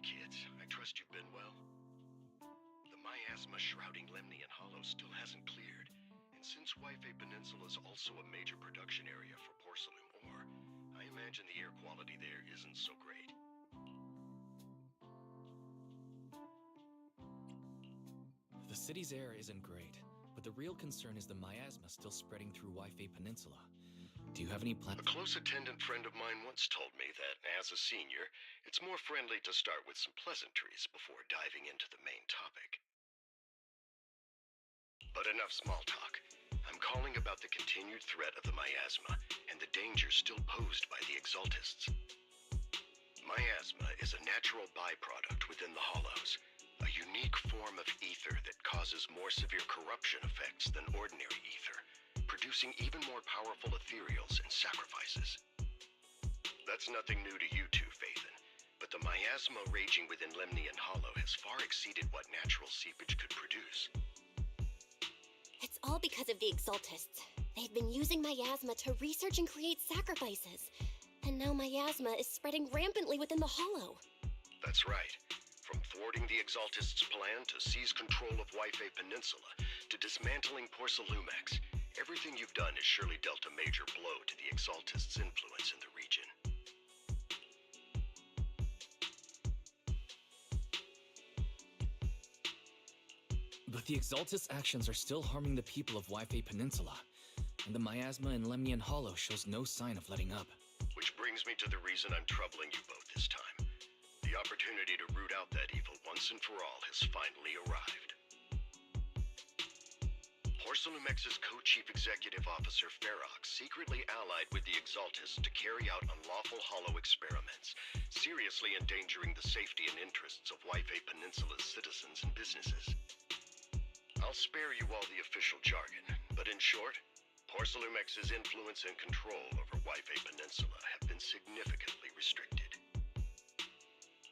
kids. I trust you've been well. The miasma shrouding Lemnian Hollow still hasn't cleared, and since Wi-Fi Peninsula is also a major production area for porcelain ore, I imagine the air quality there isn't so great. The city's air isn't great, but the real concern is the miasma still spreading through Wi-Fi Peninsula. Do you have any plans? A close attendant friend of mine once told me that, as a senior, it's more friendly to start with some pleasantries before diving into the main topic. But enough small talk. I'm calling about the continued threat of the miasma and the dangers still posed by the Exaltists. Miasma is a natural byproduct within the Hollows, a unique form of ether that causes more severe corruption effects than ordinary ether, producing even more powerful ethereals and sacrifices. That's nothing new to you two, Phaethon, but the miasma raging within Lemnian Hollow has far exceeded what natural seepage could produce. It's all because of the Exaltists. They've been using miasma to research and create sacrifices. And now miasma is spreading rampantly within the Hollow. That's right. From thwarting the Exaltists' plan to seize control of Wi-Fi Peninsula to dismantling Porcelumex, everything you've done has surely dealt a major blow to the Exaltists' influence in the region. But the Exaltists' actions are still harming the people of Wi-Fi Peninsula, and the miasma in Lemnian Hollow shows no sign of letting up. Which brings me to the reason I'm troubling you both this time. The opportunity to root out that evil once and for all has finally arrived. Porcelumex's co-chief executive officer Ferox secretly allied with the Exaltists to carry out unlawful hollow experiments, seriously endangering the safety and interests of Wi-Fi Peninsula's citizens and businesses. I'll spare you all the official jargon, but in short, Porcelumex's influence and control over Wi-Fi Peninsula have been significantly restricted.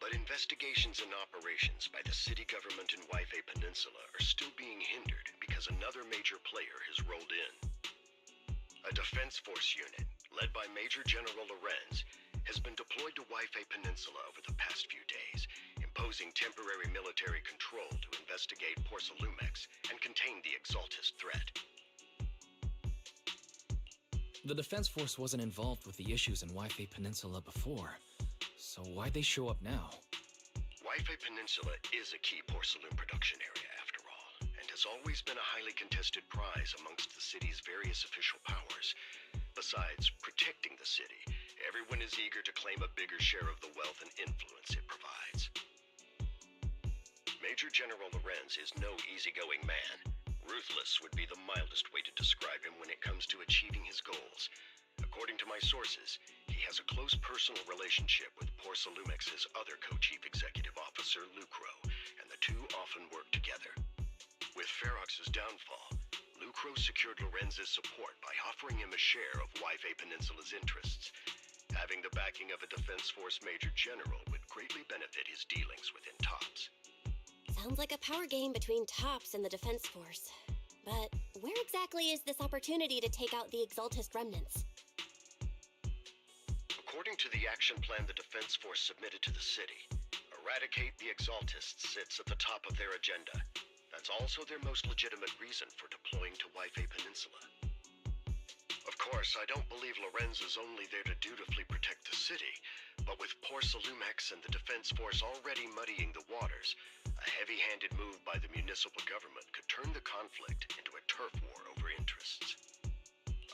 But investigations and operations by the city government in Wi-Fi Peninsula are still being hindered because another major player has rolled in. A defense force unit, led by Major General Lorenz, has been deployed to Wi-Fi Peninsula over the past few days, imposing temporary military control to investigate Porcelumex and contain the Exaltist threat. The Defense Force wasn't involved with the issues in Wi-Fi Peninsula before, so why'd they show up now? Wi-Fi Peninsula is a key porcelain production area, after all, and has always been a highly contested prize amongst the city's various official powers. Besides protecting the city, everyone is eager to claim a bigger share of the wealth and influence it provides. Major General Lorenz is no easygoing man. Ruthless would be the mildest way to describe him when it comes to achieving his goals. According to my sources, he has a close personal relationship with Porcelumex's other co-chief executive officer, Lucro, and the two often work together. With Ferox's downfall, Lucro secured Lorenz's support by offering him a share of Wi-Fi Peninsula's interests. Having the backing of a Defense Force Major General would greatly benefit his dealings within TOPS. Sounds like a power game between TOPS and the Defense Force. But where exactly is this opportunity to take out the Exaltist remnants? According to the action plan the Defense Force submitted to the city, eradicate the Exaltists sits at the top of their agenda. That's also their most legitimate reason for deploying to Wi-Fi Peninsula. Of course, I don't believe Lorenz is only there to dutifully protect the city, but with Porcelumex and the Defense Force already muddying the waters, a heavy-handed move by the municipal government could turn the conflict into a turf war over interests.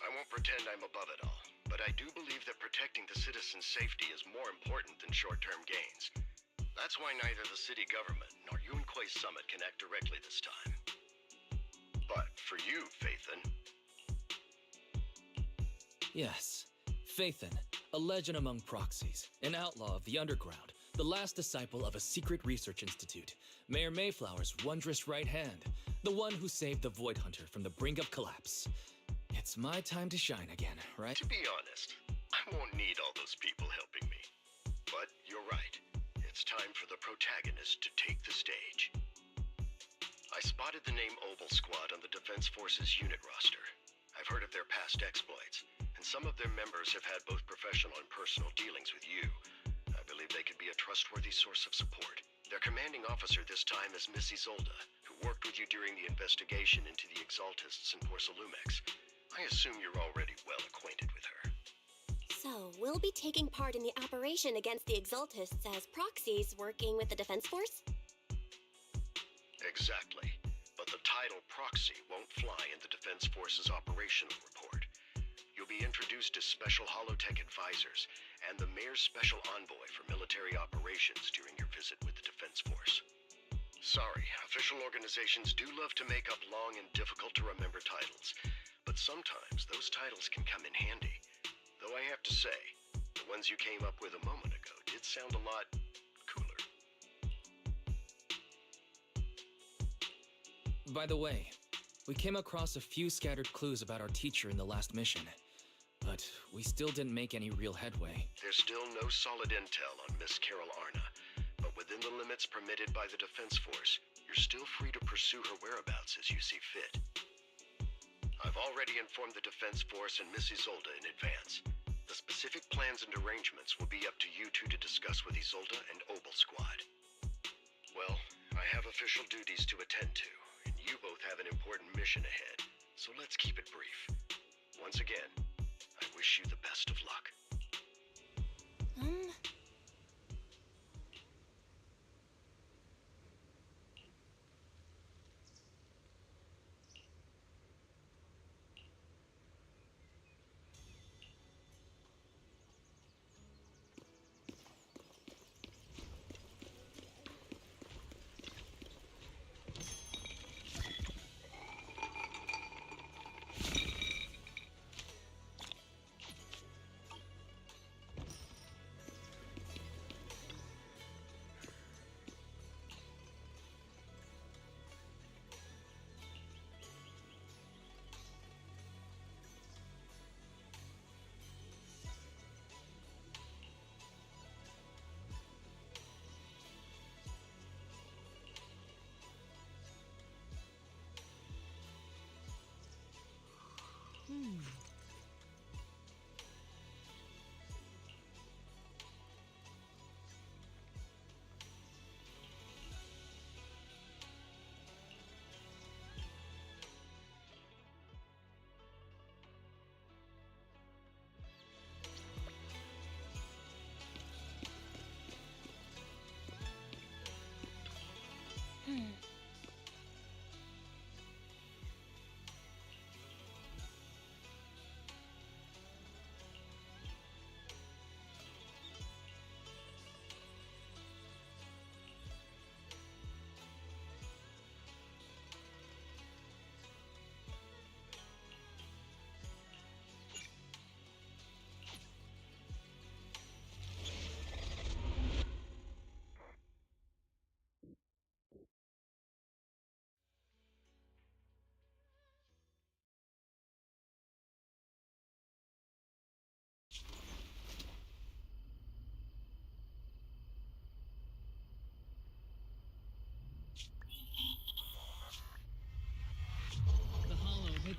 I won't pretend I'm above it all, but I do believe that protecting the citizens' safety is more important than short-term gains. That's why neither the city government nor Yunque's summit can act directly this time. But for you, Phaethon... Yes, Phaethon, a legend among proxies, an outlaw of the underground, the last disciple of a secret research institute, Mayor Mayflower's wondrous right hand, the one who saved the Void Hunter from the brink of collapse. It's my time to shine again, right? To be honest, I won't need all those people helping me. But you're right. It's time for the protagonist to take the stage. I spotted the name Oval Squad on the Defense Force's unit roster. I've heard of their past exploits, and some of their members have had both professional and personal dealings with you. I believe they could be a trustworthy source of support. Their commanding officer this time is Miss Isolde, who worked with you during the investigation into the Exaltists and Porcelumex. I assume you're already well acquainted with her. So, we'll be taking part in the operation against the Exaltists as proxies working with the Defense Force? Exactly. But the title proxy won't fly in the Defense Force's operational report. You'll be introduced as Special Holotech Advisors and the Mayor's Special Envoy for Military Operations during your visit with the Defense Force. Sorry, official organizations do love to make up long and difficult-to-remember titles, but sometimes those titles can come in handy. Though I have to say, the ones you came up with a moment ago did sound a lot cooler. By the way, we came across a few scattered clues about our teacher in the last mission, but we still didn't make any real headway. There's still no solid intel on Miss Carol Arna, but within the limits permitted by the Defense Force, you're still free to pursue her whereabouts as you see fit. I've already informed the Defense Force and Miss Isolde in advance. The specific plans and arrangements will be up to you two to discuss with Isolde and Obel Squad. Well, I have official duties to attend to, and you both have an important mission ahead, so let's keep it brief. Once again, I wish you the best of luck.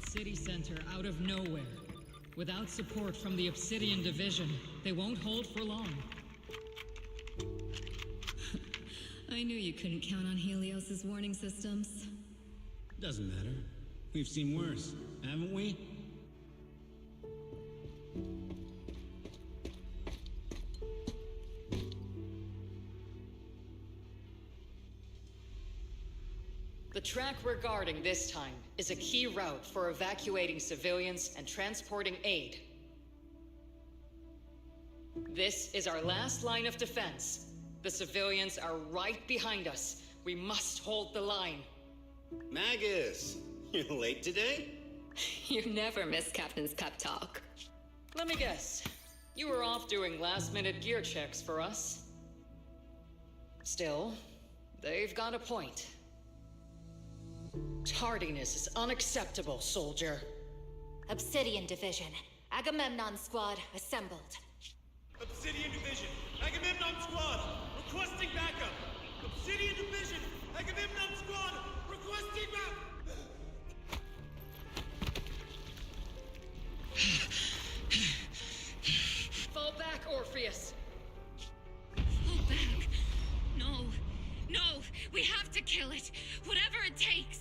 City center out of nowhere. Without support from the Obsidian Division, they won't hold for long. I knew you couldn't count on Helios's warning systems. Doesn't matter. We've seen worse, haven't we? The track we're guarding this time is a key route for evacuating civilians and transporting aid. This is our last line of defense. The civilians are right behind us. We must hold the line. Magus, you're late today? You never miss Captain's pep talk. Let me guess. You were off doing last-minute gear checks for us. Still, they've got a point. Tardiness is unacceptable, soldier. Obsidian Division. Agamemnon Squad assembled. Obsidian Division, Agamemnon Squad, requesting backup! Obsidian Division, Agamemnon Squad, requesting Fall back, Orpheus! to kill it, whatever it takes!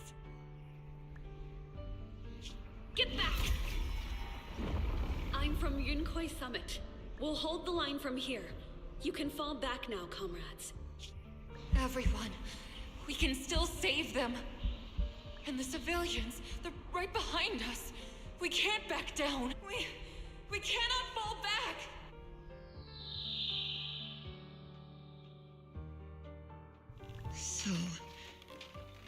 Get back! I'm from Yunkoi Summit. We'll hold the line from here. You can fall back now, comrades. Everyone. We can still save them. And the civilians, they're right behind us. We can't back down. We cannot fall back! So,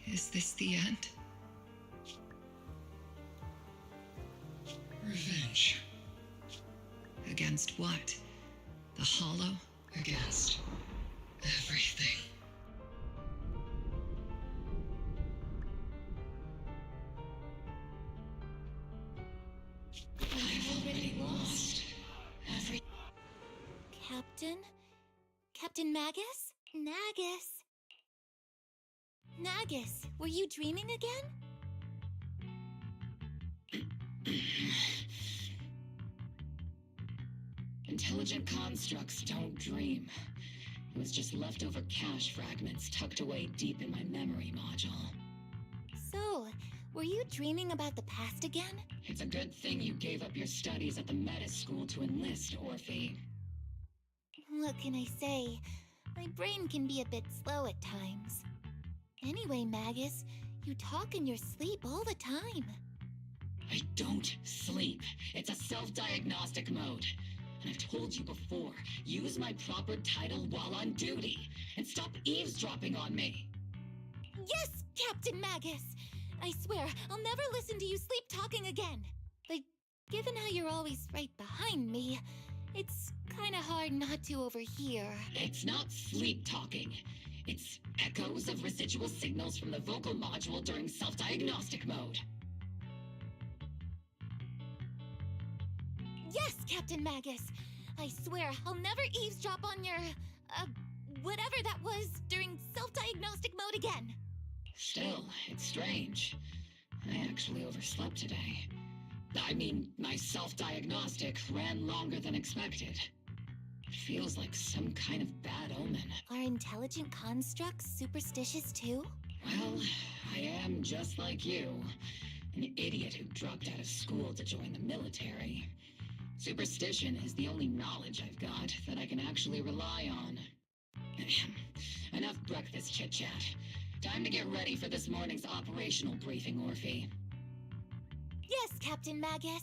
is this the end? Revenge. Against what? The Hollow? Against everything. I've already lost every... Captain? Captain Magus? Nagus, were you dreaming again? Intelligent constructs don't dream. It was just leftover cache fragments tucked away deep in my memory module. So, were you dreaming about the past again? It's a good thing you gave up your studies at the Meta School to enlist, Orphe. What can I say? My brain can be a bit slow at times. Anyway, Magus, you talk in your sleep all the time. I don't sleep. It's a self-diagnostic mode. And I've told you before, use my proper title while on duty, and stop eavesdropping on me. Yes, Captain Magus! I swear, I'll never listen to you sleep talking again. But given how you're always right behind me, it's kinda hard not to overhear. It's not sleep talking. It's echoes of residual signals from the vocal module during self-diagnostic mode. Yes, Captain Magus! I swear, I'll never eavesdrop on your, whatever that was during self-diagnostic mode again. Still, it's strange. I actually overslept today. I mean, my self-diagnostic ran longer than expected. It feels like some kind of bad omen. Are intelligent constructs superstitious too? Well, I am just like you. An idiot who dropped out of school to join the military. Superstition is the only knowledge I've got that I can actually rely on. Enough breakfast chit-chat. Time to get ready for this morning's operational briefing, Orphe. Yes, Captain Magus.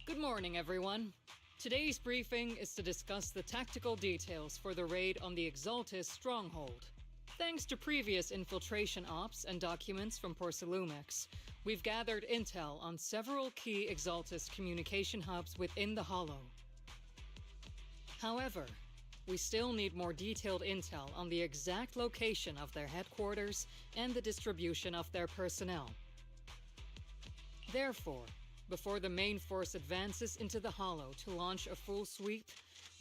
Good morning, everyone. Today's briefing is to discuss the tactical details for the raid on the Exaltis stronghold. Thanks to previous infiltration ops and documents from Porcelumex, we've gathered intel on several key Exaltis communication hubs within the Hollow. However, we still need more detailed intel on the exact location of their headquarters and the distribution of their personnel. Therefore, Before the main force advances into the Hollow to launch a full sweep,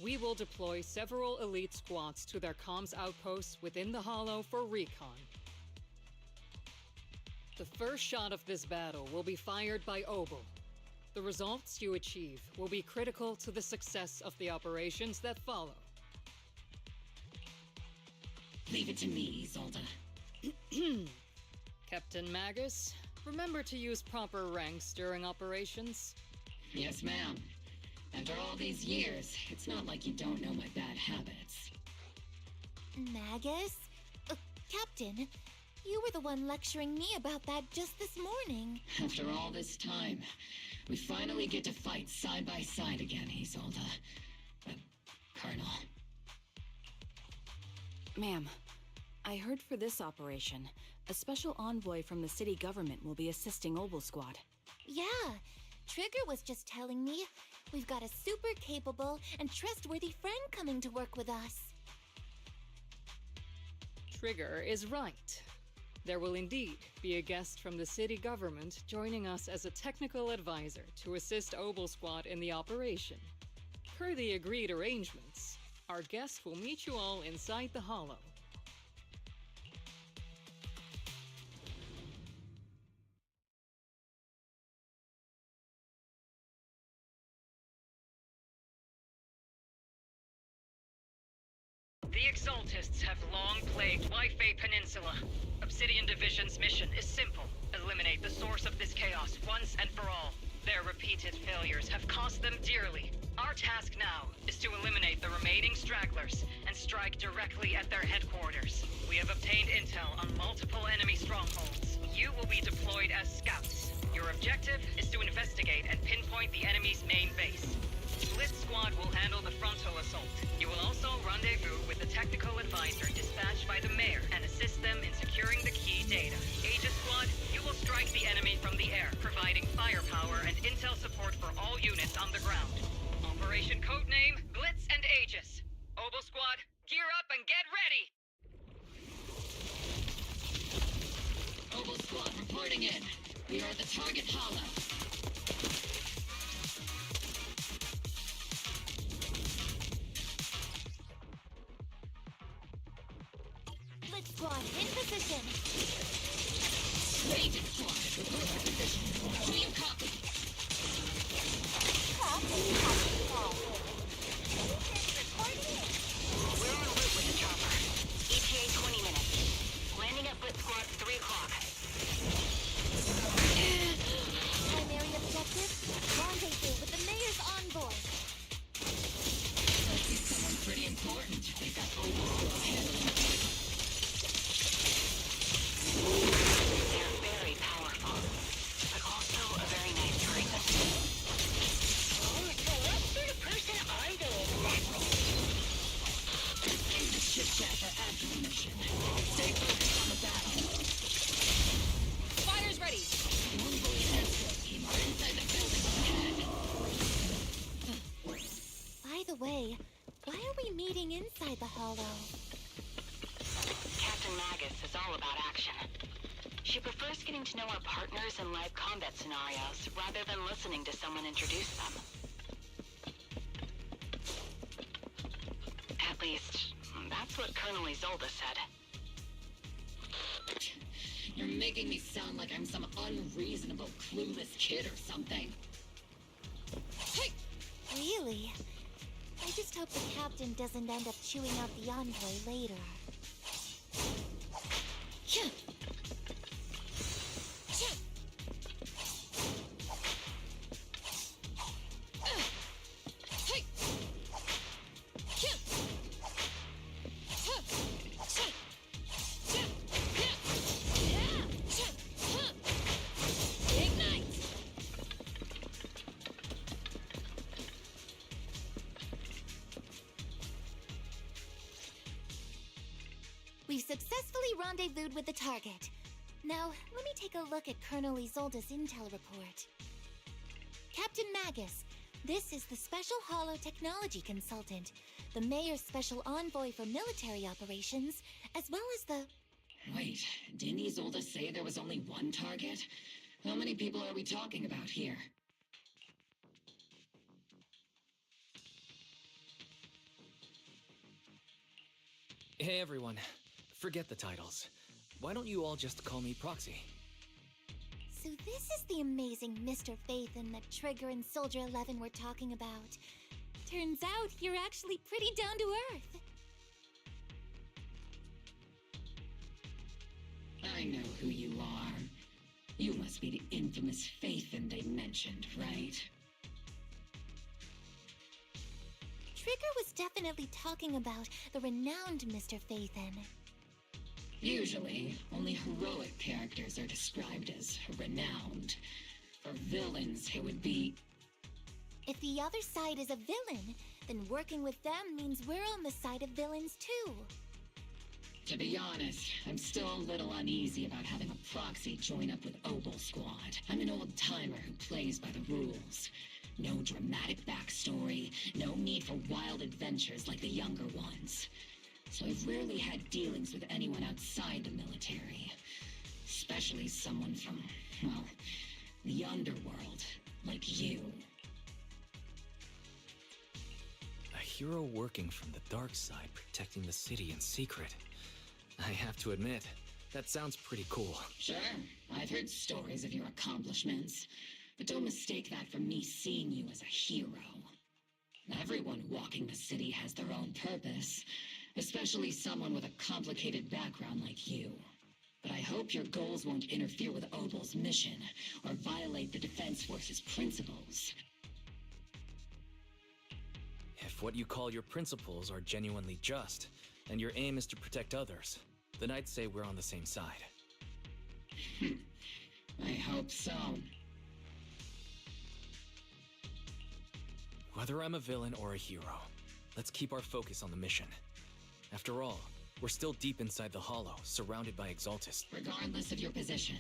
we will deploy several elite squads to their comms outposts within the Hollow for recon. The first shot of this battle will be fired by Obel. The results you achieve will be critical to the success of the operations that follow. Leave it to me, Isolde. Captain Magus, remember to use proper ranks during operations. Yes, ma'am. After all these years, it's not like you don't know my bad habits. Magus? Captain, you were the one lecturing me about that just this morning. After all this time, we finally get to fight side by side again, Isolde. Colonel. Ma'am, I heard for this operation, a special envoy from the city government will be assisting Obel Squad. Yeah, Trigger was just telling me we've got a super capable and trustworthy friend coming to work with us. Trigger is right. There will indeed be a guest from the city government joining us as a technical advisor to assist Obel Squad in the operation. Per the agreed arrangements, our guest will meet you all inside the Hollow. The Exaltists have long plagued Wi-Fi Peninsula. Obsidian Division's mission is simple. Eliminate the source of this chaos once and for all. Their repeated failures have cost them dearly. Our task now is to eliminate the remaining stragglers and strike directly at their headquarters. We have obtained intel on multiple enemy strongholds. You will be deployed as scouts. Your objective is to investigate and pinpoint the enemy's main base. Split Squad will handle the frontal assault. You will also rendezvous with the technical advisor dispatched by the mayor and assist them in securing the key data. Aegis Squad, you will strike the enemy from the air, providing firepower and intel support for all units on the ground. Operation codename Blitz and Aegis. Obel Squad, gear up and get ready! Obel Squad reporting in. We are at the target hollow. Blitz Squad, in position! Aegis Squad, report your position. Do you copy? We're en route with the chopper. ETA 20 minutes. Landing at Blitz Squad 3 o'clock. Primary objective, rendezvous with the mayor's envoy. Must be someone pretty important. They've got Obel Squad handling. They're very powerful, but also a very nice person. Oh, so what sort of person are they exactly? Use the ship chat for ammunition. Stay focused on the battle. Fire's ready! Envoy and escort team are inside the building ahead. By the way, why are we meeting inside the Hollow? Captain Magus is all about action. She prefers getting to know our partners in live combat scenarios rather than listening to someone introduce them. At least, that's what Colonel Isolde said. You're making me sound like I'm some unreasonable, clueless kid or something. Hey! Really? I just hope the captain doesn't end up chewing out the envoy later. We've successfully rendezvoused with the target. Now, let me take a look at Colonel Isolde's intel report. Captain Magus, this is the Special Hollow Technology Consultant, the Mayor's Special Envoy for Military Operations, as well as the... Wait, didn't Isolde say there was only one target? How many people are we talking about here? Hey everyone, forget the titles. Why don't you all just call me Proxy? So this is the amazing Mr. Phaethon that Trigger and Soldier 11 were talking about. Turns out you're actually pretty down to earth. I know who you are. You must be the infamous Phaethon they mentioned, right? Trigger was definitely talking about the renowned Mr. Phaethon. Usually, only heroic characters are described as renowned. For villains, it would be... If the other side is a villain, then working with them means we're on the side of villains too. To be honest, I'm still a little uneasy about having a proxy join up with Obel Squad. I'm an old-timer who plays by the rules. No dramatic backstory, no need for wild adventures like the younger ones. So I've rarely had dealings with anyone outside the military. Especially someone from, well, the underworld, like you. A hero working from the dark side, protecting the city in secret. I have to admit, that sounds pretty cool. Sure, I've heard stories of your accomplishments, but don't mistake that for me seeing you as a hero. Everyone walking the city has their own purpose, especially someone with a complicated background like you. But I hope your goals won't interfere with Obel's mission, or violate the Defense Force's principles. If what you call your principles are genuinely just, and your aim is to protect others, then I'd say we're on the same side. I hope so. Whether I'm a villain or a hero, let's keep our focus on the mission. After all, we're still deep inside the Hollow, surrounded by Exaltis. Regardless of your position,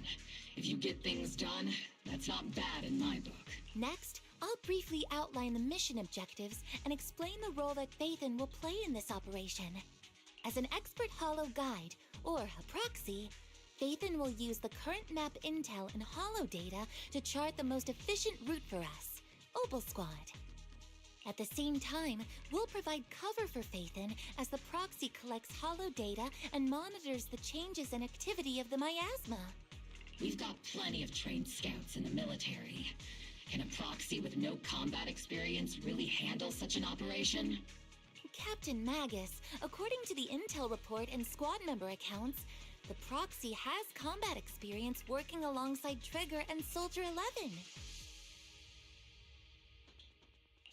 if you get things done, that's not bad in my book. Next, I'll briefly outline the mission objectives and explain the role that Phaethon will play in this operation. As an expert Hollow guide, or a proxy, Phaethon will use the current map intel and Hollow data to chart the most efficient route for us, Obel Squad. At the same time, we'll provide cover for Phaethon as the proxy collects Hollow data and monitors the changes and activity of the miasma. We've got plenty of trained scouts in the military. Can a proxy with no combat experience really handle such an operation? Captain Magus, according to the intel report and squad member accounts, the proxy has combat experience working alongside Trigger and Soldier 11.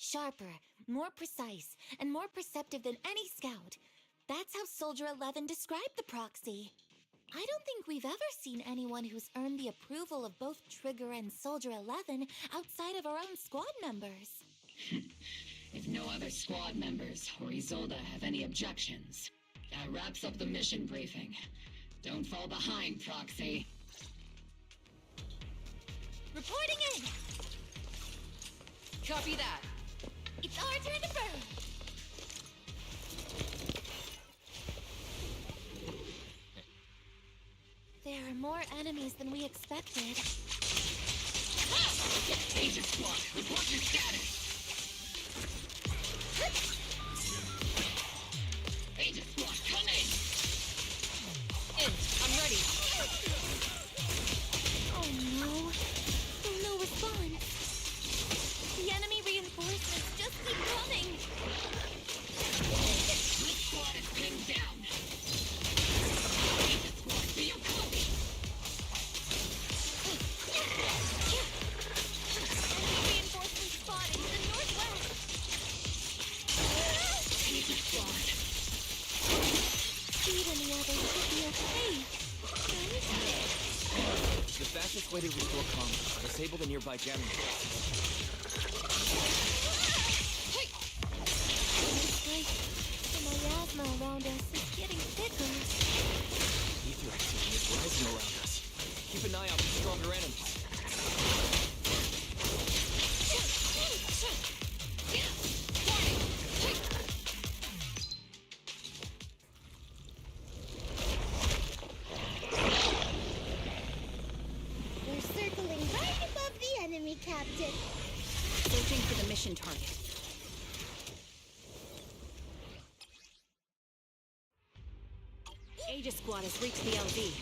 Sharper, more precise, and more perceptive than any scout. That's how Soldier 11 described the proxy. I don't think we've ever seen anyone who's earned the approval of both Trigger and Soldier 11 outside of our own squad members. If no other squad members or Isolde have any objections, that wraps up the mission briefing. Don't fall behind, Proxy. Reporting in! Copy that. It's our turn to burn! There are more enemies than we expected. Agent Squad, report your status! Agent Squad, come in! I'm ready. Oh no. Still no response. The enemy reinforcements just keep coming. This squad is pinned down. Agent Squad, do you copy? Enemy reinforcements spotted to the northwest. Agent Squad. Speed and the others should be okay. The fastest way to restore combat is to disable the nearby jamming device. Looks like the miasma around us is getting thicker. Ether activity is rising around us. Keep an eye out for stronger enemies. We're circling right above the enemy, Captain. Aegis Squad has reached the LZ.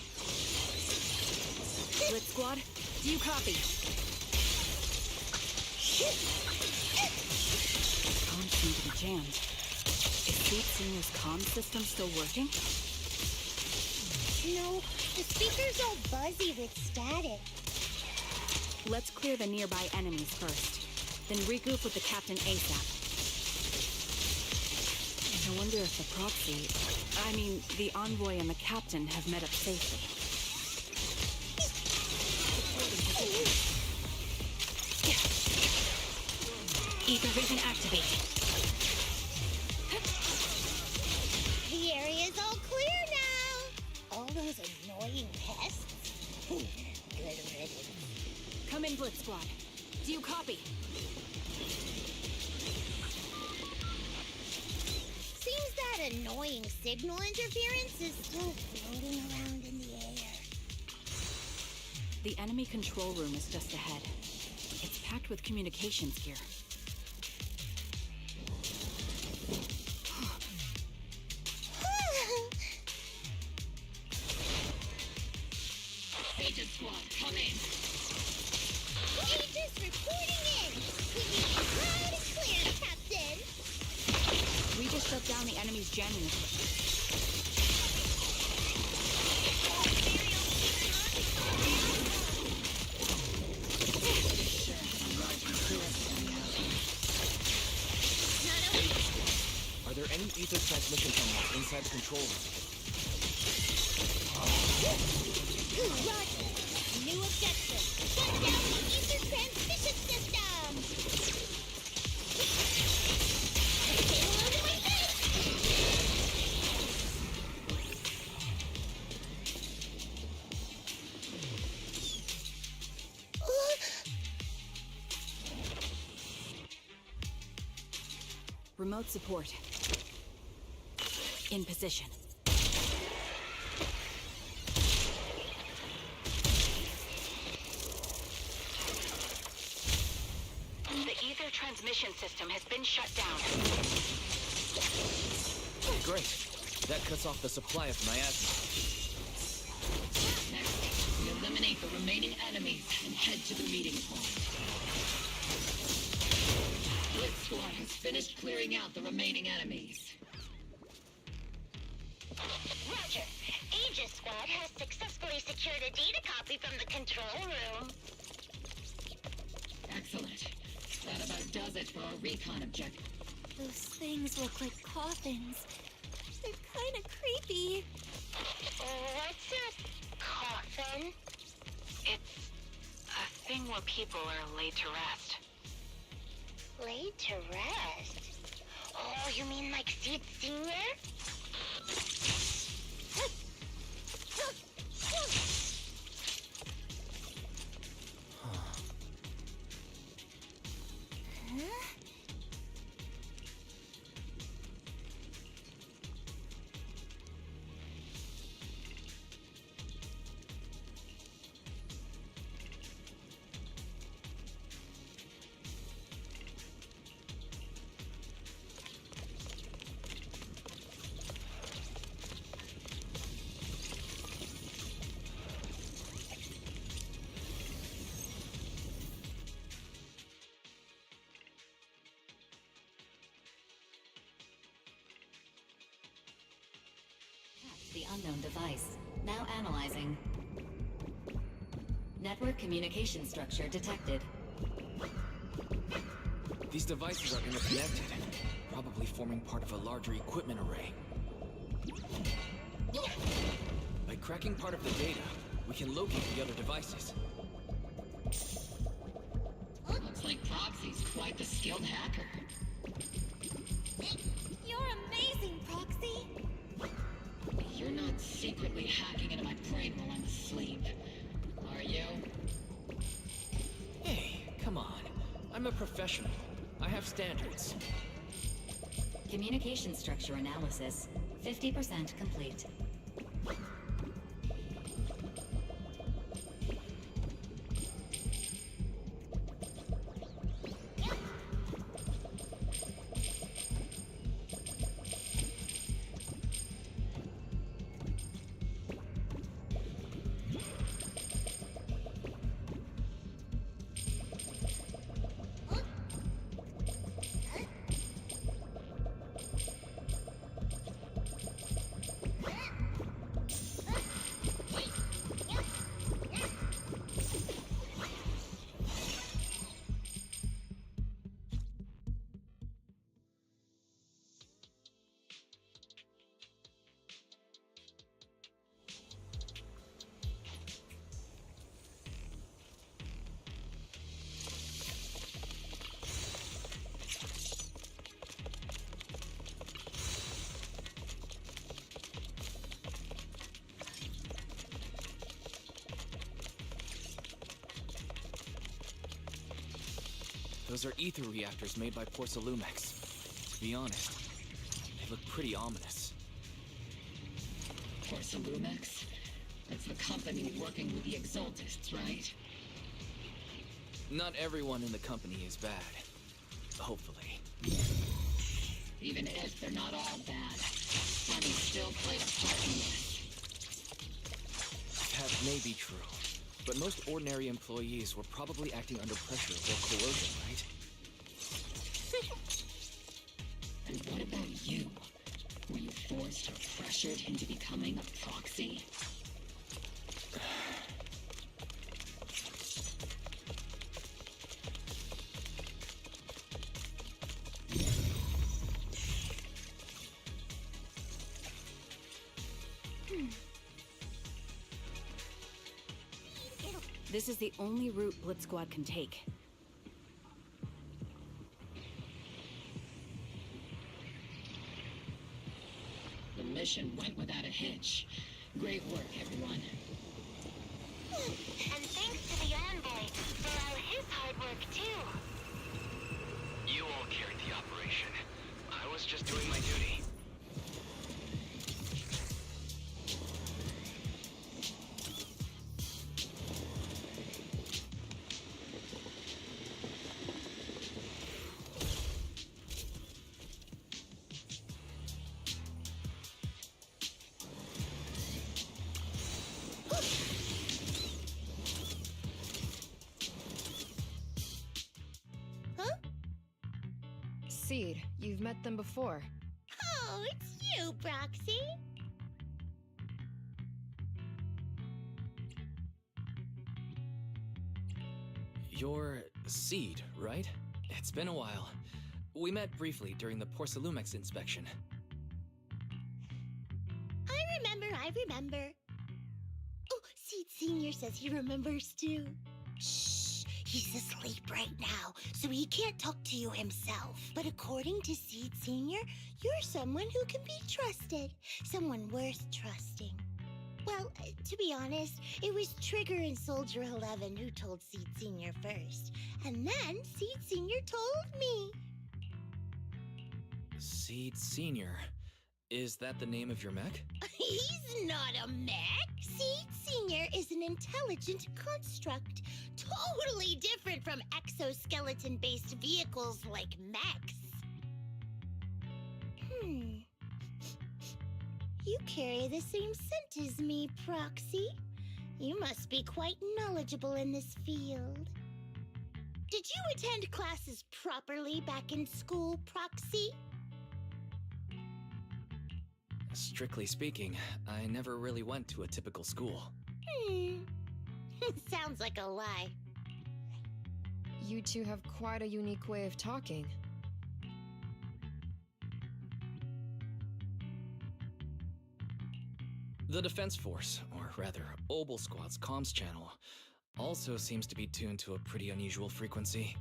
Blitz Squad, do you copy? Comms seem to be jammed. Is Fleet Senior's comm system still working? No, the speaker's all buzzy with static. Let's clear the nearby enemies first, then regroup with the captain ASAP. I wonder if the envoy and the captain have met up safely. Ether vision activated. The area's all clear now. All those annoying pests? Good riddance. Come in, Blitz Squad. Do you copy? Seems that annoying signal interference is still floating around in the air. The enemy control room is just ahead. It's packed with communications gear. Aegis Squad, come in. Aegis reporting in. We need you loud and clear, Captain. We just shut down the enemy's jamming equipment. Are there any ether transmission terminals inside the control room? Roger. New objective. Shut down the ether transmission system. Say hello to my face. Remote support. In position. The ether transmission system has been shut down. Great. That cuts off the supply of miasma. Next, we eliminate the remaining enemies and head to the meeting point. Blitz Squad has finished clearing out the remaining enemies. Roger. Aegis Squad has successfully secured a data copy from the control room. Excellent. That about does it for our recon objective. Those things look like coffins. They're kind of creepy. What's a coffin? It's a thing where people are laid to rest. Laid to rest? Oh, you mean like Sid Senior? The unknown device. Now analyzing. Network communication structure detected. These devices are interconnected, probably forming part of a larger equipment array. By cracking part of the data, we can locate the other devices. Looks like Proxy's quite the skilled hacker. You're amazing, Proxy. You're not secretly hacking into my brain while I'm asleep, are you? Hey, come on. I'm a professional. I have standards. Communication structure analysis. 50% complete. Those are ether reactors made by Porcelumex. To be honest, they look pretty ominous. Porcelumex? That's the company working with the Exaltists, right? Not everyone in the company is bad. Hopefully. Even if they're not all bad, money still played a part in this. That may be true, but most ordinary employees were probably acting under pressure or coercion, right? And what about you? Were you forced or pressured into becoming a proxy? This is the only route Blitz Squad can take. The mission went without a hitch. Great work, everyone. And thanks to the envoy for all his hard work, too. You all carried the operation. I was just doing my duty. Seed, you've met them before. Oh, it's you, Proxy. You're Seed, right? It's been a while. We met briefly during the Porcelumex inspection. I remember. Oh, Seed Senior says he remembers too. Shh, he's asleep right now, so he can't talk to you himself. But according to Seed Senior, you're someone who can be trusted. Someone worth trusting. Well, to be honest, it was Trigger and Soldier 11 who told Seed Senior first. And then Seed Senior told me. Seed Senior. Is that the name of your mech? He's not a mech. Seed Senior is an intelligent construct, totally different from exoskeleton-based vehicles like mechs. You carry the same scent as me, Proxy. You must be quite knowledgeable in this field. Did you attend classes properly back in school, Proxy? Strictly speaking, I never really went to a typical school. Sounds like a lie. You two have quite a unique way of talking. The Defense Force, or rather, Obel Squad's comms channel, also seems to be tuned to a pretty unusual frequency.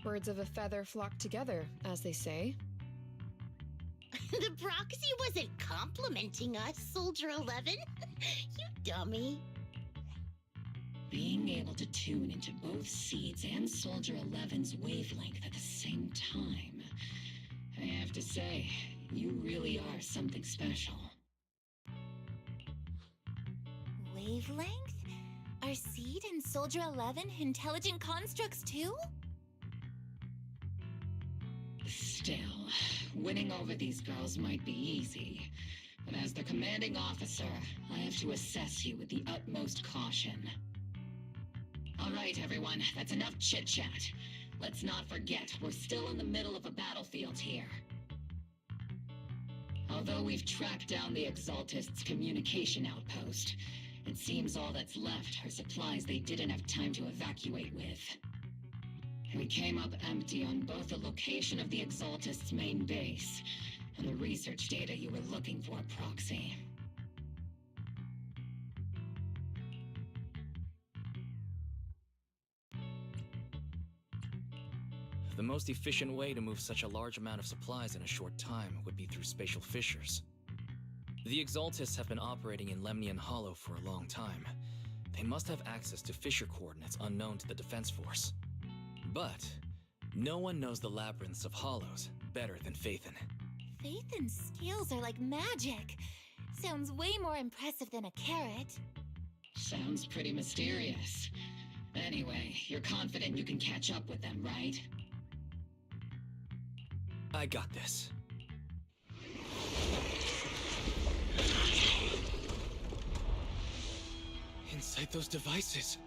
Birds of a feather flock together, as they say. The Proxy wasn't complimenting us, Soldier 11. You dummy. Being able to tune into both Seed's and Soldier 11's wavelength at the same time. I have to say, you really are something special. Wavelength? Are Seed and Soldier 11 intelligent constructs too? Still, winning over these girls might be easy. But as their commanding officer, I have to assess you with the utmost caution. All right, everyone, that's enough chit-chat. Let's not forget, we're still in the middle of a battlefield here. Although we've tracked down the Exaltists' communication outpost, it seems all that's left are supplies they didn't have time to evacuate with. We came up empty on both the location of the Exaltists' main base and the research data you were looking for, Proxy. The most efficient way to move such a large amount of supplies in a short time would be through spatial fissures. The Exaltists have been operating in Lemnian Hollow for a long time. They must have access to fissure coordinates unknown to the Defense Force. But No one knows the labyrinths of hollows better than Phaethon. Phaethon's skills are like magic. Sounds way more impressive than a carrot. Sounds pretty mysterious. Anyway, you're confident you can catch up with them, right? I got this. Inside those devices,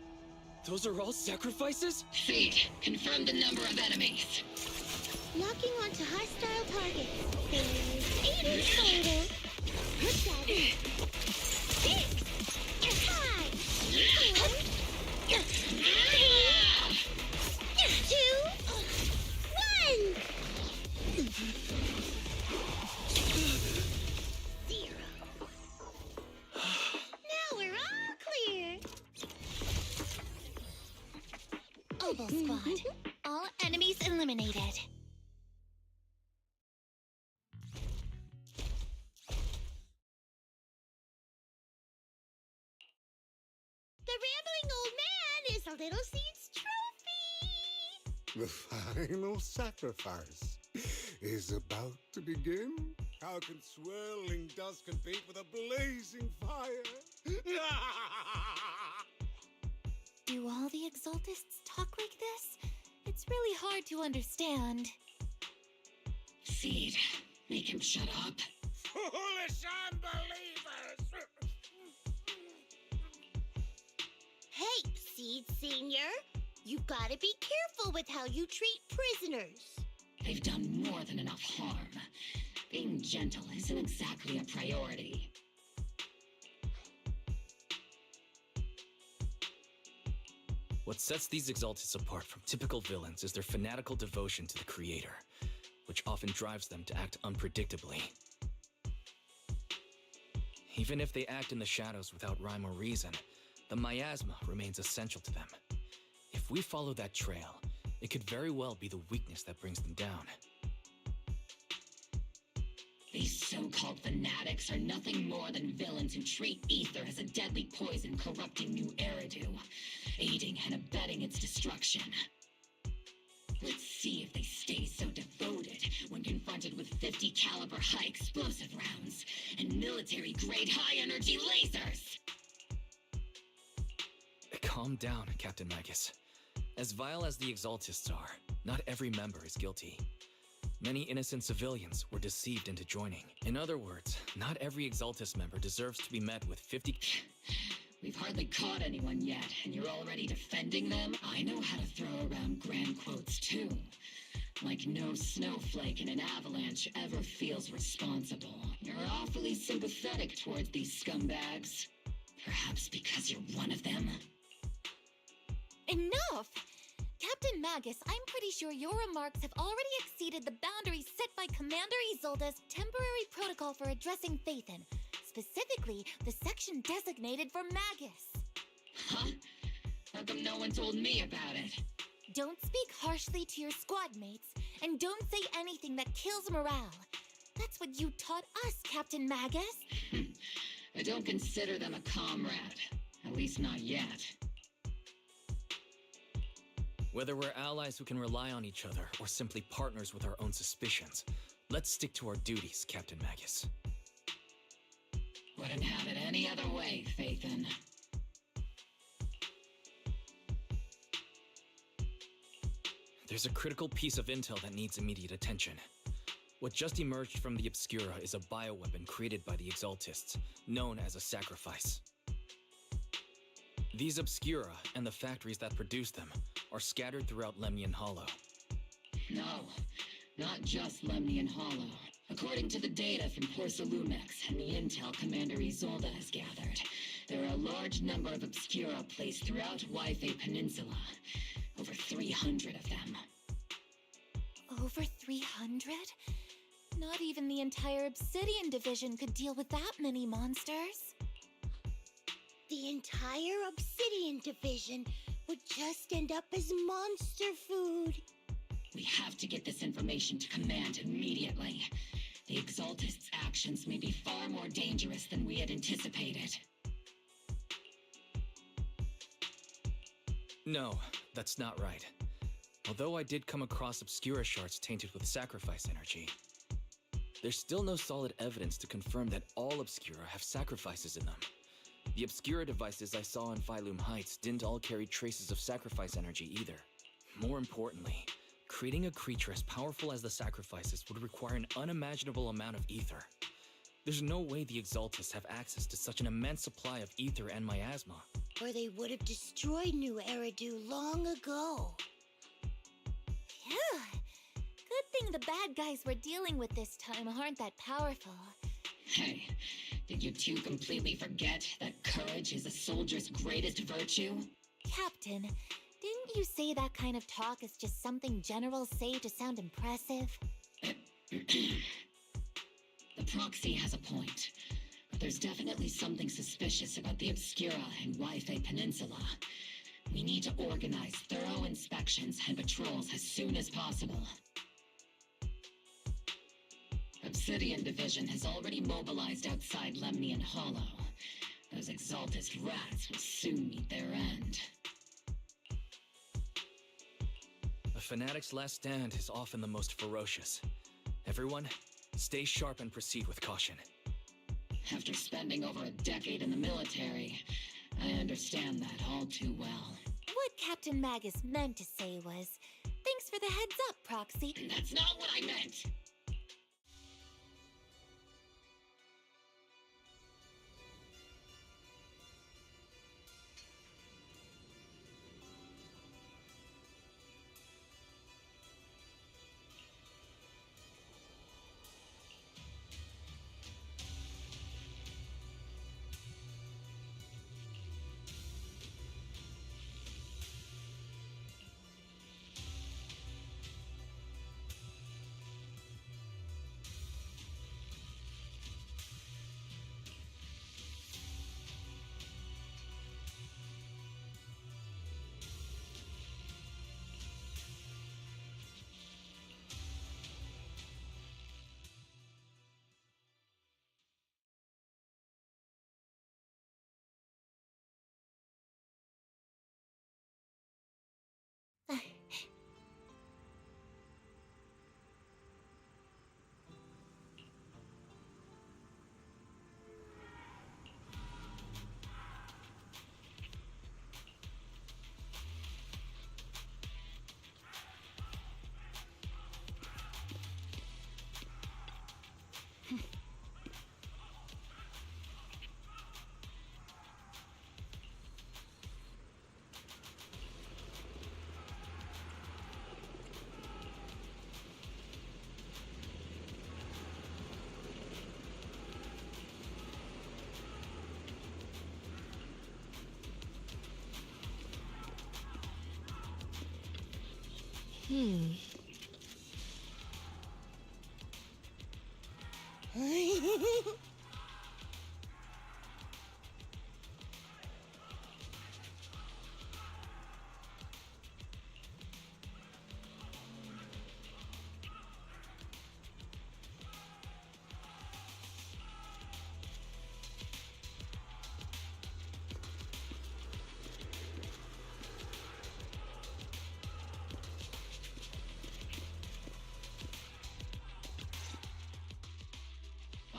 those are all sacrifices? Seed, confirm the number of enemies. Locking onto hostile targets. There's 8 in total. 7, 6, 5, 4, 3, 2, 1. 0. Now we're all clear. Oboe Squad. All enemies eliminated. The rambling old man is a little Seed's trophy. The final sacrifice is about to begin. How can swirling dust compete with a blazing fire? Do all the Exaltists talk like this? It's really hard to understand. Seed, make him shut up. Foolish unbelievers! Hey, Seed Senior. You've got to be careful with how you treat prisoners. They've done more than enough harm. Being gentle isn't exactly a priority. What sets these Exaltists apart from typical villains is their fanatical devotion to the Creator, which often drives them to act unpredictably. Even if they act in the shadows without rhyme or reason, the miasma remains essential to them. If we follow that trail, it could very well be the weakness that brings them down. These so-called fanatics are nothing more than villains who treat ether as a deadly poison corrupting new Eridu, aiding and abetting its destruction. Let's see if they stay so devoted when confronted with 50 caliber high explosive rounds and military-grade high-energy lasers! Calm down, Captain Magus. As vile as the Exaltists are, not every member is guilty. Many innocent civilians were deceived into joining. In other words, not every Exaltist member deserves to be met with 50... We've hardly caught anyone yet, and you're already defending them? I know how to throw around grand quotes, too. Like no snowflake in an avalanche ever feels responsible. You're awfully sympathetic towards these scumbags. Perhaps because you're one of them? Enough! Captain Magus, I'm pretty sure your remarks have already exceeded the boundaries set by Commander Isolde's temporary protocol for addressing Phaethon, specifically the section designated for Magus. Huh? How come no one told me about it? Don't speak harshly to your squad mates, and don't say anything that kills morale. That's what you taught us, Captain Magus. I don't consider them a comrade. At least not yet. Whether we're allies who can rely on each other or simply partners with our own suspicions, let's stick to our duties, Captain Magus. Wouldn't have it any other way, Phaethon. There's a critical piece of intel that needs immediate attention. What just emerged from the Obscura is a bioweapon created by the Exaltists, known as a sacrifice. These Obscura and the factories that produce them are scattered throughout Lemnian Hollow. No, not just Lemnian Hollow. According to the data from Porcelumex and the intel Commander Isolde has gathered, there are a large number of Obscura placed throughout Yfei Peninsula. Over 300 of them. Over 300? Not even the entire Obsidian Division could deal with that many monsters. The entire Obsidian Division would just end up as monster food. We have to get this information to Command immediately. The Exaltists' actions may be far more dangerous than we had anticipated. No, that's not right. Although I did come across Obscura shards tainted with sacrifice energy, there's still no solid evidence to confirm that all Obscura have sacrifices in them. The Obscura devices I saw in Phylum Heights didn't all carry traces of sacrifice energy either. More importantly, creating a creature as powerful as the sacrifices would require an unimaginable amount of ether. There's no way the Exaltists have access to such an immense supply of ether and miasma. Or they would have destroyed New Eridu long ago. Phew. Good thing the bad guys we're dealing with this time aren't that powerful. Hey, did you two completely forget that courage is a soldier's greatest virtue? Captain, didn't you say that kind of talk is just something generals say to sound impressive? The proxy has a point, but there's definitely something suspicious about the Obscura and Wi-Fi Peninsula. We need to organize thorough inspections and patrols as soon as possible. Obsidian Division has already mobilized outside Lemnian Hollow. Those Exaltist rats will soon meet their end. A fanatic's last stand is often the most ferocious. Everyone, stay sharp and proceed with caution. After spending over a decade in the military, I understand that all too well. What Captain Magus meant to say was, thanks for the heads up, Proxy. That's not what I meant!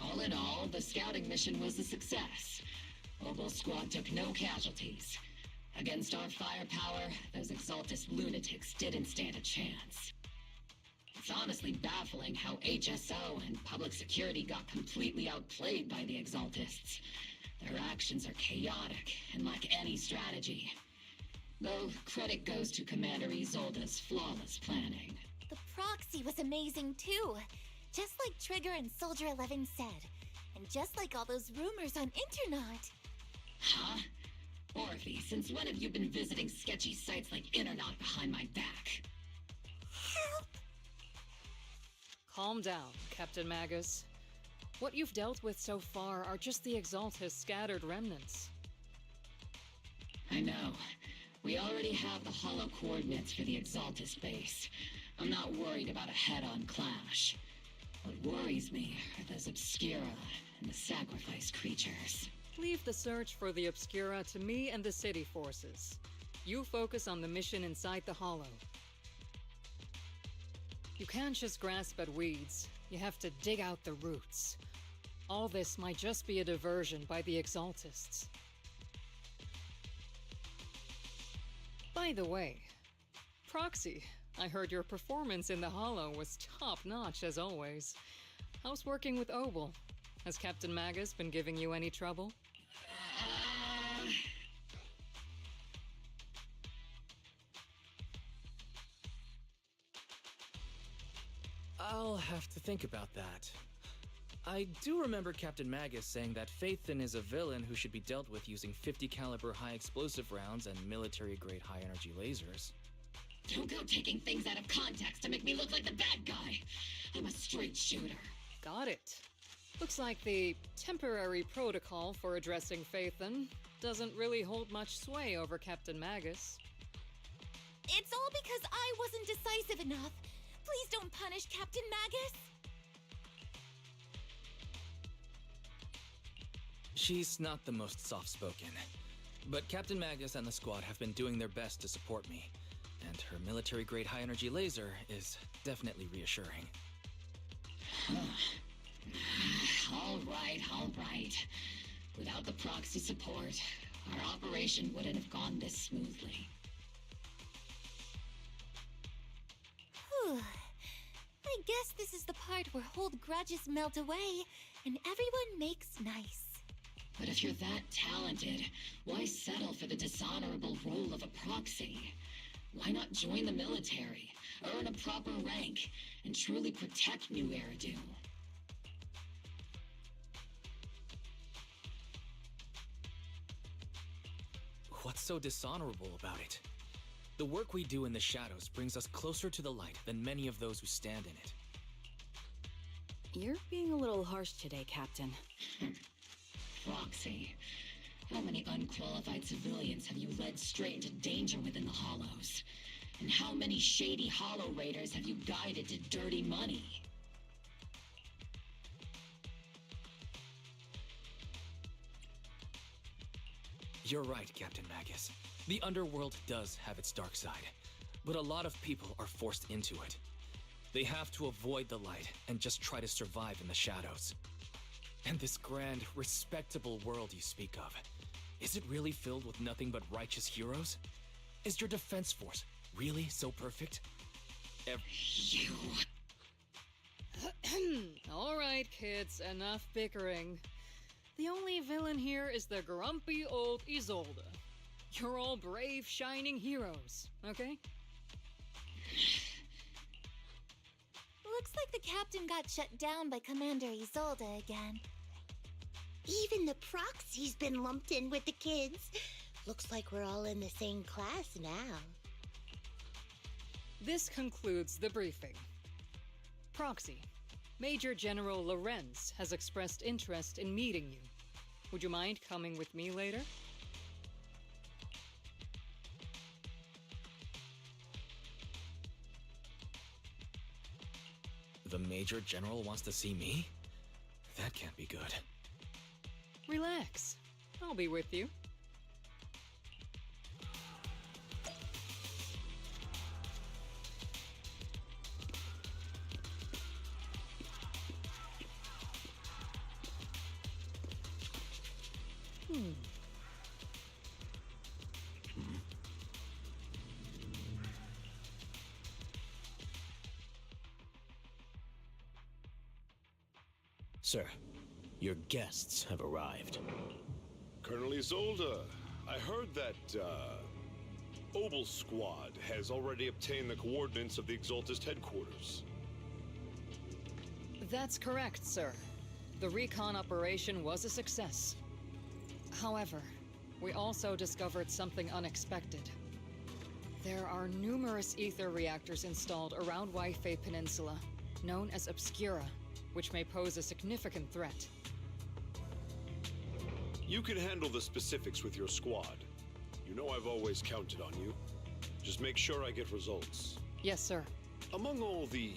All in all, the scouting mission was a success. Oboe Squad took no casualties. Against our firepower, those Exaltist lunatics didn't stand a chance. It's honestly baffling how HSO and public security got completely outplayed by the Exaltists. Their actions are chaotic and lack any strategy. Though credit goes to Commander Isolde's flawless planning. The proxy was amazing too. Just like Trigger and Soldier 11 said. And just like all those rumors on Internet. Huh? Orphe, since when have you been visiting sketchy sites like Internet behind my back? Help! Calm down, Captain Magus. What you've dealt with so far are just the Exaltist scattered remnants. I know. We already have the hollow coordinates for the Exaltist base. I'm not worried about a head-on clash. What worries me are those Obscura and the sacrifice creatures. Leave the search for the Obscura to me and the city forces. You focus on the mission inside the Hollow. You can't just grasp at weeds. You have to dig out the roots. All this might just be a diversion by the Exaltists. By the way, Proxy, I heard your performance in the Hollow was top-notch as always. How's working with Obel? Has Captain Magus been giving you any trouble? I'll have to think about that. I do remember Captain Magus saying that Phaethon is a villain who should be dealt with using 50 caliber high explosive rounds and military-grade high-energy lasers. Don't go taking things out of context to make me look like the bad guy. I'm a straight shooter. Got it. Looks like the temporary protocol for addressing Phaethon doesn't really hold much sway over Captain Magus. It's all because I wasn't decisive enough. Please don't punish Captain Magus. She's not the most soft-spoken, but Captain Magus and the squad have been doing their best to support me, and her military-grade high-energy laser is definitely reassuring. All right. Without the proxy support, our operation wouldn't have gone this smoothly. Whew. I guess this is the part where old grudges melt away and everyone makes nice. But if you're that talented, why settle for the dishonorable role of a proxy? Why not join the military, earn a proper rank, and truly protect New Eridu? What's so dishonorable about it? The work we do in the shadows brings us closer to the light than many of those who stand in it. You're being a little harsh today, Captain. Proxy, how many unqualified civilians have you led straight into danger within the Hollows? And how many shady Hollow Raiders have you guided to dirty money? You're right, Captain Magus. The underworld does have its dark side, but a lot of people are forced into it. They have to avoid the light and just try to survive in the shadows. And this grand, respectable world you speak of, is it really filled with nothing but righteous heroes? Is your defense force really so perfect? You... All right, kids, enough bickering. The only villain here is the grumpy old Isolde. You're all brave, shining heroes, okay? Looks like the captain got shut down by Commander Isolde again. Even the proxy's been lumped in with the kids. Looks like we're all in the same class now. This concludes the briefing. Proxy, Major General Lorenz has expressed interest in meeting you. Would you mind coming with me later? The Major General wants to see me? That can't be good. Relax. I'll be with you. Sir, your guests have arrived. Colonel Isolde, I heard that, Obel Squad has already obtained the coordinates of the Exaltist headquarters. That's correct, sir. The recon operation was a success. However, we also discovered something unexpected. There are numerous ether reactors installed around Waifei Peninsula, known as Obscura, which may pose a significant threat. You can handle the specifics with your squad. You know I've always counted on you. Just make sure I get results. Yes, sir. Among all the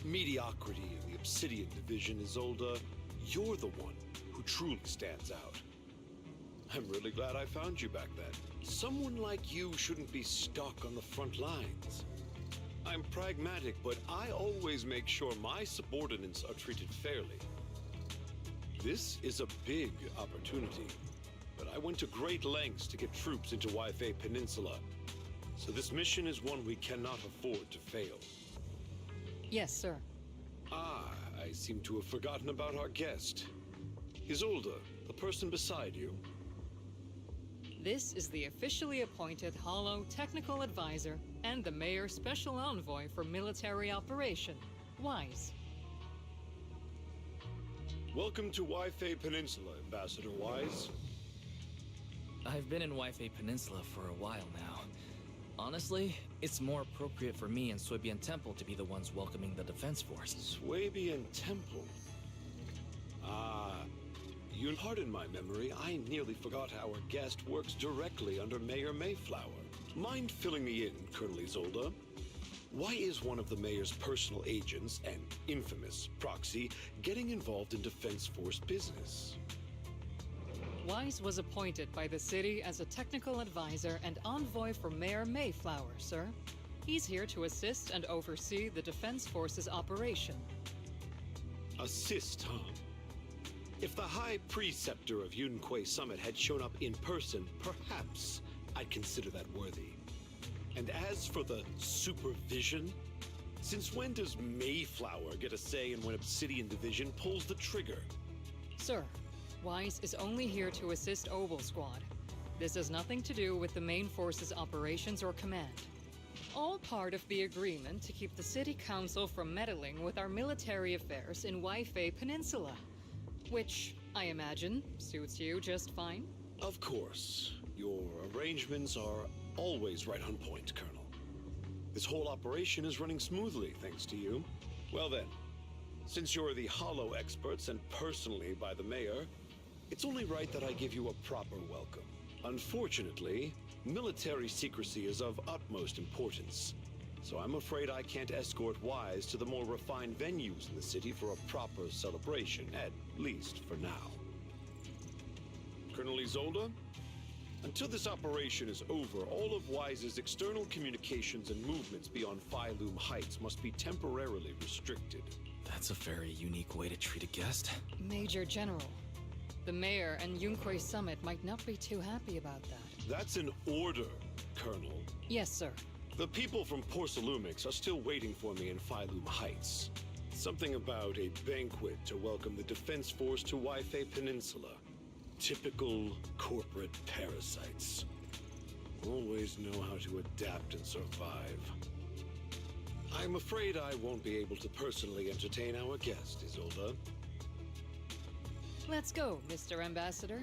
mediocrity in the Obsidian Division, Isolde, you're the one who truly stands out. I'm really glad I found you back then. Someone like you shouldn't be stuck on the front lines. I'm pragmatic, but I always make sure my subordinates are treated fairly. This is a big opportunity, but I went to great lengths to get troops into Waifei Peninsula. So this mission is one we cannot afford to fail. Yes, sir. Ah, I seem to have forgotten about our guest. Isolde, the person beside you. This is the officially appointed Hollow Technical Advisor and the Mayor's Special Envoy for Military Operation, Wise. Welcome to Waifei Peninsula, Ambassador Wise. I've been in Waifei Peninsula for a while now. Honestly, it's more appropriate for me and Swabian Temple to be the ones welcoming the Defense Force. Swabian Temple? Ah, you pardon my memory, I nearly forgot our guest works directly under Mayor Mayflower. Mind filling me in, Colonel Isolde? Why is one of the mayor's personal agents, an infamous proxy, getting involved in Defense Force business? Wise was appointed by the city as a technical advisor and envoy for Mayor Mayflower, sir. He's here to assist and oversee the Defense Force's operation. Assist, huh? If the High Preceptor of Yunquay Summit had shown up in person, perhaps I'd consider that worthy. And as for the supervision, since when does Mayflower get a say in when Obsidian Division pulls the trigger? Sir, Wise is only here to assist Oval Squad. This has nothing to do with the main force's operations or command. All part of the agreement to keep the City Council from meddling with our military affairs in Waifei Peninsula. Which, I imagine, suits you just fine? Of course. Your arrangements are always right on point, Colonel. This whole operation is running smoothly, thanks to you. Well then, since you're the Hollow experts and personally by the Mayor, it's only right that I give you a proper welcome. Unfortunately, military secrecy is of utmost importance, so I'm afraid I can't escort Wise to the more refined venues in the city for a proper celebration, at least for now. Colonel Isolde? Until this operation is over, all of Wise's external communications and movements beyond Phylum Heights must be temporarily restricted. That's a very unique way to treat a guest. Major General, the Mayor and Yunquay Summit might not be too happy about that. That's an order, Colonel. Yes, sir. The people from Porcelumix are still waiting for me in Phylum Heights. Something about a banquet to welcome the Defense Force to Waifei Peninsula. Typical corporate parasites. Always know how to adapt and survive. I'm afraid I won't be able to personally entertain our guest, Isolde. Let's go, Mr. Ambassador.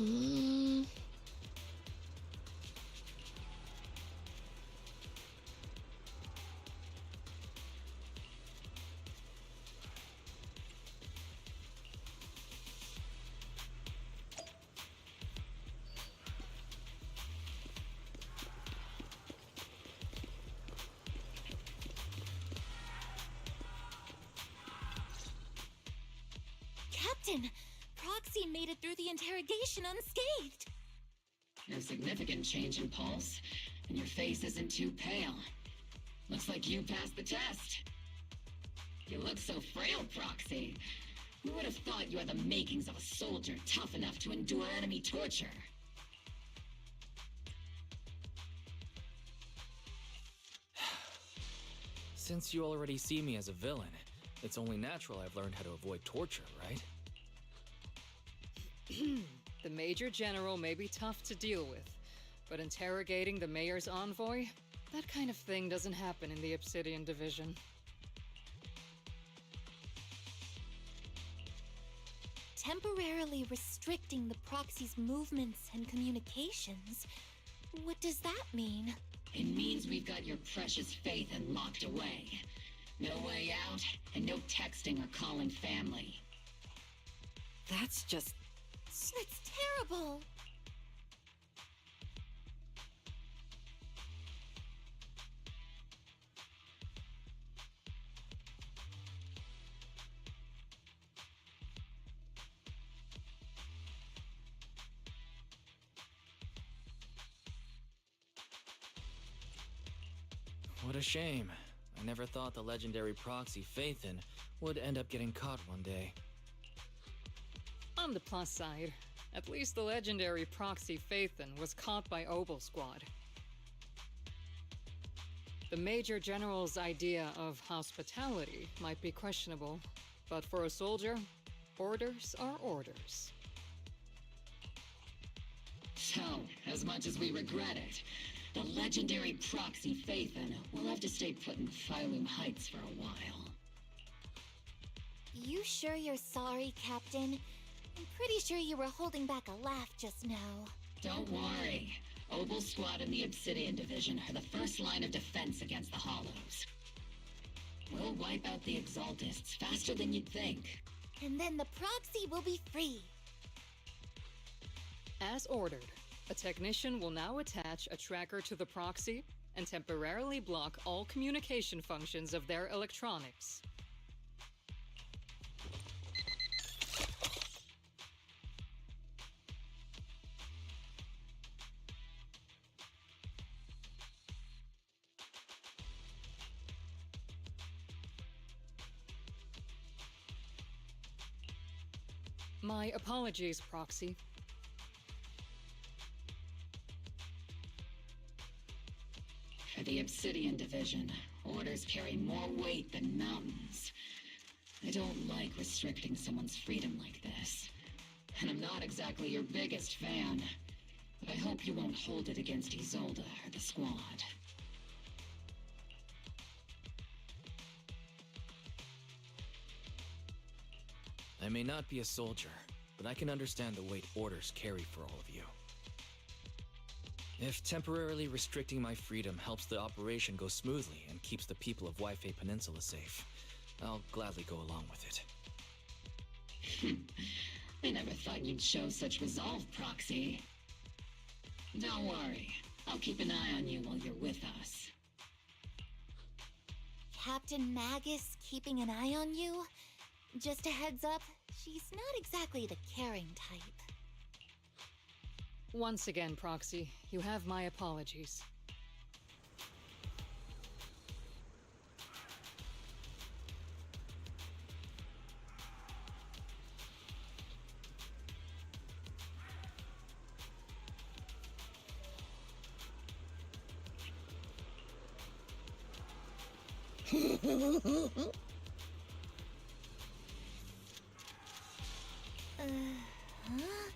Hmm. Captain, Proxy made it through the interrogation unscathed. No significant change in pulse, and your face isn't too pale. Looks like you passed the test. You look so frail, Proxy. Who would have thought you had the makings of a soldier tough enough to endure enemy torture? Since you already see me as a villain, it's only natural I've learned how to avoid torture, right? The Major General may be tough to deal with, but interrogating the Mayor's envoy? That kind of thing doesn't happen in the Obsidian Division. Temporarily restricting the Proxy's movements and communications. What does that mean? It means we've got your precious Phaethon locked away. No way out, and no texting or calling family. That's just... That's terrible! What a shame. I never thought the legendary proxy Phaethon would end up getting caught one day. On the plus side, at least the legendary proxy Phaethon was caught by Obel Squad. The Major General's idea of hospitality might be questionable, but for a soldier, orders are orders. So, as much as we regret it, the legendary proxy Phaethon will have to stay put in Phylum Heights for a while. You sure you're sorry, Captain? I'm pretty sure you were holding back a laugh just now. Don't worry. Obel Squad and the Obsidian Division are the first line of defense against the Hollows. We'll wipe out the Exaltists faster than you'd think. And then the proxy will be free. As ordered, a technician will now attach a tracker to the proxy and temporarily block all communication functions of their electronics. My apologies, Proxy. For the Obsidian Division, orders carry more weight than mountains. I don't like restricting someone's freedom like this. And I'm not exactly your biggest fan. But I hope you won't hold it against Isolde or the Squad. I may not be a soldier, but I can understand the weight orders carry for all of you. If temporarily restricting my freedom helps the operation go smoothly and keeps the people of Waifei Peninsula safe, I'll gladly go along with it. I never thought you'd show such resolve, Proxy. Don't worry. I'll keep an eye on you while you're with us. Captain Magus keeping an eye on you? Just a heads up, she's not exactly the caring type. Once again, Proxy, you have my apologies. Huh?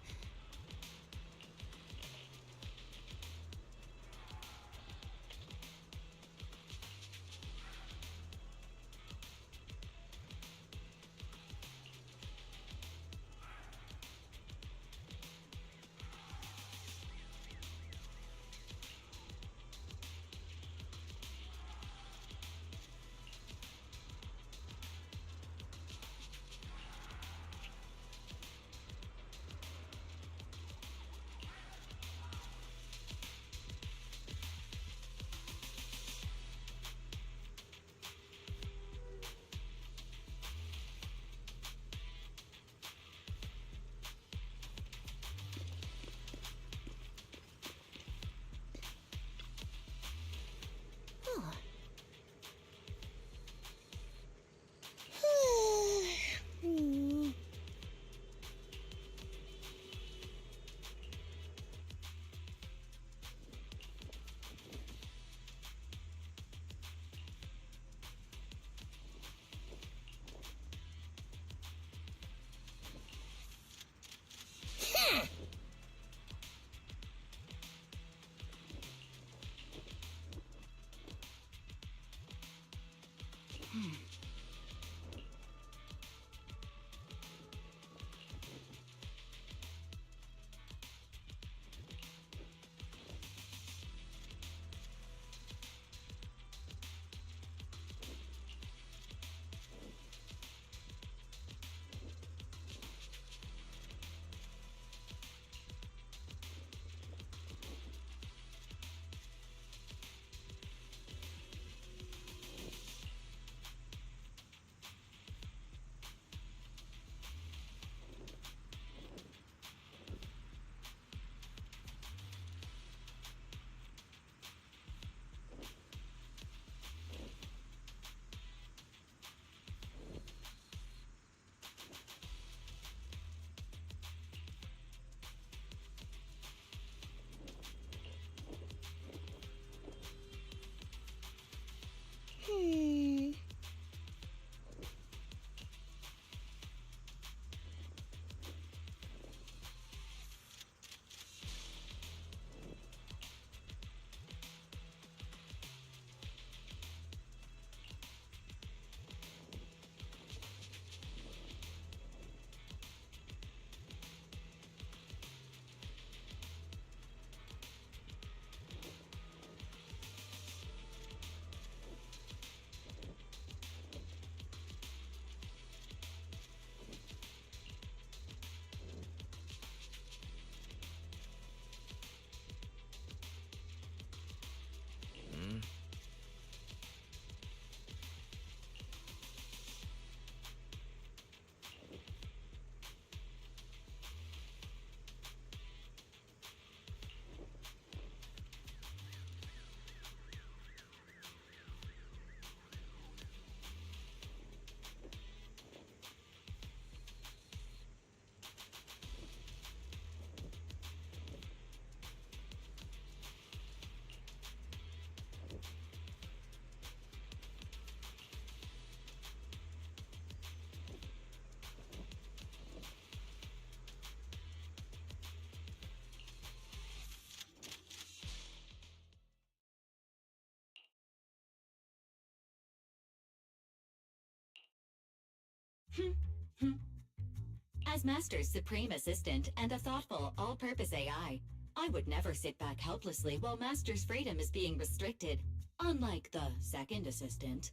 As Master's supreme assistant and a thoughtful, all-purpose AI, I would never sit back helplessly while Master's freedom is being restricted, unlike the second assistant.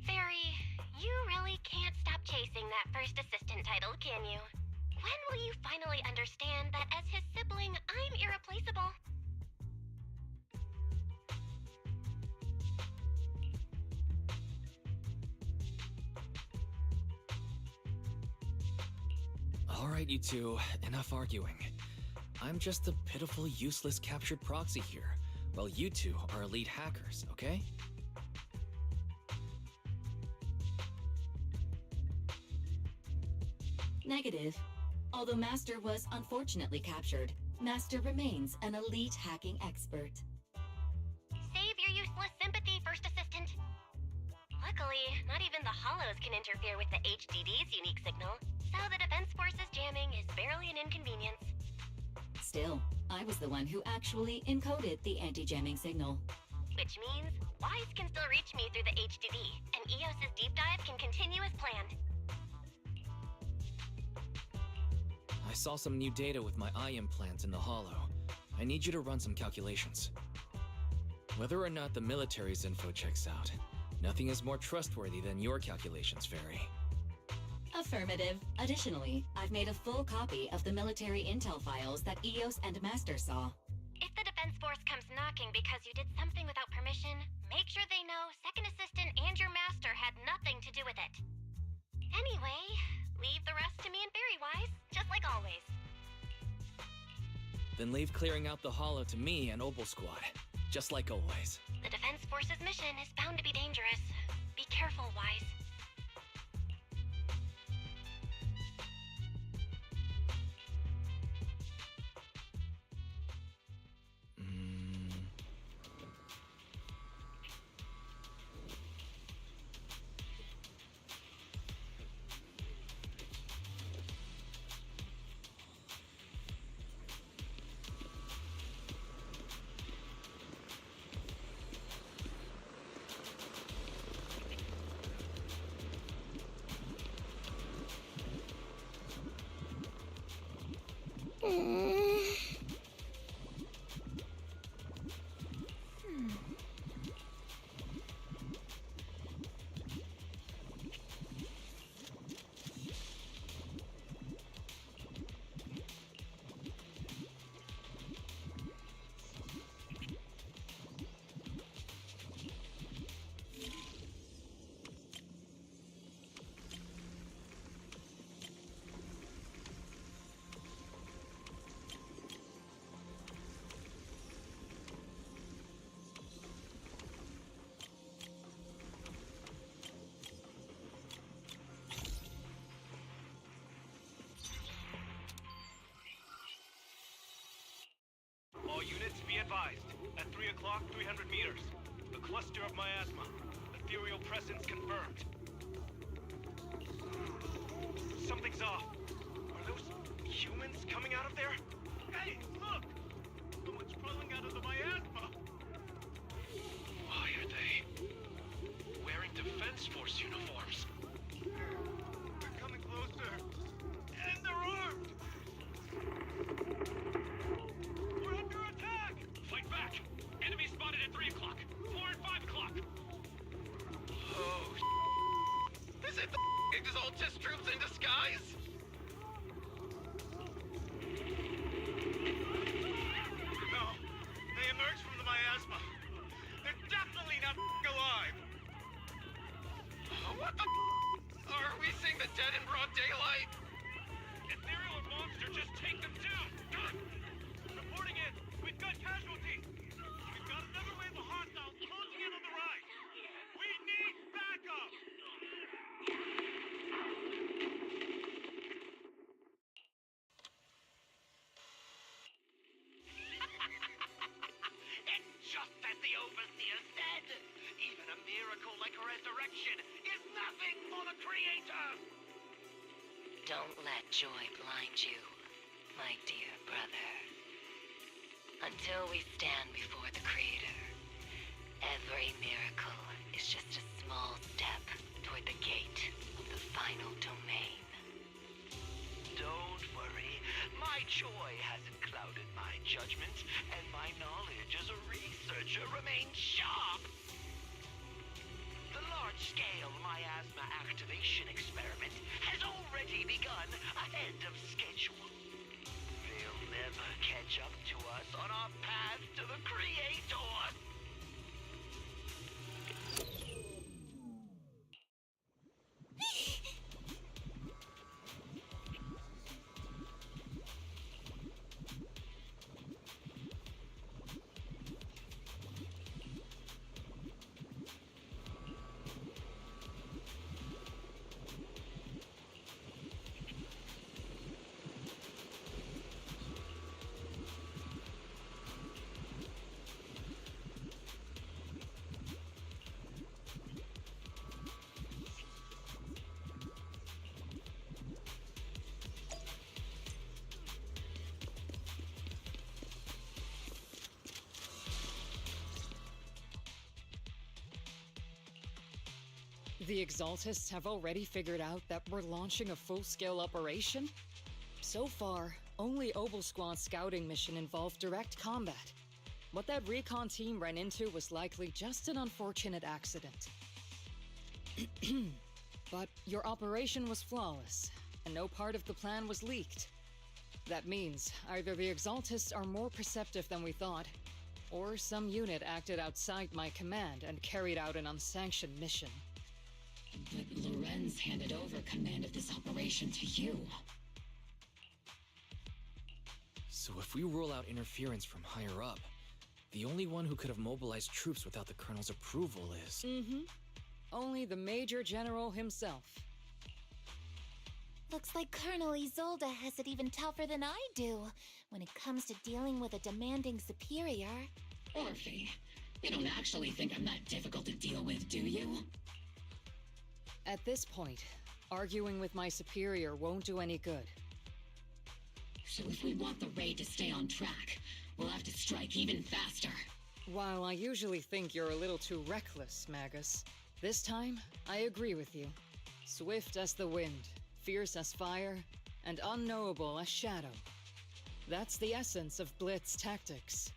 Fairy, you really can't stop chasing that first assistant title, can you? When will you finally understand that as his sibling, I'm irreplaceable? All right, you two, enough arguing. I'm just a pitiful, useless captured proxy here, while you two are elite hackers, okay? Negative. Although Master was unfortunately captured, Master remains an elite hacking expert. Save your useless sympathy, First Assistant. Luckily, not even the Hollows can interfere with the HDD's unique signal, so the Defense Force's jamming is barely an inconvenience. Still, I was the one who actually encoded the anti-jamming signal. Which means Wise can still reach me through the HDD, and EOS's deep dive can continue as planned. I saw some new data with my eye implant in the Hollow. I need you to run some calculations. Whether or not the military's info checks out, nothing is more trustworthy than your calculations, Fairy. Affirmative. Additionally, I've made a full copy of the military intel files that EOS and Master saw. If the Defense Force comes knocking because you did something without permission, make sure they know Second Assistant and your Master had nothing to do with it. Anyway, leave the rest to me and Fairy Wise, just like always. Then leave clearing out the Hollow to me and Opal Squad, just like always. The Defense Force's mission is bound to be dangerous. Be careful, Wise. All units be advised. At 3 o'clock, 300 meters. The cluster of miasma. Ethereal presence confirmed. Something's off. Are those humans coming out of there? Hey, look! Someone's crawling out of the miasma! Why are they wearing Defense Force uniforms? They're coming closer. And they're armed! We're under attack! Fight back! Enemy spotted at 3 o'clock, 4 and 5 o'clock! Oh, is it the Exaltis troops in disguise? No, they emerged from the miasma. They're definitely not alive! What the Are we seeing the dead in broad daylight? Ethereal or monster, just take them down! Reporting in, we've got casualties! We've got another wave of hostiles closing in on the right! We need backup! It's just as the Overseer said! Even a miracle like resurrection is nothing for the Creator! Don't let joy blind you, my dear brother. Until we stand before the Creator, every miracle is just a small step toward the gate of the judgment, and my knowledge as a researcher remains sharp. The large-scale miasma activation experiment has already begun ahead of schedule. They'll never catch up to us on our path to the Creator. The Exaltists have already figured out that we're launching a full-scale operation? So far, only Obel Squad's scouting mission involved direct combat. What that recon team ran into was likely just an unfortunate accident. But your operation was flawless, and no part of the plan was leaked. That means either the Exaltists are more perceptive than we thought, or some unit acted outside my command and carried out an unsanctioned mission. But Lorenz handed over command of this operation to you. So if we rule out interference from higher up, the only one who could have mobilized troops without the Colonel's approval is... Only the Major General himself. Looks like Colonel Isolde has it even tougher than I do when it comes to dealing with a demanding superior. Orphe, you don't actually think I'm that difficult to deal with, do you? At this point, arguing with my superior won't do any good. So if we want the raid to stay on track, we'll have to strike even faster. While I usually think you're a little too reckless, Magus, this time, I agree with you. Swift as the wind, fierce as fire, and unknowable as shadow. That's the essence of Blitz tactics.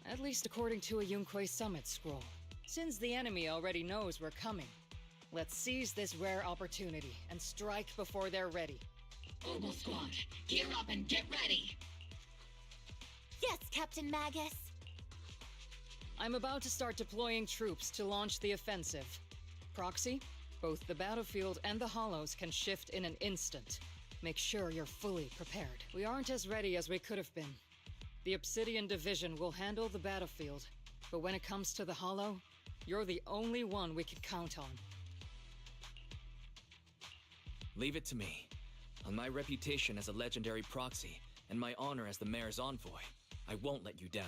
At least according to a Yunque Summit scroll. Since the enemy already knows we're coming, let's seize this rare opportunity and strike before they're ready. Obel Squad, gear up and get ready! Yes, Captain Magus! I'm about to start deploying troops to launch the offensive. Proxy, both the battlefield and the Hollows can shift in an instant. Make sure you're fully prepared. We aren't as ready as we could have been. The Obsidian Division will handle the battlefield, but when it comes to the Hollow, you're the only one we can count on. Leave it to me. On my reputation as a legendary proxy, and my honor as the Mayor's envoy, I won't let you down.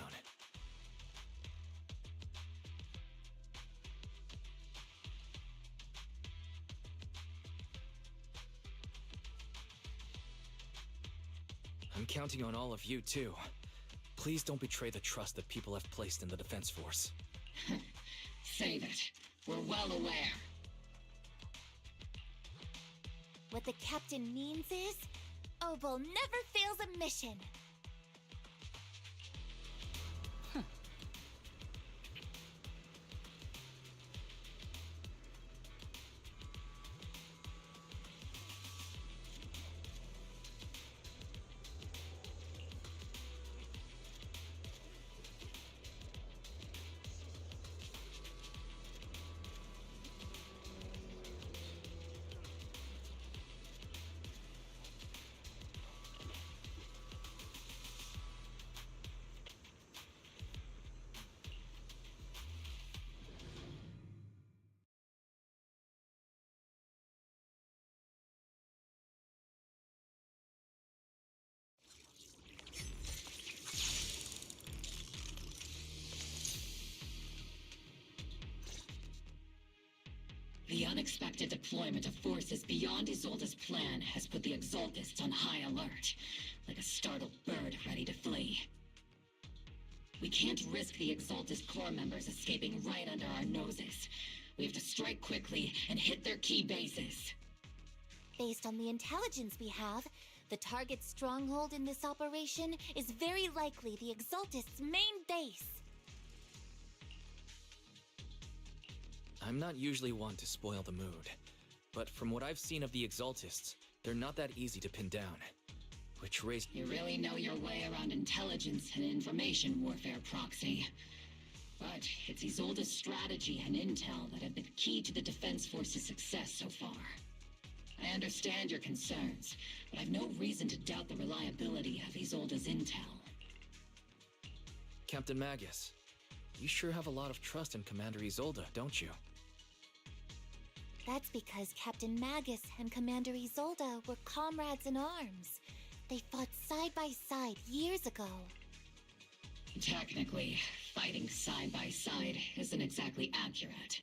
I'm counting on all of you, too. Please don't betray the trust that people have placed in the Defense Force. Save it. We're well aware. What the captain means is, Obel never fails a mission. The unexpected deployment of forces beyond Isolde's plan has put the Exaltists on high alert, like a startled bird ready to flee. We can't risk the Exaltist core members escaping right under our noses. We have to strike quickly and hit their key bases. Based on the intelligence we have, The target stronghold in this operation is very likely the Exaltist's main base. I'm not usually one to spoil the mood, but from what I've seen of the Exaltists, they're not that easy to pin down. Which raised— You really know your way around intelligence and information warfare, Proxy. But it's Isolde's strategy and intel that have been key to the Defense Force's success so far. I understand your concerns, but I've no reason to doubt the reliability of Isolde's intel. Captain Magus, you sure have a lot of trust in Commander Isolde, don't you? That's because Captain Magus and Commander Isolde were comrades in arms. They fought side by side years ago. Technically, fighting side by side isn't exactly accurate.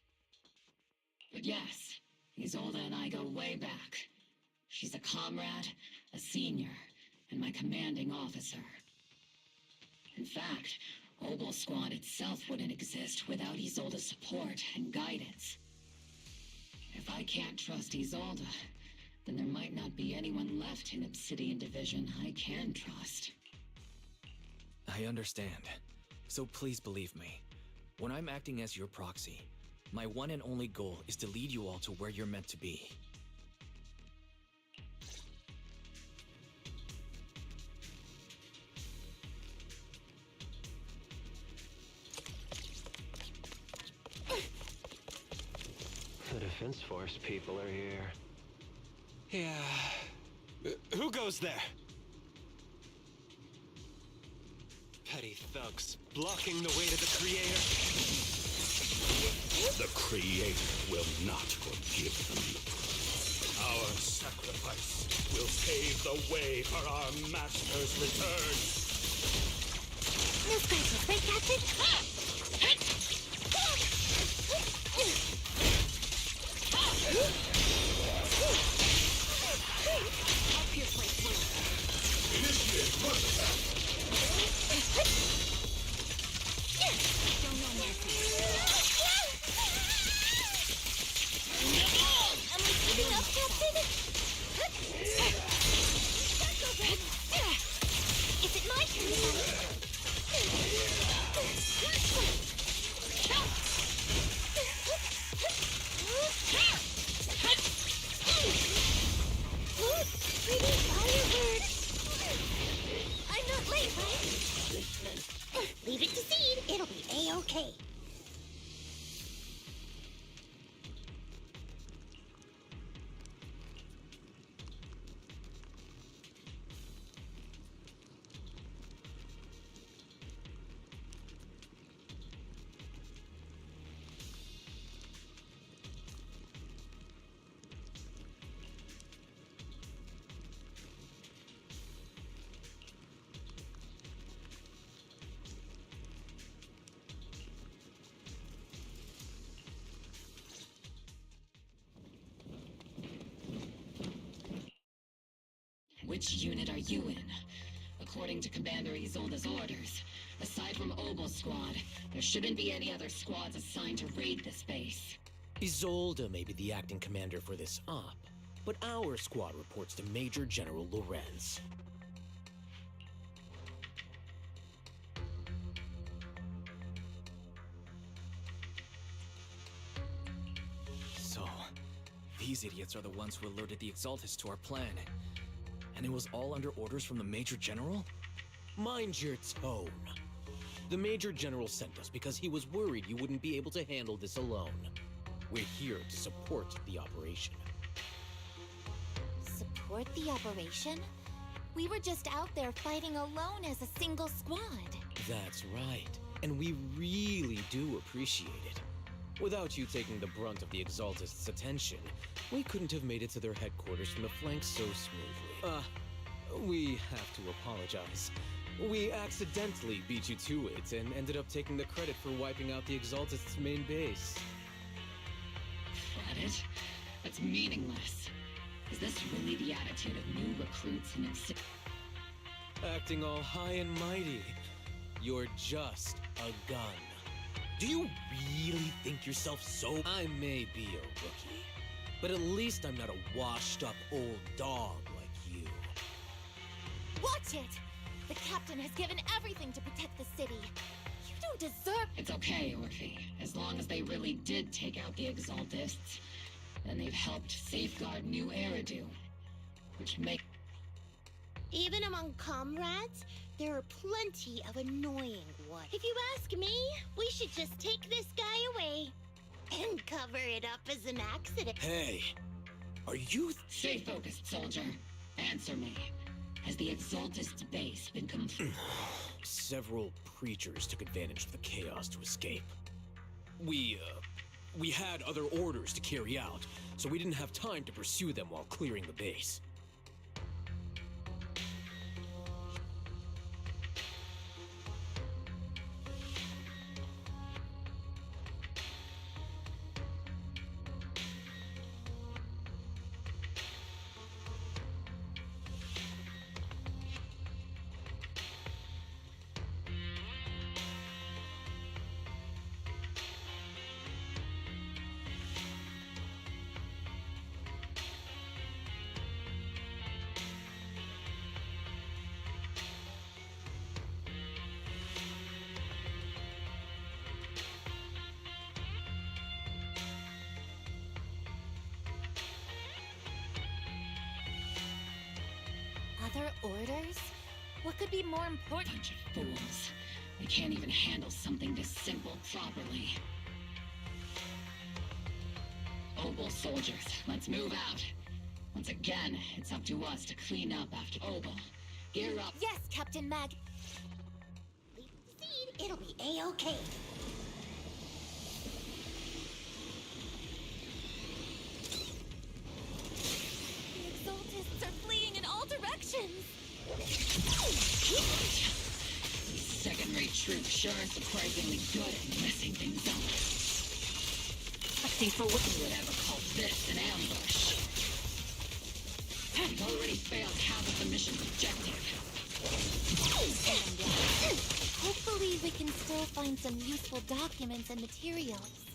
But yes, Isolde and I go way back. She's a comrade, a senior, and my commanding officer. In fact, Obel Squad itself wouldn't exist without Isolde's support and guidance. If I can't trust Isolde, then there might not be anyone left in Obsidian Division I can trust. I understand. So please believe me. When I'm acting as your proxy, my one and only goal is to lead you all to where you're meant to be. The Defense Force people are here. Yeah. Who goes there? Petty thugs blocking the way to the Creator. The Creator will not forgive them. Our sacrifice will pave the way for our Master's return. No scratches, right, Captain? I'll pierce right through. Initiate run attack. Don't know mercy. Am I keeping up, Captain? Is it my turn? Pretty firebird! I'm not late, right? Leave it to Seed. It'll be A-okay. Which unit are you in? According to Commander Isolde's orders, aside from Obel Squad, there shouldn't be any other squads assigned to raid this base. Isolde may be the acting commander for this op, but our squad reports to Major General Lorenz. So, these idiots are the ones who alerted the Exaltists to our plan. And it was all under orders from the Major General? Mind your tone. The Major General sent us because he was worried you wouldn't be able to handle this alone. We're here to support the operation. Support the operation? We were just out there fighting alone as a single squad. That's right. And we really do appreciate it. Without you taking the brunt of the Exaltists' attention, we couldn't have made it to their headquarters from the flank so smoothly. We have to apologize. We accidentally beat you to it and ended up taking the credit for wiping out the Exaltists' main base. Credit? That's meaningless. Is this really the attitude of new recruits in Acting all high and mighty. You're just a gun. Do you really think yourself so? I may be a rookie, but at least I'm not a washed-up old dog like you. Watch it! The captain has given everything to protect the city. You don't deserve— It's okay, Orphe. As long as they really did take out the Exaltists, then they've helped safeguard New Eridu. Which make— Even among comrades, there are plenty of annoying ones. If you ask me, we should just take this guy away and cover it up as an accident. Hey, are you— Stay focused, soldier. Answer me. Has the Exaltist base been complete? Several preachers took advantage of the chaos to escape. We had other orders to carry out, so we didn't have time to pursue them while clearing the base. Other orders? What could be more important? Bunch of fools. They can't even handle something this simple properly. Obel soldiers, let's move out. Once again, it's up to us to clean up after Obel. Gear up. Yes, Captain Mag. Seed, it'll be A-okay. The Exaltists are fleeing in all directions. These second-rate troops sure are surprisingly good at messing things up. I think for what you would ever call this an ambush. We've already failed half of the mission's objective. Hopefully we can still find some useful documents and materials.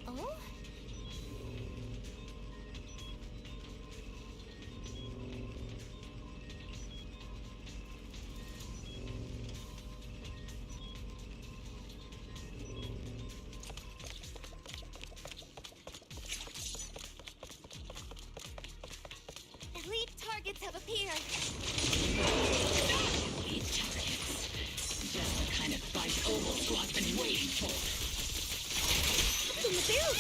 Oh? Elite targets have appeared. Elite targets. Just the kind of fight Obel Squad's been waiting for. In the barrel.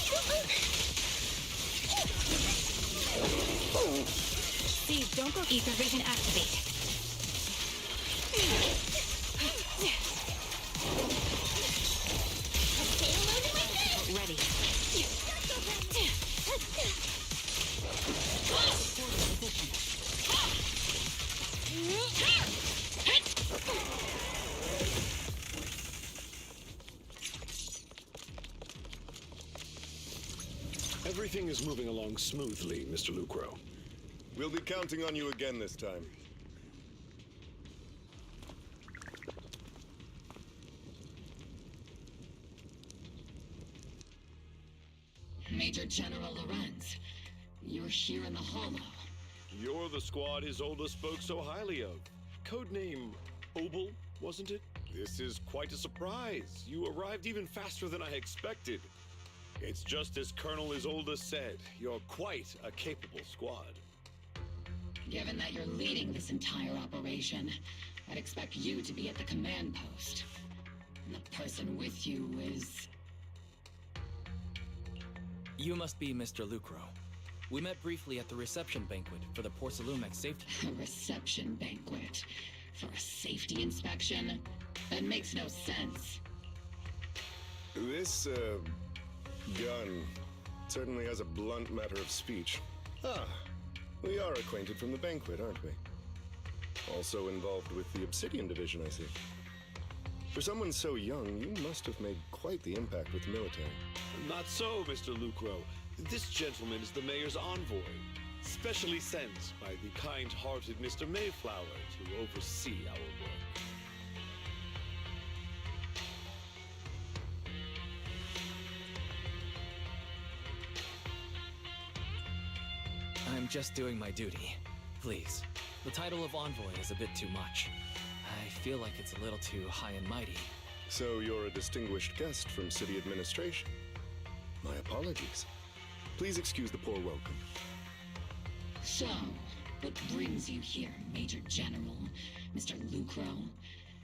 Steve, don't go. Ether vision activate. Ready. Everything is moving along smoothly, Mr. Lucro. We'll be counting on you again this time. Major General Lorenz, you're here in the Hollow. You're the squad Isolde spoke so highly of. Codename Obel, wasn't it? This is quite a surprise. You arrived even faster than I expected. It's just as Colonel Isolde said. You're quite a capable squad. Given that you're leading this entire operation, I'd expect you to be at the command post. And the person with you is... You must be Mr. Lucro. We met briefly at the reception banquet for the Porcelumex safety... A reception banquet? For a safety inspection? That makes no sense. This, gun certainly has a blunt matter of speech. Ah, we are acquainted from the banquet, aren't we? Also involved with the Obsidian Division, I see. For someone so young, you must have made quite the impact with the military. Not so, Mr. Lucro. This gentleman is the mayor's envoy, specially sent by the kind-hearted Mr. Mayflower to oversee our work. I'm just doing my duty. Please. The title of envoy is a bit too much. I feel like it's a little too high and mighty. So you're a distinguished guest from city administration. My apologies. Please excuse the poor welcome. So, what brings you here, Major General, Mr. Lucro?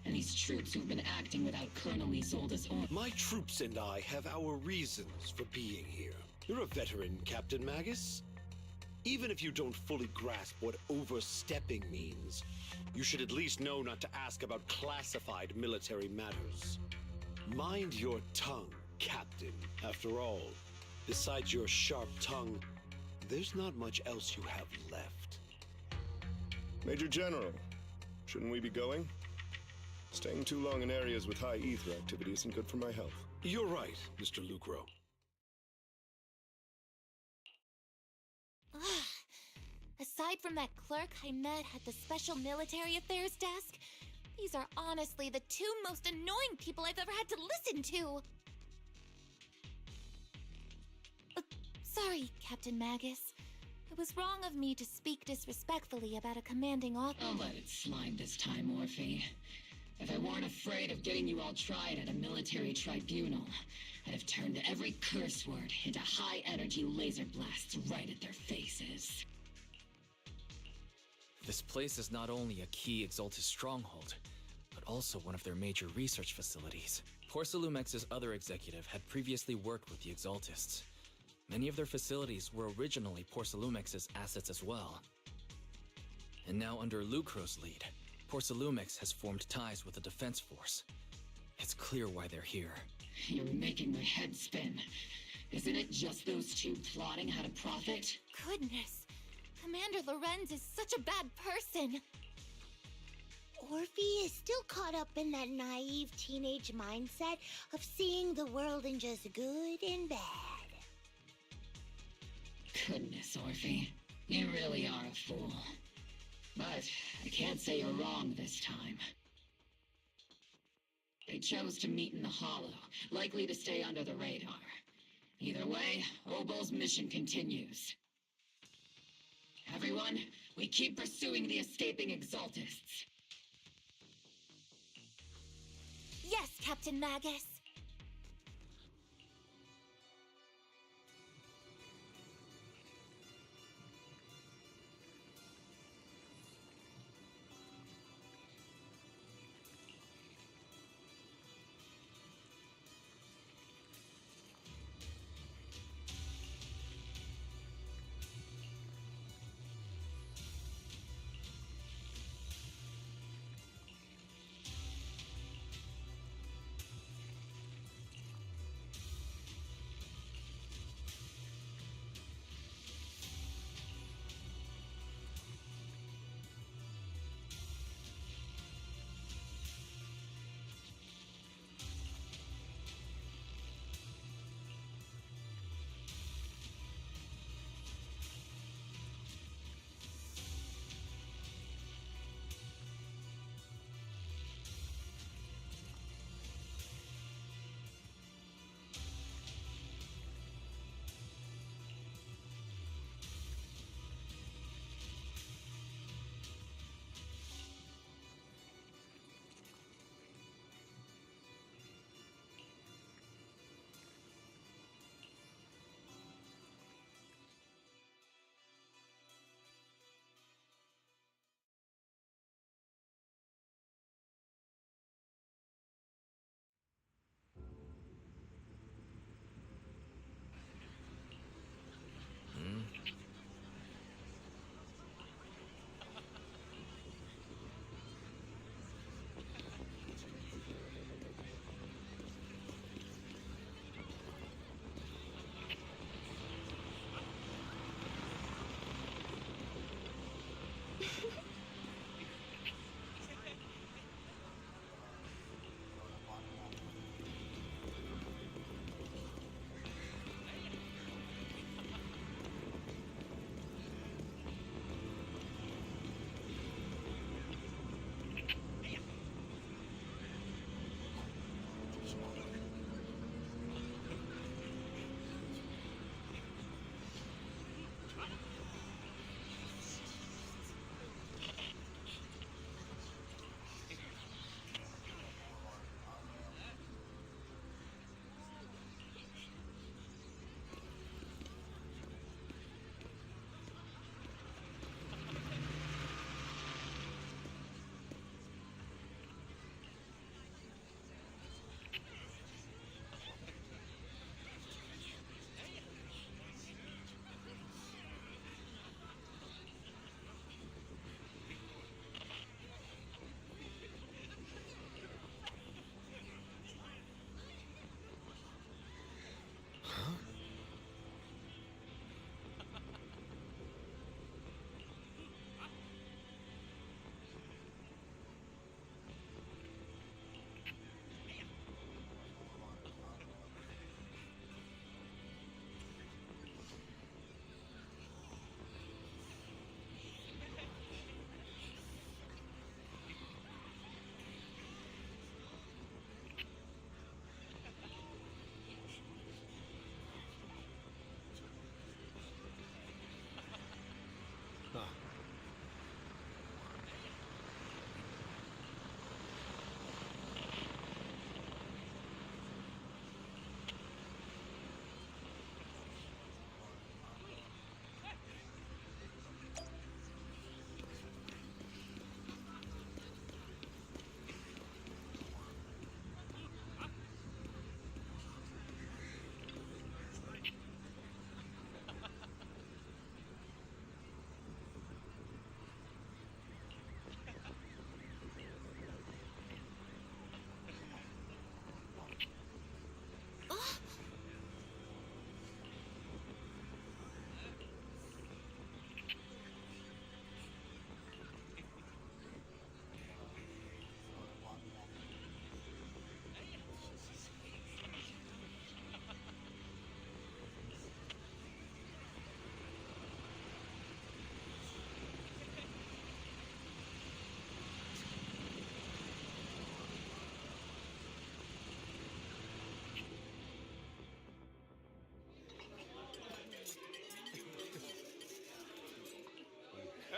And these troops who've been acting without Colonel Isolde's orders? My troops and I have our reasons for being here. You're a veteran, Captain Magus. Even if you don't fully grasp what overstepping means, you should at least know not to ask about classified military matters. Mind your tongue, Captain. After all, besides your sharp tongue, there's not much else you have left. Major General, shouldn't we be going? Staying too long in areas with high ether activity isn't good for my health. You're right, Mr. Lucro. Aside from that clerk I met at the Special Military Affairs desk, these are honestly the two most annoying people I've ever had to listen to. Sorry, Captain Magus. It was wrong of me to speak disrespectfully about a commanding officer. I'll let it slide this time, Orphe. If I weren't afraid of getting you all tried at a military tribunal, I'd have turned every curse word into high-energy laser blasts right at their faces. This place is not only a key Exaltis stronghold, but also one of their major research facilities. Porcelumex's other executive had previously worked with the Exaltists. Many of their facilities were originally Porcelumex's assets as well. And now under Lucro's lead, Porcelumex has formed ties with the defense force. It's clear why they're here. You're making my head spin. Isn't it just those two plotting how to profit? Goodness, Commander Lorenz is such a bad person. Orphe is still caught up in that naive teenage mindset of seeing the world in just good and bad. Goodness, Orphe. You really are a fool. But I can't say you're wrong this time. They chose to meet in the Hollow, likely to stay under the radar. Either way, Obol's mission continues. Everyone, we keep pursuing the escaping Exaltists. Yes, Captain Magus.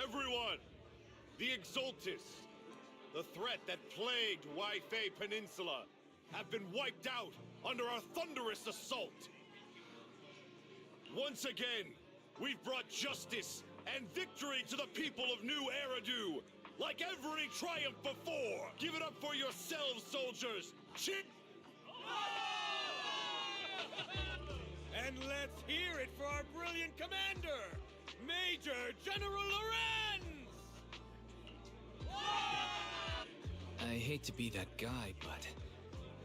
everyone! The Exaltis, the threat that plagued Waifei Peninsula, have been wiped out under our thunderous assault. Once again, we've brought justice and victory to the people of New Eridu, like every triumph before. Give it up for yourselves, soldiers. Cheer! And let's hear it for our brilliant commander, Major General Lorenz! I hate to be that guy, but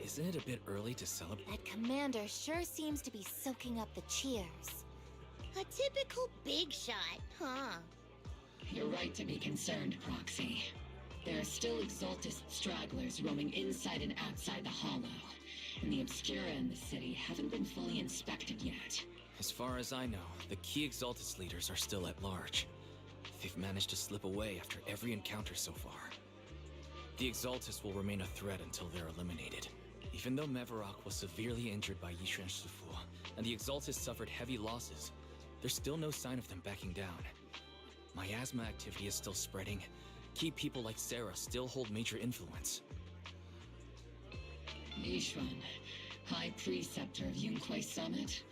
isn't it a bit early to celebrate? That commander sure seems to be soaking up the cheers. A typical big shot, huh? You're right to be concerned, Proxy. There are still Exaltist stragglers roaming inside and outside the Hollow, and the Obscura in the city haven't been fully inspected yet. As far as I know, the key Exaltus leaders are still at large. They've managed to slip away after every encounter so far. The Exaltus will remain a threat until they're eliminated. Even though Mevarok was severely injured by Yishuan Shifu, and the Exaltus suffered heavy losses, there's still no sign of them backing down. Miasma activity is still spreading. Key people like Sarah still hold major influence. Yishuan, High Preceptor of Yunquai Summit?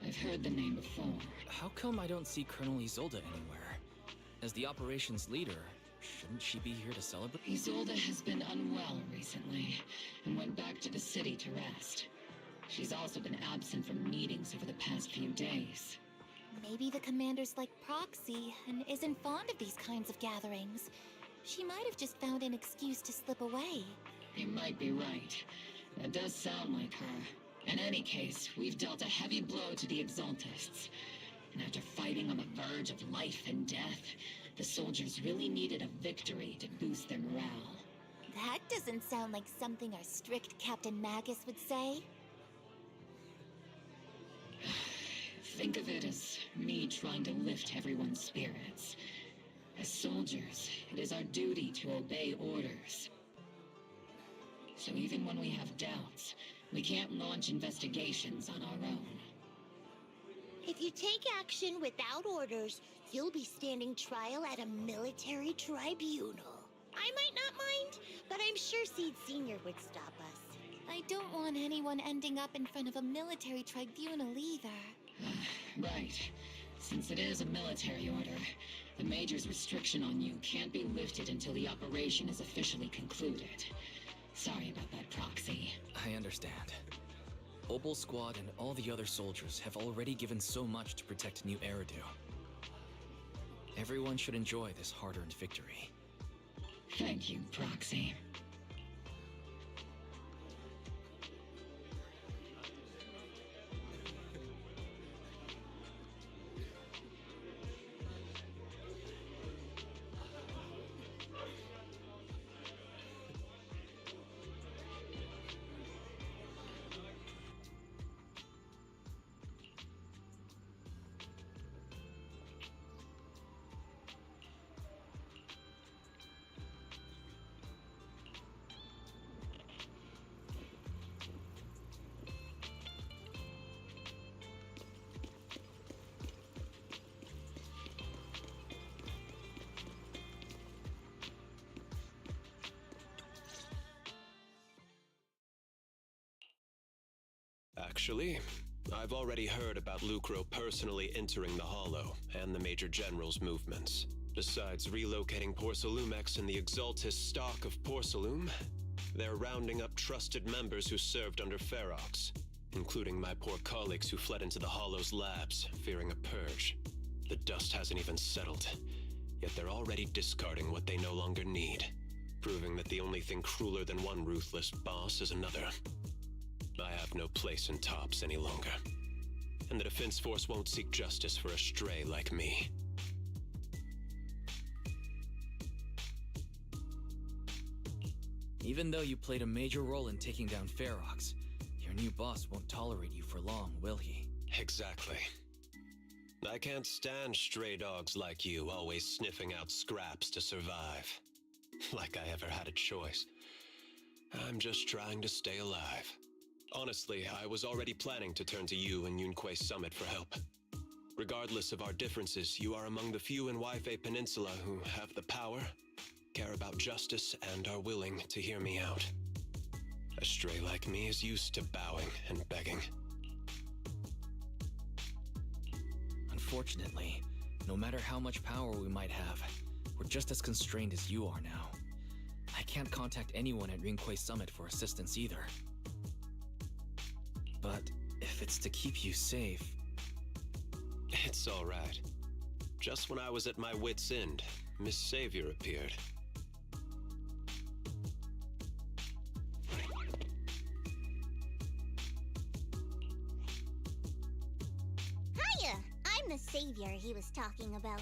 I've heard the name before. How come I don't see Colonel Isolde anywhere? As the operations leader, shouldn't she be here to celebrate? Isolde has been unwell recently, and went back to the city to rest. She's also been absent from meetings over the past few days. Maybe the commander's like Proxy and isn't fond of these kinds of gatherings. She might have just found an excuse to slip away. You might be right. That does sound like her. In any case, we've dealt a heavy blow to the Exaltists. And after fighting on the verge of life and death, the soldiers really needed a victory to boost their morale. That doesn't sound like something our strict Captain Magus would say. Think of it as me trying to lift everyone's spirits. As soldiers, it is our duty to obey orders. So even when we have doubts, we can't launch investigations on our own. If you take action without orders, you'll be standing trial at a military tribunal. I might not mind, but I'm sure Seed Sr. would stop us. I don't want anyone ending up in front of a military tribunal either. Right. Since it is a military order, the Major's restriction on you can't be lifted until the operation is officially concluded. Sorry about that, Proxy. I understand. Opal Squad and all the other soldiers have already given so much to protect New Eridu. Everyone should enjoy this hard-earned victory. Thank you, Proxy. Actually, I've already heard about Lucro personally entering the Hollow and the Major General's movements. Besides relocating Porcelumex and the Exaltis stock of Porcelume, they're rounding up trusted members who served under Ferox, including my poor colleagues who fled into the Hollow's labs, fearing a purge. The dust hasn't even settled, yet they're already discarding what they no longer need, proving that the only thing crueler than one ruthless boss is another. I have no place in Tops any longer, and the Defense Force won't seek justice for a stray like me. Even though you played a major role in taking down Ferox, your new boss won't tolerate you for long, will he? Exactly. I can't stand stray dogs like you always sniffing out scraps to survive. Like I ever had a choice. I'm just trying to stay alive. Honestly, I was already planning to turn to you and Yunquai Summit for help. Regardless of our differences, you are among the few in Yfei Peninsula who have the power, care about justice, and are willing to hear me out. A stray like me is used to bowing and begging. Unfortunately, no matter how much power we might have, we're just as constrained as you are now. I can't contact anyone at Rinkwei Summit for assistance either. But if it's to keep you safe... It's all right. Just when I was at my wit's end, Miss Savior appeared. Hiya! I'm the savior he was talking about.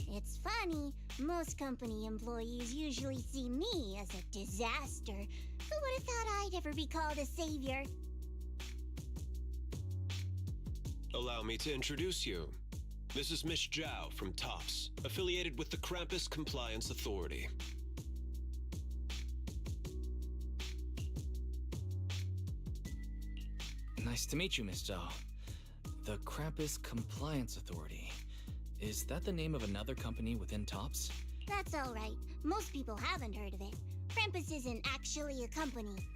It's funny, most company employees usually see me as a disaster. Who would have thought I'd ever be called a savior? Allow me to introduce you. This is Miss Zhao from TOPS, affiliated with the Krampus Compliance Authority. Nice to meet you, Miss Zhao. The Krampus Compliance Authority. Is that the name of another company within TOPS? That's alright. Most people haven't heard of it. Krampus isn't actually a company.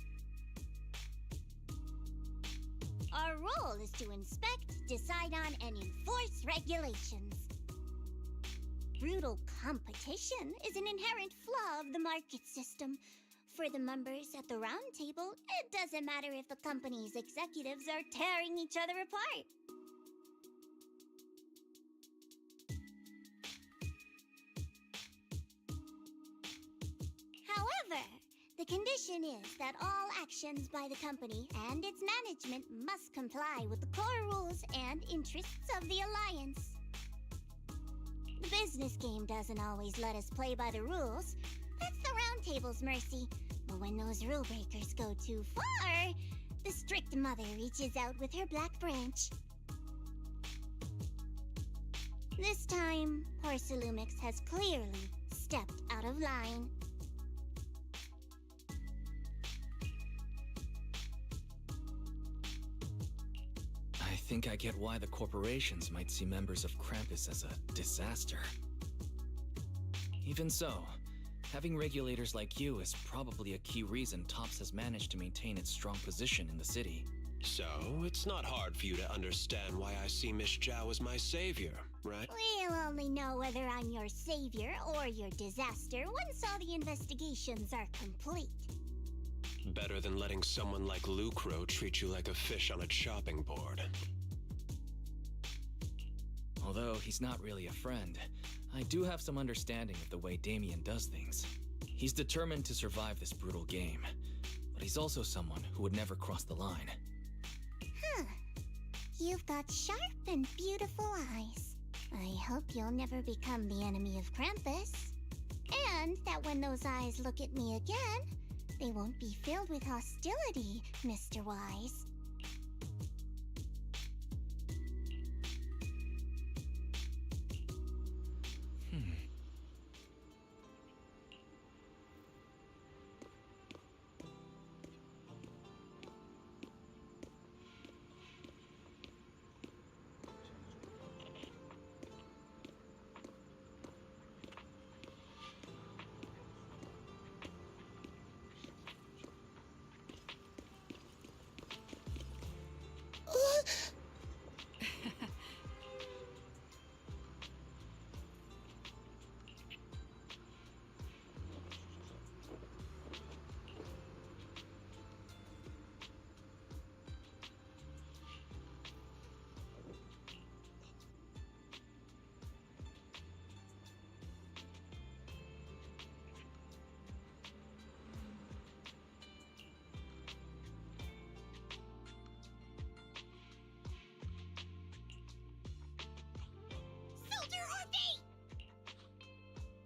Our role is to inspect, decide on, and enforce regulations. Brutal competition is an inherent flaw of the market system. For the members at the round table, it doesn't matter if the company's executives are tearing each other apart. However, the condition is that all actions by the company and its management must comply with the core rules and interests of the Alliance. The business game doesn't always let us play by the rules. That's the Round Table's mercy. But when those rule breakers go too far, the strict mother reaches out with her black branch. This time, Porcelumix has clearly stepped out of line. I think I get why the corporations might see members of Krampus as a disaster. Even so, having regulators like you is probably a key reason TOPS has managed to maintain its strong position in the city. So, it's not hard for you to understand why I see Miss Zhao as my savior, right? We'll only know whether I'm your savior or your disaster once all the investigations are complete. Better than letting someone like Lucro treat you like a fish on a chopping board. Although he's not really a friend, I do have some understanding of the way Damien does things. He's determined to survive this brutal game, but he's also someone who would never cross the line. Huh. You've got sharp and beautiful eyes. I hope you'll never become the enemy of Krampus. And that when those eyes look at me again, they won't be filled with hostility, Mr. Wise.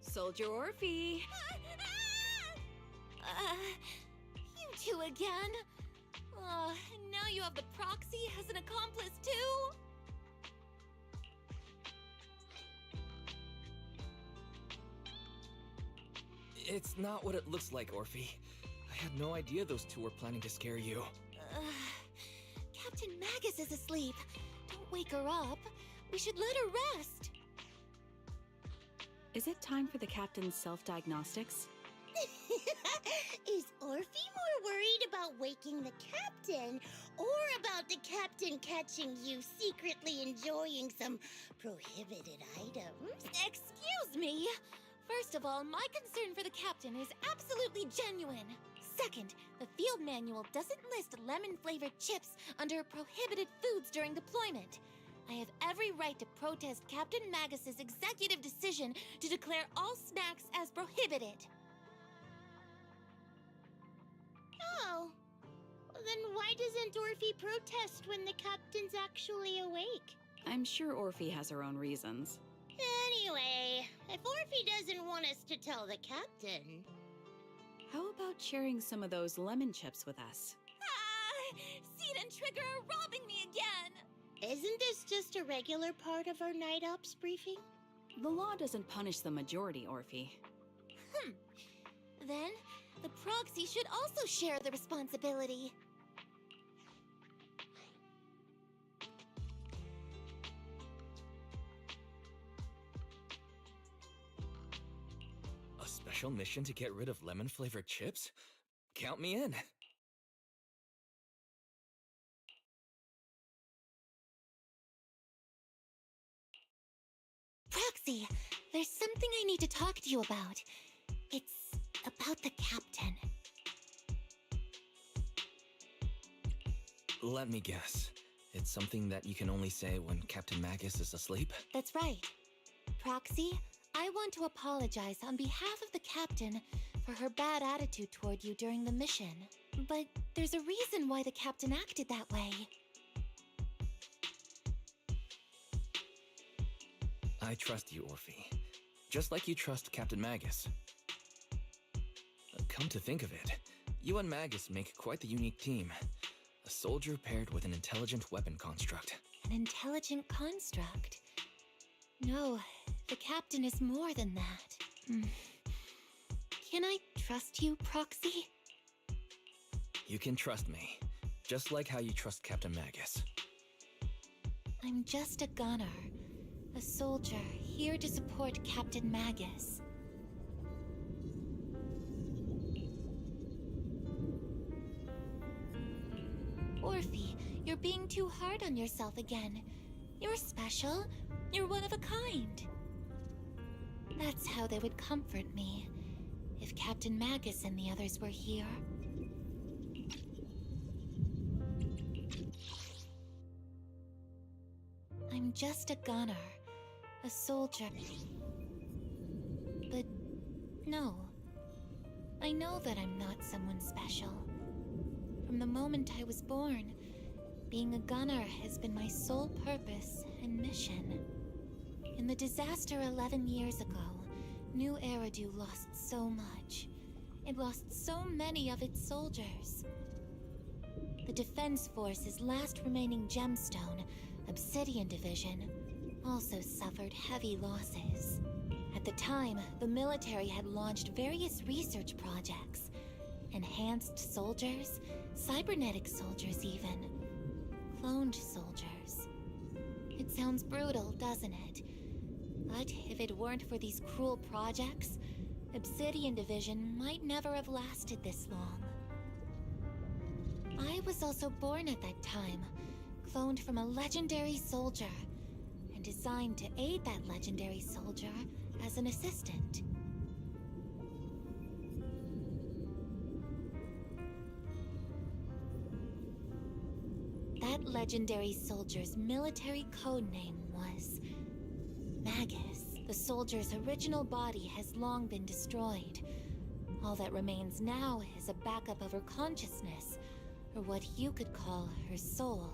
Soldier Orphe! You two again? And now you have the proxy as an accomplice too? It's not what it looks like, Orphe. I had no idea those two were planning to scare you. Captain Magus is asleep. Don't wake her up. We should let her rest. Is it time for the captain's self-diagnostics? Is Orphe more worried about waking the captain or about the captain catching you secretly enjoying some prohibited items? Excuse me! First of all, my concern for the captain is absolutely genuine. Second, the field manual doesn't list lemon-flavored chips under prohibited foods during deployment. I have every right to protest Captain Magus's executive decision to declare all snacks as prohibited. Oh. Then why doesn't Orphe protest when the captain's actually awake? I'm sure Orphe has her own reasons. Anyway, if Orphe doesn't want us to tell the captain... How about sharing some of those lemon chips with us? Seed and Trigger are robbing me again! Isn't this just a regular part of our night ops briefing? The law doesn't punish the majority, Orphe. Then, the proxy should also share the responsibility. A special mission to get rid of lemon-flavored chips? Count me in. Proxy, there's something I need to talk to you about. It's about the captain. Let me guess. It's something that you can only say when Captain Magus is asleep? That's right. Proxy, I want to apologize on behalf of the captain for her bad attitude toward you during the mission. But there's a reason why the captain acted that way. I trust you, Orphe. Just like you trust Captain Magus. Come to think of it, you and Magus make quite the unique team. A soldier paired with an intelligent weapon construct. An intelligent construct? No, the captain is more than that. Can I trust you, Proxy? You can trust me, just like how you trust Captain Magus. I'm just a gunner. A soldier, here to support Captain Magus. Orphe, you're being too hard on yourself again. You're special. You're one of a kind. That's how they would comfort me, if Captain Magus and the others were here. I'm just a gunner. A soldier. But no. I know that I'm not someone special. From the moment I was born, being a gunner has been my sole purpose and mission. In the disaster 11 years ago, New Eridu lost so much. It lost so many of its soldiers. The Defense Force's last remaining gemstone, Obsidian Division, also suffered heavy losses. At the time, the military had launched various research projects. Enhanced soldiers, cybernetic soldiers even. Cloned soldiers. It sounds brutal, doesn't it? But if it weren't for these cruel projects, Obsidian Division might never have lasted this long. I was also born at that time, cloned from a legendary soldier, and designed to aid that legendary soldier as an assistant. That legendary soldier's military code name was Magus. The soldier's original body has long been destroyed. All that remains now is a backup of her consciousness, or what you could call her soul,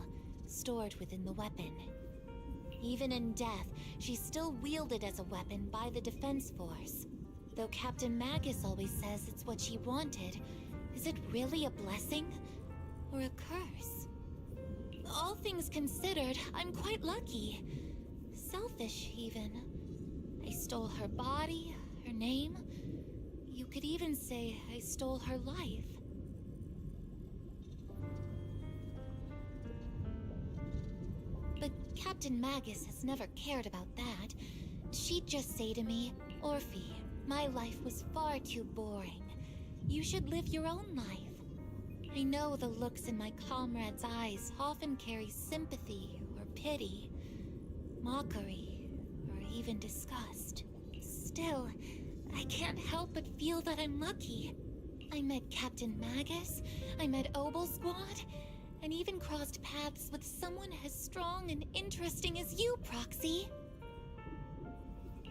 stored within the weapon. Even in death, she's still wielded as a weapon by the Defense Force. Though Captain Magus always says it's what she wanted, is it really a blessing or a curse? All things considered, I'm quite lucky. Selfish, even. I stole her body, her name, You could even say I stole her life. But Captain Magus has never cared about that. She'd just say to me, Orphe, my life was far too boring. You should live your own life. I know the looks in my comrades' eyes often carry sympathy or pity, mockery, or even disgust. Still, I can't help but feel that I'm lucky. I met Captain Magus, I met Obel Squad, and even crossed paths with someone as strong and interesting as you, Proxy.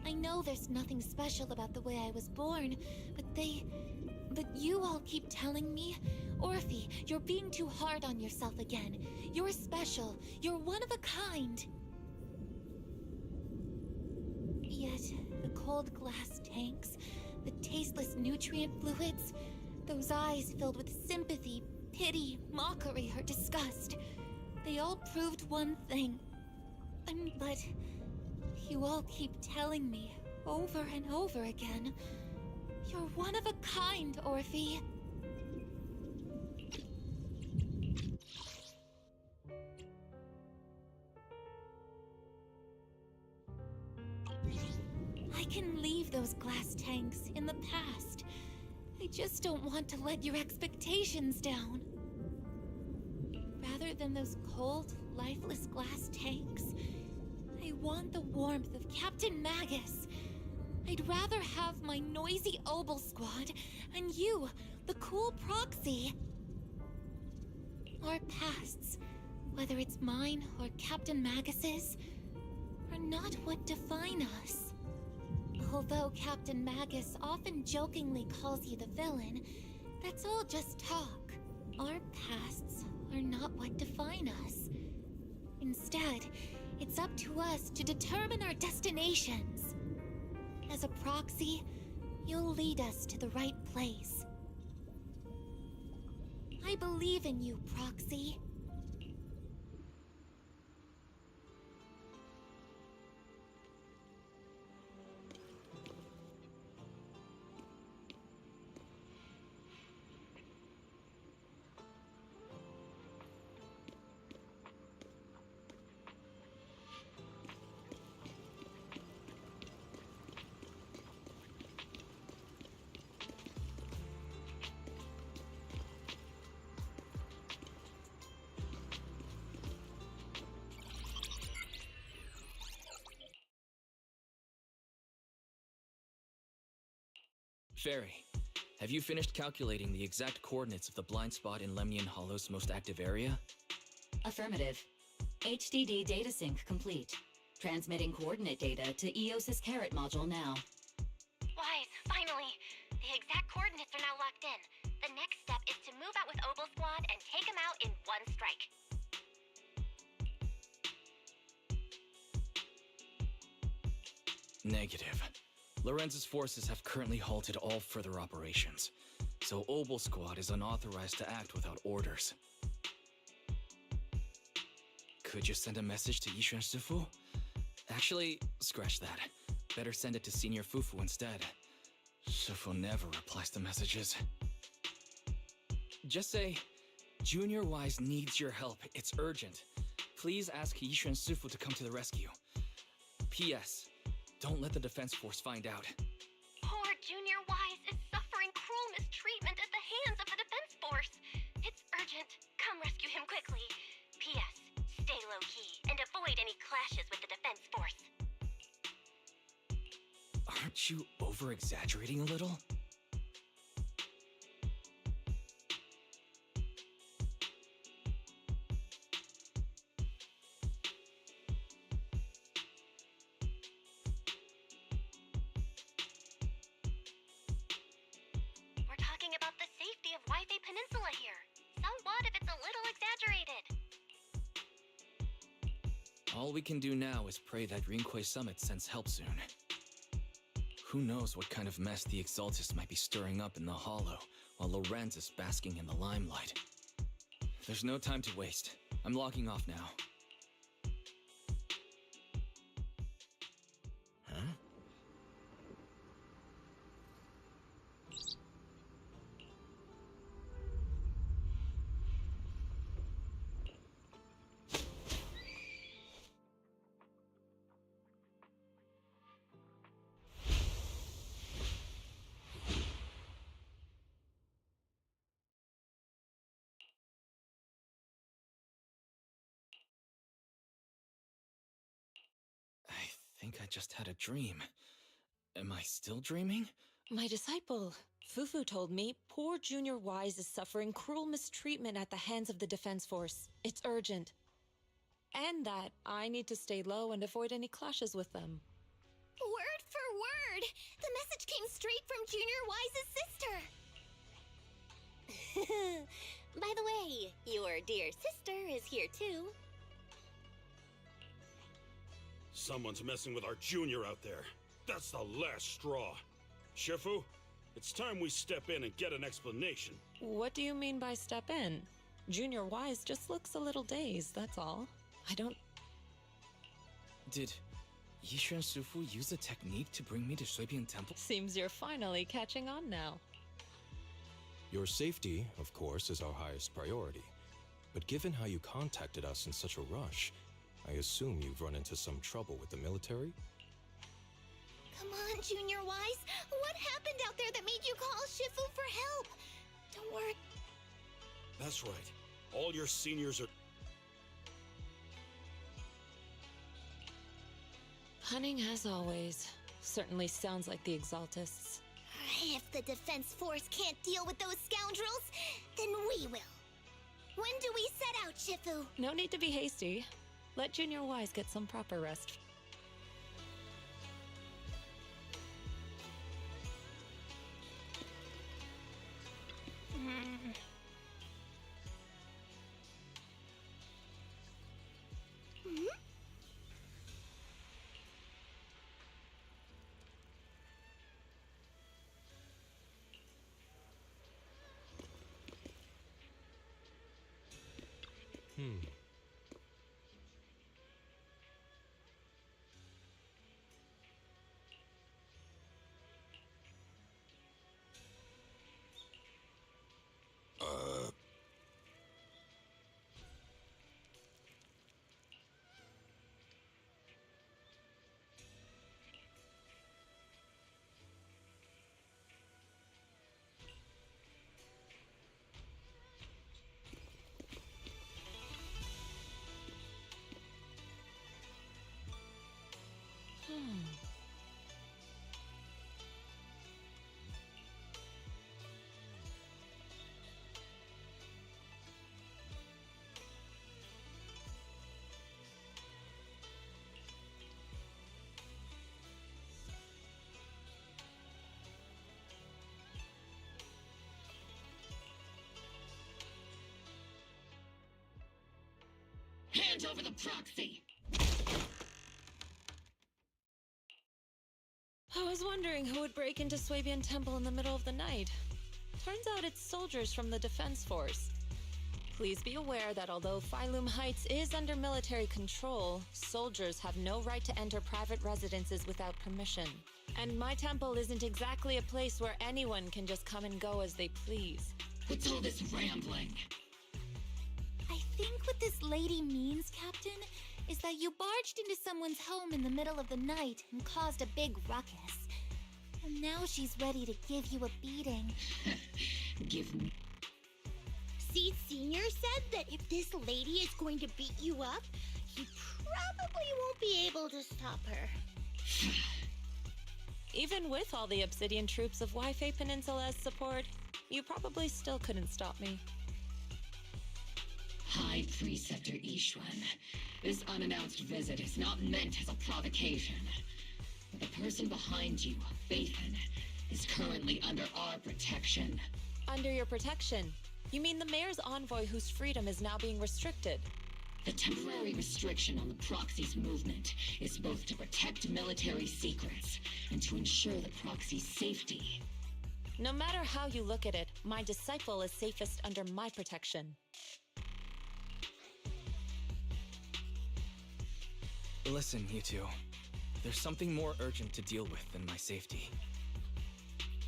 I know there's nothing special about the way I was born, but you all keep telling me, Orphe, you're being too hard on yourself again. You're special. You're one of a kind. Yet, the cold glass tanks, the tasteless nutrient fluids, those eyes filled with sympathy, pity, mockery, or disgust, they all proved one thing. But you all keep telling me, over and over again, you're one of a kind, Orphe. I can leave those glass tanks in the past. I just don't want to let your expectations down. Rather than those cold, lifeless glass tanks, I want the warmth of Captain Magus. I'd rather have my noisy Obel Squad and you, the cool Proxy. Our pasts, whether it's mine or Captain Magus's, are not what define us. Although Captain Magus often jokingly calls you the villain, that's all just talk. Our pasts are not what define us. Instead, it's up to us to determine our destinations. As a Proxy, you'll lead us to the right place. I believe in you, Proxy. Fairy, have you finished calculating the exact coordinates of the blind spot in Lemnian Hollow's most active area? Affirmative. HDD data sync complete. Transmitting coordinate data to EOS's Carrot module now. Wise, finally! The exact coordinates are now locked in. The next step is to move out with Obel Squad and take them out in one strike. Negative. Lorenz's forces have currently halted all further operations, so Obel Squad is unauthorized to act without orders. Could you send a message to Yishuan Sifu? Actually, scratch that. Better send it to Senior Fufu instead. Sifu never replies to messages. Just say, Junior Wise needs your help. It's urgent. Please ask Yishuan Sifu to come to the rescue. P.S. Don't let the defense force find out. Poor Junior Wise is suffering cruel mistreatment at the hands of the defense force. It's urgent. Come rescue him quickly. P.S. Stay low-key and avoid any clashes with the defense force. Aren't you over-exaggerating a little? All we can do now is pray that Rinquay Summit sends help soon. Who knows what kind of mess the Exaltists might be stirring up in the Hollow, while Lorenz is basking in the limelight. There's no time to waste. I'm logging off now. Huh? think I just had a dream. Am I still dreaming? My disciple, Fufu told me poor Junior Wise is suffering cruel mistreatment at the hands of the Defense Force. It's urgent. And that I need to stay low and avoid any clashes with them. Word for word! The message came straight from Junior Wise's sister! By the way, your dear sister is here too. Someone's messing with our junior out there. That's the last straw. Shifu, it's time we step in and get an explanation. What do you mean by step in? Junior Wise just looks a little dazed, that's all. I don't... Did Yishuan Shifu use a technique to bring me to Shuibian Temple? Seems you're finally catching on now. Your safety, of course, is our highest priority. But given how you contacted us in such a rush, I assume you've run into some trouble with the military? Come on, Junior Wise. What happened out there that made you call Shifu for help? Don't worry. That's right. All your seniors are... Punning as always. Certainly sounds like the Exaltists. If the Defense Force can't deal with those scoundrels, then we will. When do we set out, Shifu? No need to be hasty. Let Junior Wise get some proper rest. Hand over the proxy! I was wondering who would break into Swabian Temple in the middle of the night. Turns out it's soldiers from the Defense Force. Please be aware that although Phylum Heights is under military control, soldiers have no right to enter private residences without permission. And my temple isn't exactly a place where anyone can just come and go as they please. What's all this rambling? I think what this lady means, Captain, is that you barged into someone's home in the middle of the night and caused a big ruckus. And now she's ready to give you a beating. Give me... Seed Sr. said that if this lady is going to beat you up, he probably won't be able to stop her. Even with all the Obsidian troops of Waifei Peninsula's support, you probably still couldn't stop me. High Preceptor Yishuan, this unannounced visit is not meant as a provocation. The person behind you, Phaethon, is currently under our protection. Under your protection? You mean the mayor's envoy whose freedom is now being restricted? The temporary restriction on the proxy's movement is both to protect military secrets and to ensure the proxy's safety. No matter how you look at it, my disciple is safest under my protection. Listen, you two. There's something more urgent to deal with than my safety.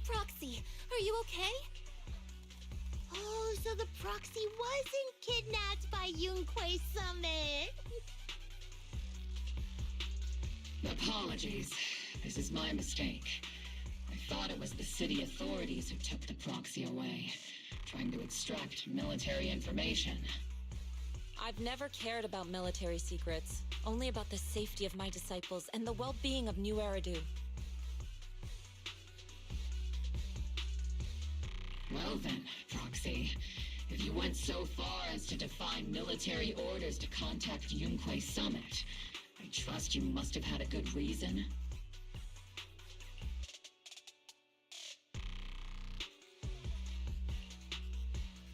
Proxy, are you okay? Oh, so the proxy wasn't kidnapped by Yunquei Summit. Apologies. This is my mistake. I thought it was the city authorities who took the proxy away, trying to extract military information. I've never cared about military secrets, only about the safety of my disciples and the well-being of New Eridu. Well then, Proxy, if you went so far as to defy military orders to contact Yunquei Summit, I trust you must have had a good reason.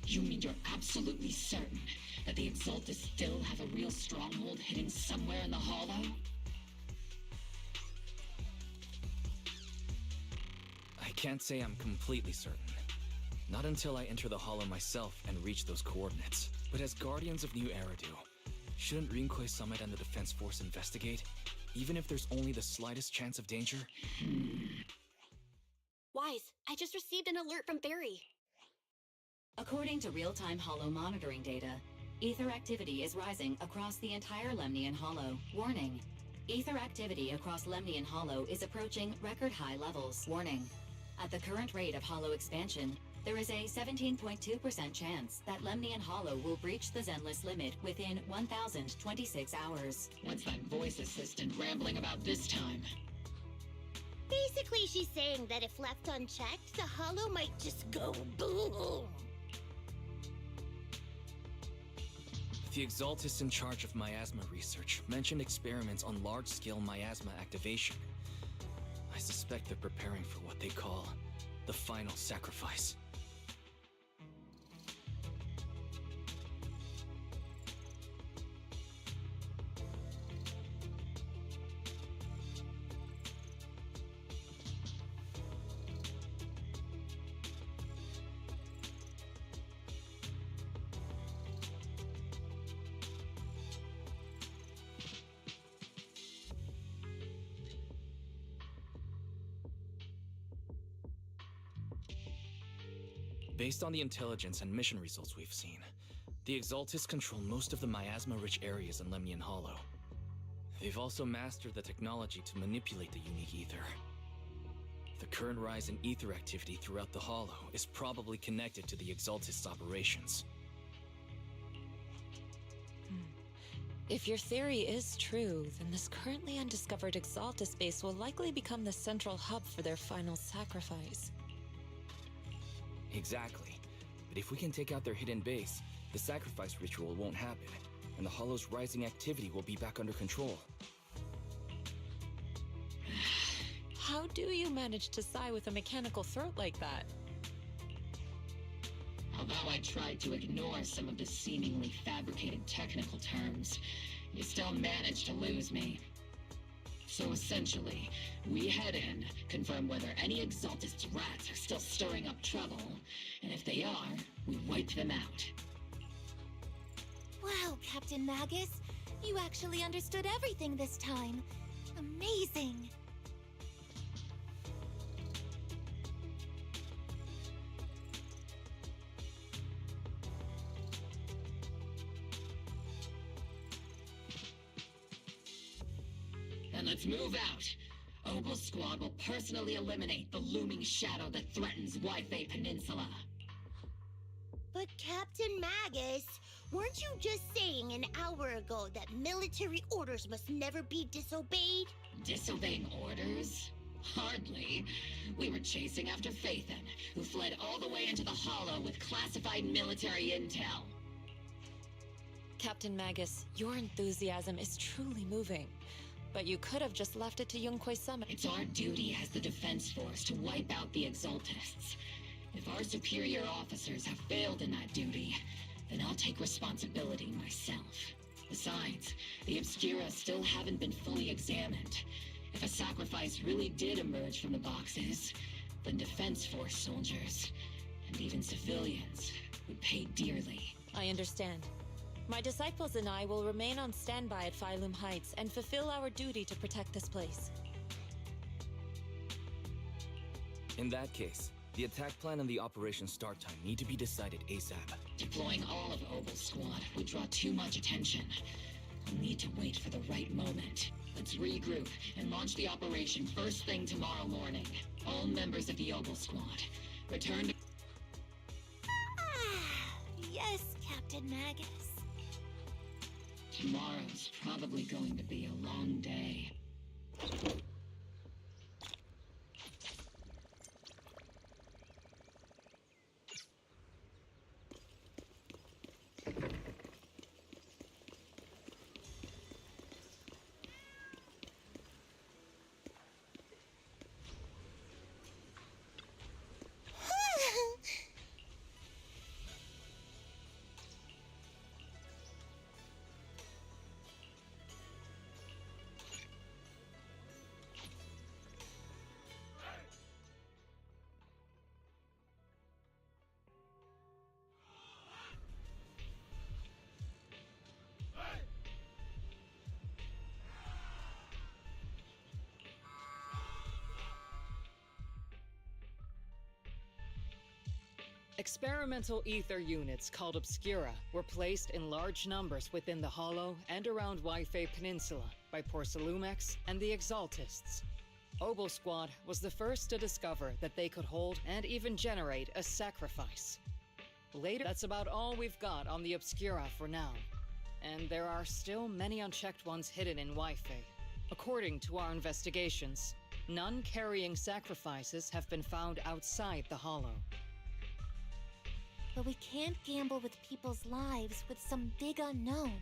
You mean you're absolutely certain that the Exaltus still have a real stronghold hidden somewhere in the Hollow? I can't say I'm completely certain. Not until I enter the Hollow myself and reach those coordinates. But as Guardians of New Eridu, shouldn't Rinquei Summit and the Defense Force investigate, even if there's only the slightest chance of danger? Wise, I just received an alert from Barry. According to real-time Hollow monitoring data, ether activity is rising across the entire Lemnian Hollow. Warning. Ether activity across Lemnian Hollow is approaching record-high levels. Warning. At the current rate of Hollow expansion, there is a 17.2% chance that Lemnian Hollow will breach the Zenless limit within 1,026 hours. What's that voice assistant rambling about this time? Basically, she's saying that if left unchecked, the Hollow might just go boom. The Exaltus in charge of miasma research mentioned experiments on large-scale miasma activation. I suspect they're preparing for what they call the final sacrifice. Based on the intelligence and mission results we've seen, the Exaltus control most of the miasma-rich areas in Lemnian Hollow. They've also mastered the technology to manipulate the unique ether. The current rise in ether activity throughout the Hollow is probably connected to the Exaltus operations. If your theory is true, then this currently undiscovered Exaltus base will likely become the central hub for their final sacrifice. Exactly. But if we can take out their hidden base, the sacrifice ritual won't happen, and the Hollow's rising activity will be back under control. How do you manage to sigh with a mechanical throat like that? Although I tried to ignore some of the seemingly fabricated technical terms, you still managed to lose me. So essentially, we head in, confirm whether any Exaltus rats are still stirring up trouble, and if they are, we wipe them out. Wow, Captain Magus. You actually understood everything this time. Amazing. Then let's move out. Obel Squad will personally eliminate the looming shadow that threatens Wi-Fi Peninsula. But Captain Magus, weren't you just saying an hour ago that military orders must never be disobeyed? Disobeying orders? Hardly. We were chasing after Phaethon, who fled all the way into the Hollow with classified military intel. Captain Magus, your enthusiasm is truly moving. But you could have just left it to Yunquei Summit. It's our duty as the Defense Force to wipe out the Exaltists. If our superior officers have failed in that duty, then I'll take responsibility myself. Besides, the Obscura still haven't been fully examined. If a sacrifice really did emerge from the boxes, then Defense Force soldiers, and even civilians, would pay dearly. I understand. My disciples and I will remain on standby at Phylum Heights and fulfill our duty to protect this place. In that case, the attack plan and the operation start time need to be decided ASAP. Deploying all of Obel's squad would draw too much attention. We'll need to wait for the right moment. Let's regroup and launch the operation first thing tomorrow morning. All members of the Obel squad, return to... Yes, Captain Magus. probably going to be a long day. Experimental ether units called Obscura were placed in large numbers within the Hollow and around Waifei Peninsula by Porcelumex and the Exaltists. Obel Squad was the first to discover that they could hold and even generate a sacrifice. Later, that's about all we've got on the Obscura for now. And there are still many unchecked ones hidden in Waifei. According to our investigations, none carrying sacrifices have been found outside the Hollow. But we can't gamble with people's lives with some big unknown.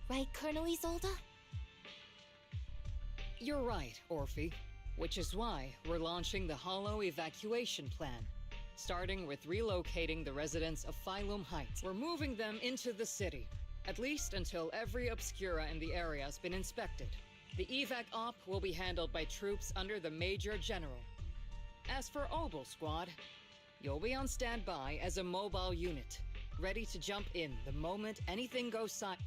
Right, Colonel Isolde? You're right, Orphe. Which is why we're launching the Hollow evacuation plan. Starting with relocating the residents of Phylum Heights. We're moving them into the city, at least until every Obscura in the area has been inspected. The evac op will be handled by troops under the Major General. As for Obel Squad, you'll be on standby as a mobile unit, ready to jump in the moment anything goes silent.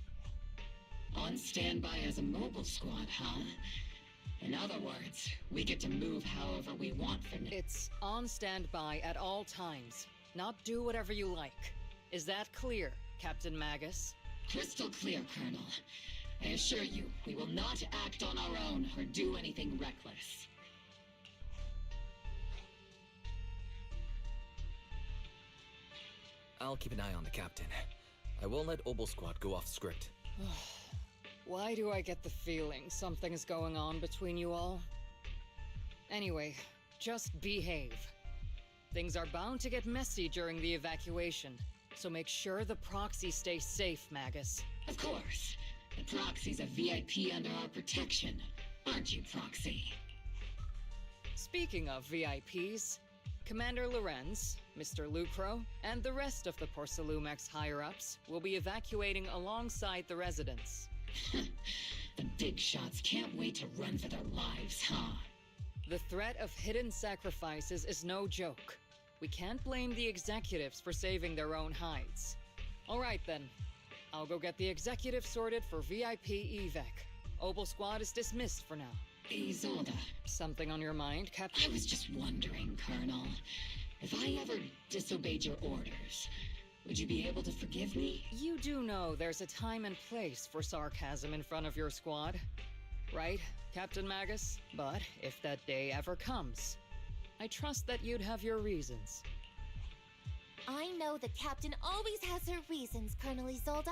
On standby as a mobile squad, huh? In other words, we get to move however we want for now. It's on standby at all times, not do whatever you like. Is that clear, Captain Magus? Crystal clear, Colonel. I assure you, we will not act on our own or do anything reckless. I'll keep an eye on the captain. I won't let Obel Squad go off script. Why do I get the feeling something's going on between you all? Anyway, just behave. Things are bound to get messy during the evacuation, so make sure the proxy stays safe, Magus. Of course. The proxy's a VIP under our protection. Aren't you, Proxy? Speaking of VIPs, Commander Lorenz, Mr. Lucro, and the rest of the Porcelumex higher-ups will be evacuating alongside the residents. The big shots can't wait to run for their lives, huh? The threat of hidden sacrifices is no joke. We can't blame the executives for saving their own hides. All right then, I'll go get the executive sorted for VIP evac. Obel Squad is dismissed for now. Isolde. Something on your mind, Captain? I was just wondering, Colonel. If I ever disobeyed your orders, would you be able to forgive me? You do know there's a time and place for sarcasm in front of your squad, right, Captain Magus? But if that day ever comes, I trust that you'd have your reasons. I know the captain always has her reasons, Colonel Isolde.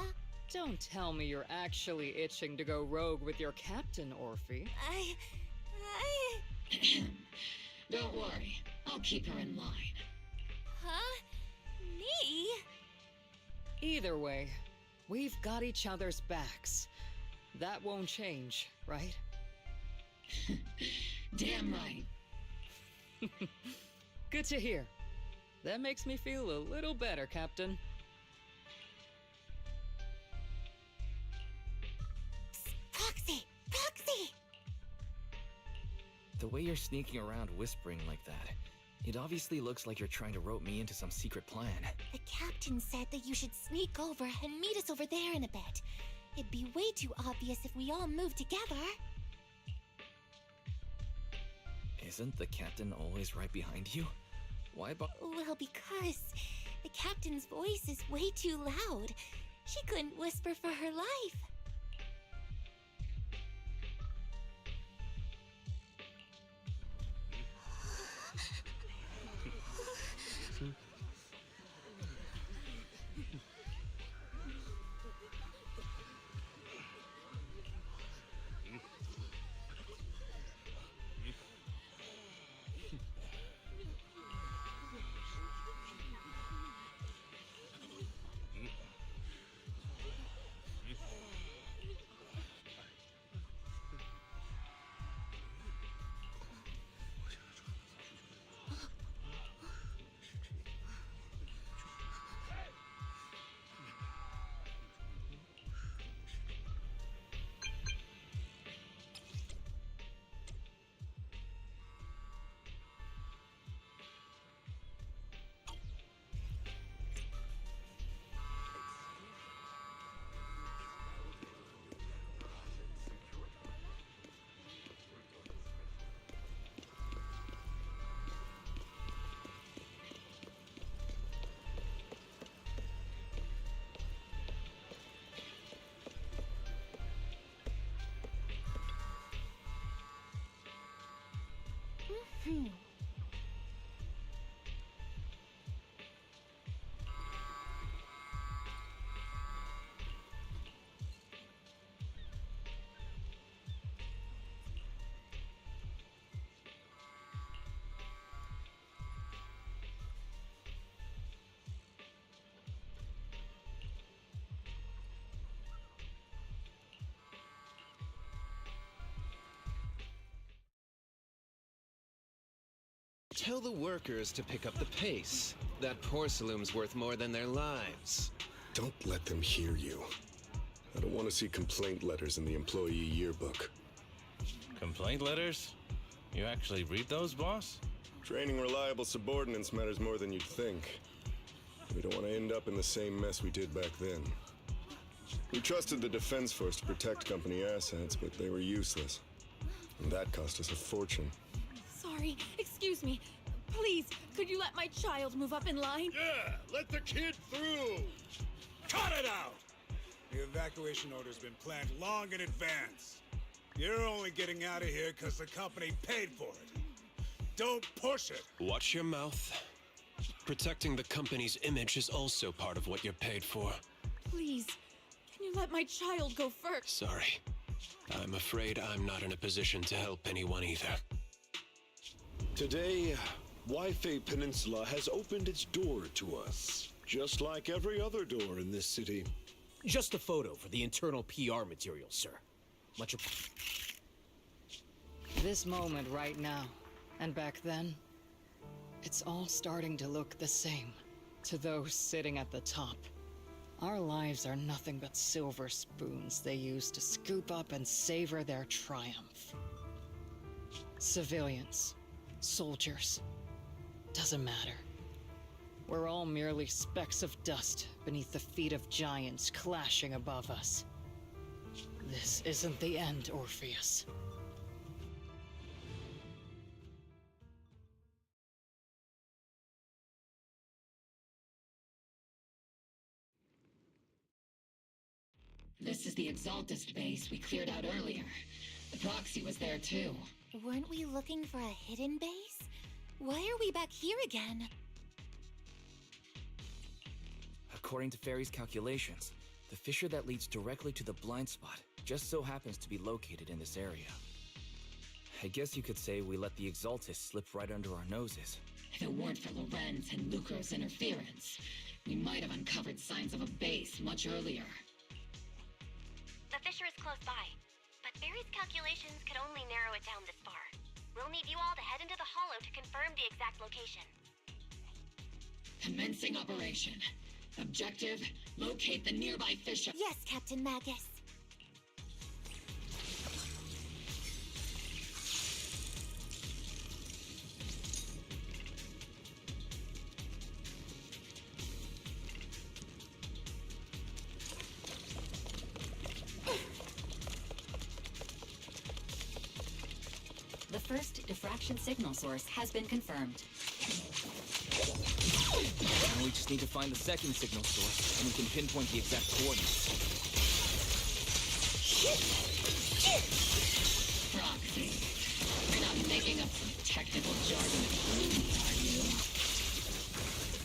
Don't tell me you're actually itching to go rogue with your captain, Orphe. Don't worry, I'll keep her in line. Huh? Me? Either way, we've got each other's backs. That won't change, right? Damn right. Good to hear. That makes me feel a little better, Captain. Proxy! Proxy! The way you're sneaking around whispering like that, it obviously looks like you're trying to rope me into some secret plan. The captain said that you should sneak over and meet us over there in a bit. It'd be way too obvious if we all moved together. Isn't the captain always right behind you? Why Well, because the captain's voice is way too loud. She couldn't whisper for her life. Tell the workers to pick up the pace. That porcelain's worth more than their lives. Don't let them hear you. I don't want to see complaint letters in the employee yearbook. Complaint letters? You actually read those, boss? Training reliable subordinates matters more than you'd think. We don't want to end up in the same mess we did back then. We trusted the Defense Force to protect company assets, but they were useless. And that cost us a fortune. Sorry, excuse me. Please, could you let my child move up in line? Yeah, let the kid through! Cut it out! The evacuation order's been planned long in advance. You're only getting out of here because the company paid for it. Don't push it! Watch your mouth. Protecting the company's image is also part of what you're paid for. Please, can you let my child go first? Sorry. I'm afraid I'm not in a position to help anyone either. Today, Wi-Fi Peninsula has opened its door to us, just like every other door in this city. Just a photo for the internal PR material, sir. Much This moment right now, and back then, it's all starting to look the same to those sitting at the top. Our lives are nothing but silver spoons they use to scoop up and savor their triumph. Civilians, soldiers, doesn't matter. We're all merely specks of dust beneath the feet of giants clashing above us. This isn't the end, Orpheus. This is the Exaltist base we cleared out earlier. The proxy was there too. Weren't we looking for a hidden base? Why are we back here again? According to Fairy's calculations, the fissure that leads directly to the blind spot just so happens to be located in this area. I guess you could say we let the Exaltist slip right under our noses. If it weren't for Lorenz and Lucro's interference, we might have uncovered signs of a base much earlier. The fissure is close by, but Barry's calculations could only narrow it down this far. We'll need you all to head into the hollow to confirm the exact location. Commencing operation. Objective, locate the nearby fissure. Yes, Captain Magus. The first diffraction signal source has been confirmed. Now we just need to find the second signal source, and we can pinpoint the exact coordinates. Proxy. You're not making up some technical jargon to fool me, are you?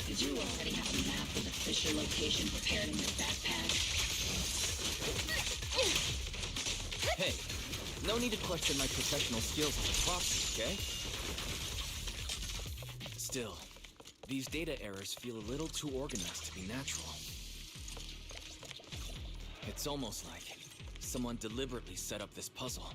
Did you already have a map of the fissure location prepared in your backpack? Hey, no need to question my professional skills as a proxy, okay? Still, these data errors feel a little too organized to be natural. It's almost like someone deliberately set up this puzzle.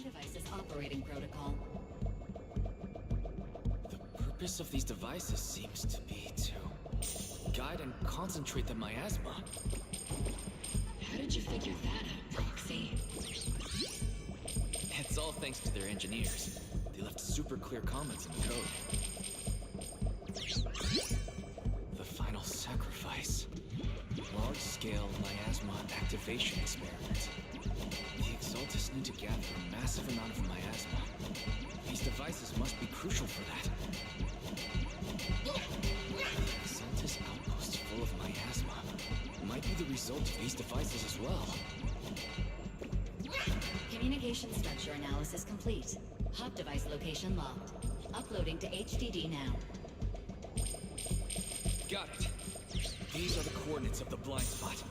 Devices operating protocol. The purpose of these devices seems to be to guide and concentrate the miasma. How did you figure that out, Proxy? It's all thanks to their engineers. They left super clear comments in the code. The final sacrifice. Large-scale miasma activation experiment. The Exaltus need to gather a massive amount of miasma. These devices must be crucial for that. Exaltus outposts full of miasma might be the result of these devices as well. Communication structure analysis complete. Hub device location locked. Uploading to HDD now. Got it. These are the coordinates of the blind spot.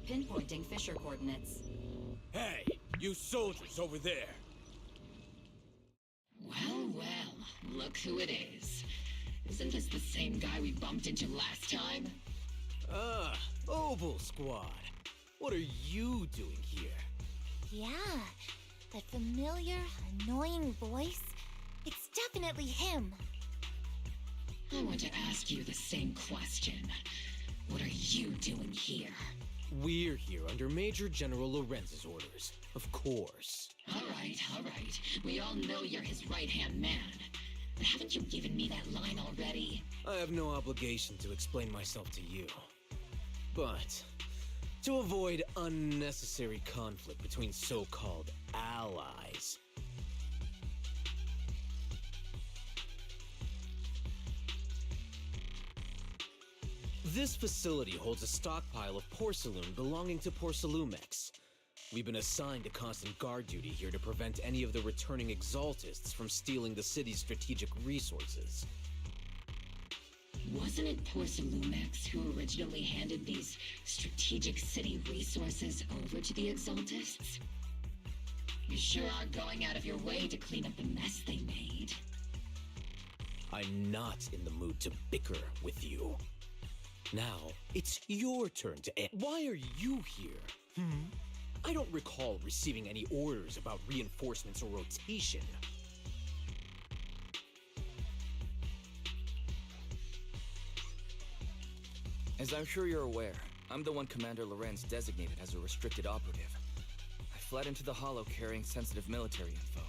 Pinpointing Fisher coordinates. Hey, you soldiers over there! Well, well, look who it is. Isn't this the same guy we bumped into last time? Ah, Obel Squad. What are you doing here? Yeah, that familiar, annoying voice. It's definitely him. I want to ask you the same question. What are you doing here? We're here under Major General Lorenz's orders, of course. All right. We all know you're his right-hand man. But haven't you given me that line already? I have no obligation to explain myself to you. But to avoid unnecessary conflict between so-called allies, this facility holds a stockpile of porcelain belonging to Porcelumex. We've been assigned to constant guard duty here to prevent any of the returning Exaltists from stealing the city's strategic resources. Wasn't it Porcelumex who originally handed these strategic city resources over to the Exaltists? You sure are going out of your way to clean up the mess they made. I'm not in the mood to bicker with you. Now, it's your turn to end. Why are you here? I don't recall receiving any orders about reinforcements or rotation. As I'm sure you're aware, I'm the one Commander Lorenz designated as a restricted operative. I fled into the Hollow carrying sensitive military info.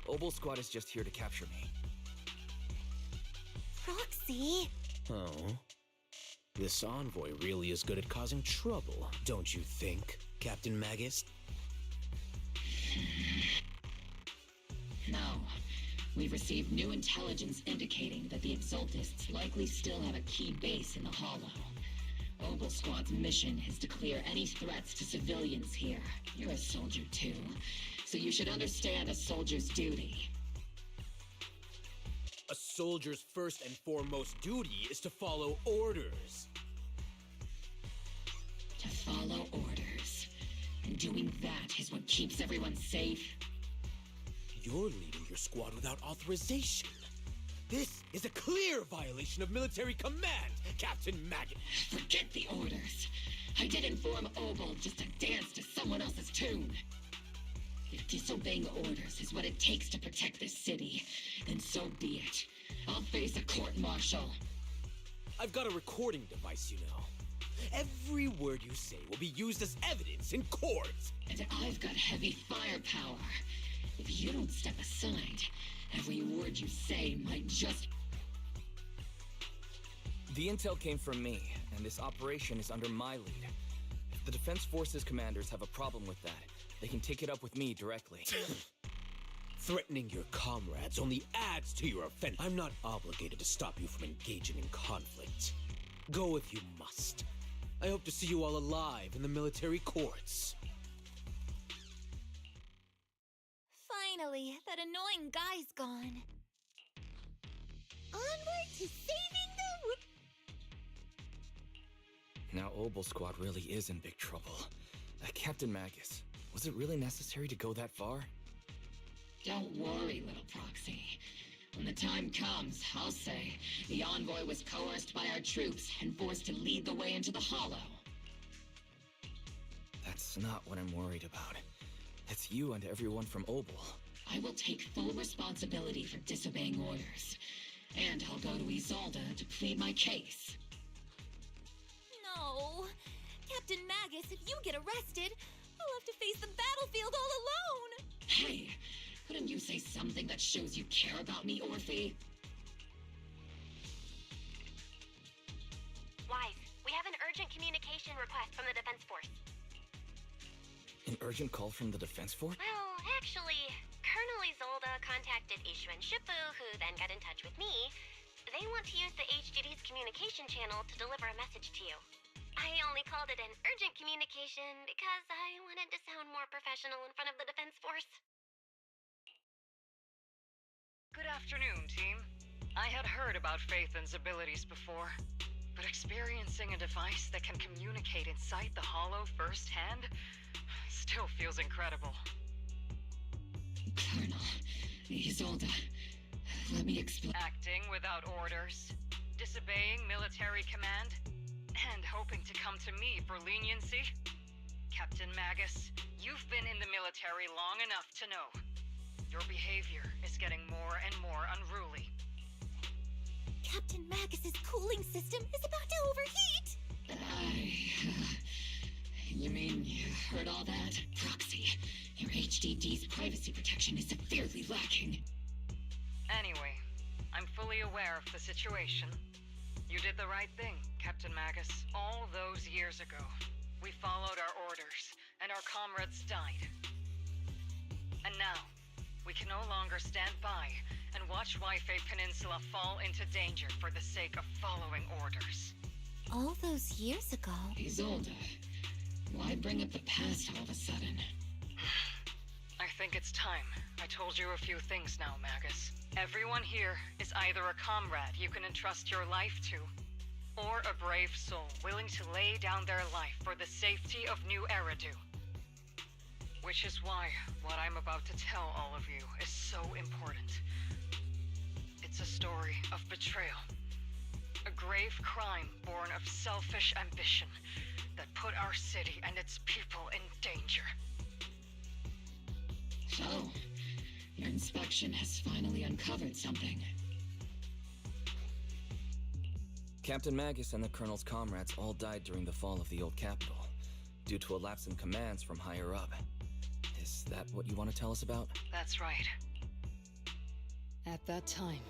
Obel Squad is just here to capture me. Proxy? Oh? This envoy really is good at causing trouble, don't you think, Captain Magus? No. We've received new intelligence indicating that the Exaltists likely still have a key base in the Hollow. Obel Squad's mission is to clear any threats to civilians here. You're a soldier too, so you should understand a soldier's duty. A soldier's first and foremost duty is to follow orders. To follow orders. And doing that is what keeps everyone safe. You're leading your squad without authorization. This is a clear violation of military command, Captain Maggot. Forget the orders. I did inform Obel just to dance to someone else's tune. If disobeying orders is what it takes to protect this city, then so be it. I'll face a court-martial. I've got a recording device, you know. Every word you say will be used as evidence in court. And I've got heavy firepower. If you don't step aside, every word you say might just... The intel came from me, and this operation is under my lead. If the Defense Forces commanders have a problem with that, they can take it up with me directly. Threatening your comrades only adds to your offense. I'm not obligated to stop you from engaging in conflict. Go if you must. I hope to see you all alive in the military courts. Finally, that annoying guy's gone. Onward to saving the... Now Obel Squad really is in big trouble. Captain Magus, was it really necessary to go that far? Don't worry, little proxy. When the time comes, I'll say the envoy was coerced by our troops and forced to lead the way into the Hollow. That's not what I'm worried about. It's you and everyone from Obel. I will take full responsibility for disobeying orders. And I'll go to Isolde to plead my case. No. Captain Magus, if you get arrested, I'll have to face the battlefield all alone. Hey, couldn't you say something that shows you care about me, Orphe? Wise, we have an urgent communication request from the Defense Force. An urgent call from the Defense Force? Well, actually, Colonel Isolde contacted Ishu and Shifu, who then got in touch with me. They want to use the HGD's communication channel to deliver a message to you. I only called it an urgent communication because I wanted to sound more professional in front of the Defense Force. Good afternoon, team. I had heard about Phaethon's abilities before, but experiencing a device that can communicate inside the Hollow firsthand still feels incredible. Colonel, Isolde, let me explain. Acting without orders, disobeying military command, and hoping to come to me for leniency? Captain Magus, you've been in the military long enough to know. Your behavior is getting more and more unruly. Captain Magus's cooling system is about to overheat! You mean you heard all that? Proxy, your HDD's privacy protection is severely lacking. Anyway, I'm fully aware of the situation. You did the right thing, Captain Magus. All those years ago, we followed our orders, and our comrades died. And now, we can no longer stand by and watch Waifei Peninsula fall into danger for the sake of following orders. All those years ago... Isolde, why bring up the past all of a sudden? I think it's time. I told you a few things now, Magus. Everyone here is either a comrade you can entrust your life to, or a brave soul willing to lay down their life for the safety of New Eridu. Which is why what I'm about to tell all of you is so important. It's a story of betrayal. A grave crime born of selfish ambition that put our city and its people in danger. So, your inspection has finally uncovered something. Captain Magus and the Colonel's comrades all died during the fall of the old capital, due to a lapse in commands from higher up. Is that what you want to tell us about? That's right. At that time,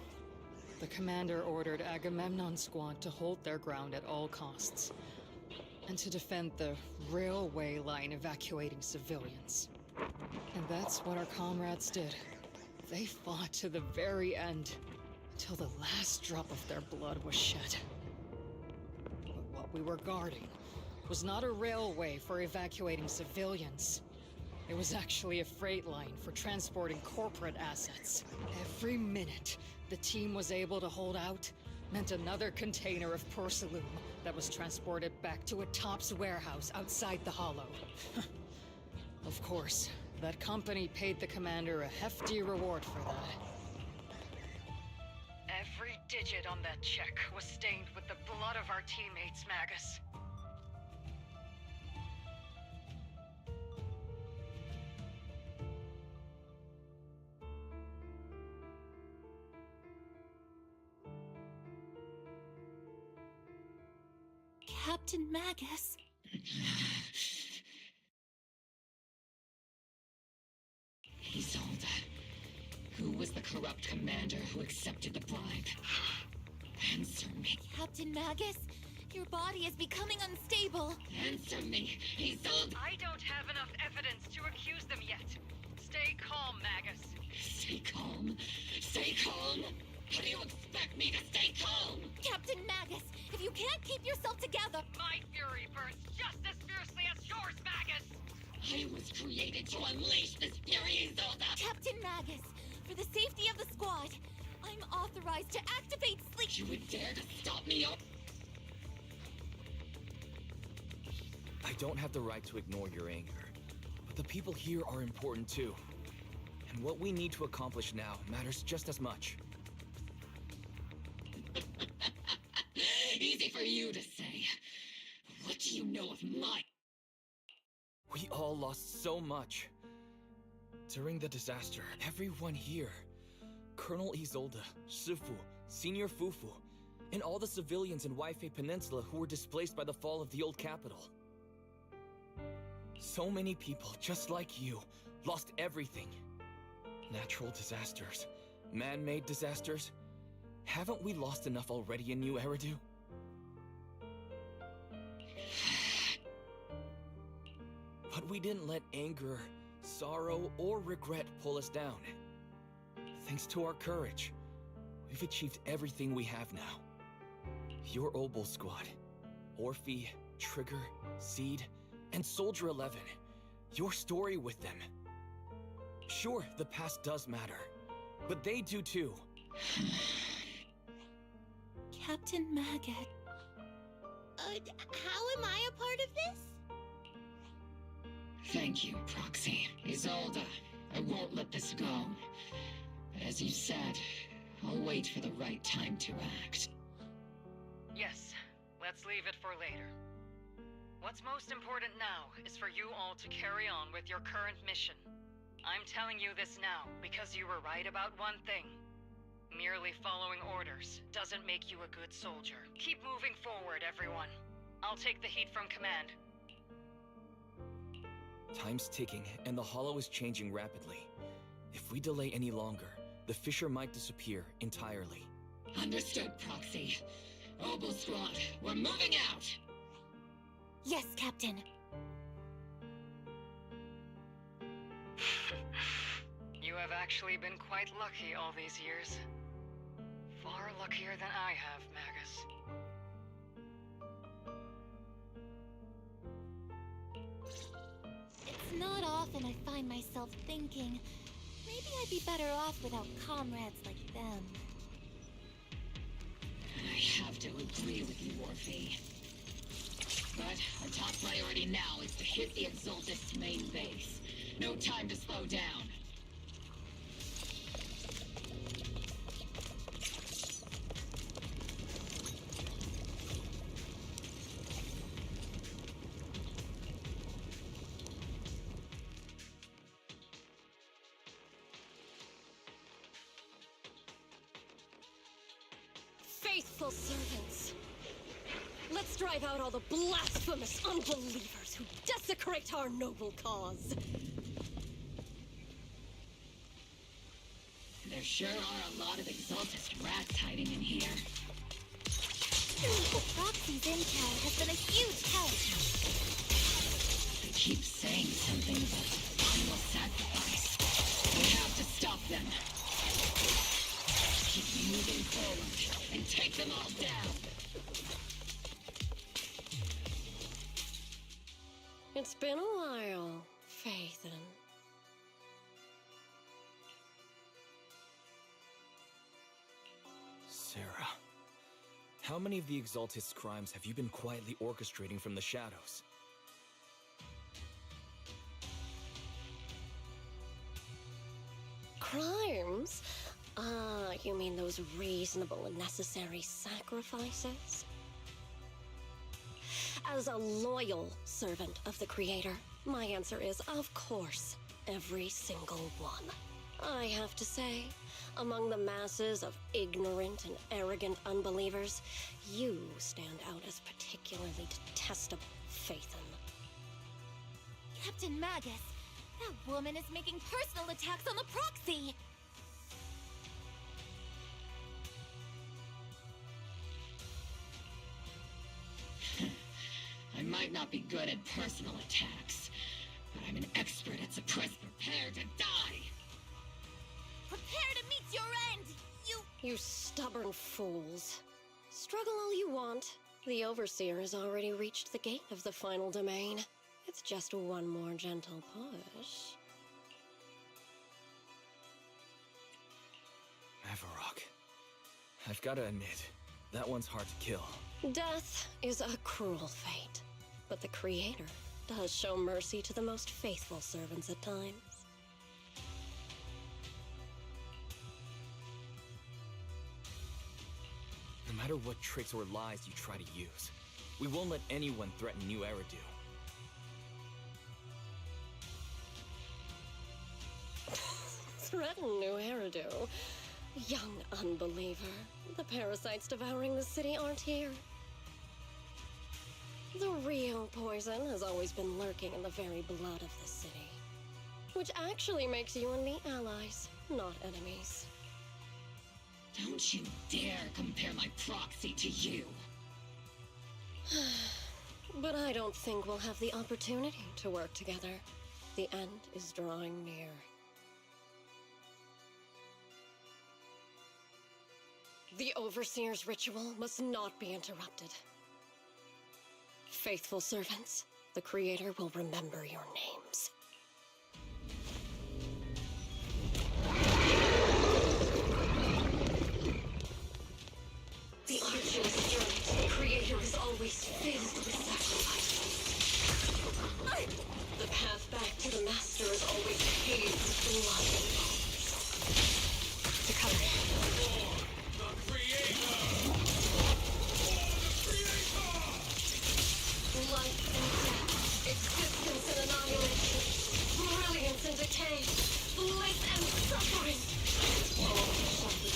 the commander ordered Agamemnon's squad to hold their ground at all costs, and to defend the railway line evacuating civilians. And that's what our comrades did. They fought to the very end, until the last drop of their blood was shed. But what we were guarding was not a railway for evacuating civilians. It was actually a freight line for transporting corporate assets. Every minute the team was able to hold out meant another container of porcelain that was transported back to a Topps warehouse outside the Hollow. Of course, that company paid the commander a hefty reward for that. Every digit on that check was stained with the blood of our teammates, Magus. Captain Magus. Isolde, who was the corrupt commander who accepted the bribe? Answer me. Captain Magus, your body is becoming unstable. Answer me, Isolde! I don't have enough evidence to accuse them yet. Stay calm, Magus. Stay calm? Stay calm? How do you expect me to stay calm? Captain Magus, if you can't keep yourself together... My fury burns just as fiercely as yours, Magus! I was created to unleash this fury, Isolde! Captain Magus, for the safety of the squad, I'm authorized to activate sleep... You would dare to stop me up? I don't have the right to ignore your anger, but the people here are important too. And what we need to accomplish now matters just as much. Easy for you to say. What do you know of my... We all lost so much. During the disaster, everyone here, Colonel Isolde, Shifu, Senior Fufu, and all the civilians in Waifei Peninsula who were displaced by the fall of the old capital. So many people, just like you, lost everything. Natural disasters, man-made disasters. Haven't we lost enough already in New Eridu? But we didn't let anger, sorrow, or regret pull us down. Thanks to our courage, we've achieved everything we have now. Your Obol Squad, Orphe, Trigger, Seed, and Soldier 11. Your story with them. Sure, the past does matter, but they do too. Captain Maggot. How am I a part of this? Thank you, Proxy. Isolde, I won't let this go. But as you said, I'll wait for the right time to act. Yes, let's leave it for later. What's most important now is for you all to carry on with your current mission. I'm telling you this now because you were right about one thing. Merely following orders doesn't make you a good soldier. Keep moving forward, everyone. I'll take the heat from command. Time's ticking, and the Hollow is changing rapidly. If we delay any longer, the fissure might disappear entirely. Understood, Proxy. Obol Squad, we're moving out! Yes, Captain. You have actually been quite lucky all these years. Far luckier than I have, Magus. It's not often I find myself thinking, maybe I'd be better off without comrades like them. I have to agree with you, Orphe. But our top priority now is to hit the Exaltist's main base. No time to slow down. Faithful servants. Let's drive out all the blasphemous unbelievers who desecrate our noble cause. There sure are a lot of Exaltist rats hiding in here. Proxy's intel has been a huge help. They keep saying something about final sacrifice. We have to stop them. Keep moving forward and take them all down. It's been a while, Phaethon. Sarah, how many of the Exaltist's crimes have you been quietly orchestrating from the shadows? Crimes? You mean those reasonable and necessary sacrifices? As a loyal servant of the Creator, my answer is, of course, every single one. I have to say, among the masses of ignorant and arrogant unbelievers, you stand out as particularly detestable, Phaethon. Captain Magus, that woman is making personal attacks on the Proxy! I might not be good at personal attacks, but I'm an expert at suppressed prepare to die! Prepare to meet your end, You stubborn fools. Struggle all you want. The Overseer has already reached the gate of the final domain. It's just one more gentle push. Avarok. I've gotta admit, that one's hard to kill. Death is a cruel fate, but the Creator does show mercy to the most faithful servants at times. No matter what tricks or lies you try to use, we won't let anyone threaten New Eridu. threaten new hairdo. Young unbeliever. The parasites devouring the city aren't here. The real poison has always been lurking in the very blood of the city. Which actually makes you and me allies, not enemies. Don't you dare compare my proxy to you. But I don't think we'll have the opportunity to work together. The end is drawing near. The Overseer's ritual must not be interrupted. Faithful servants, the Creator will remember your names. The arduous journey to the Creator is always filled with sacrifices. The path back to the Master is always paved with blood and bones. To cover it. The Creator! Life and death, existence and annihilation, brilliance and decay, bliss and suffering. All shall be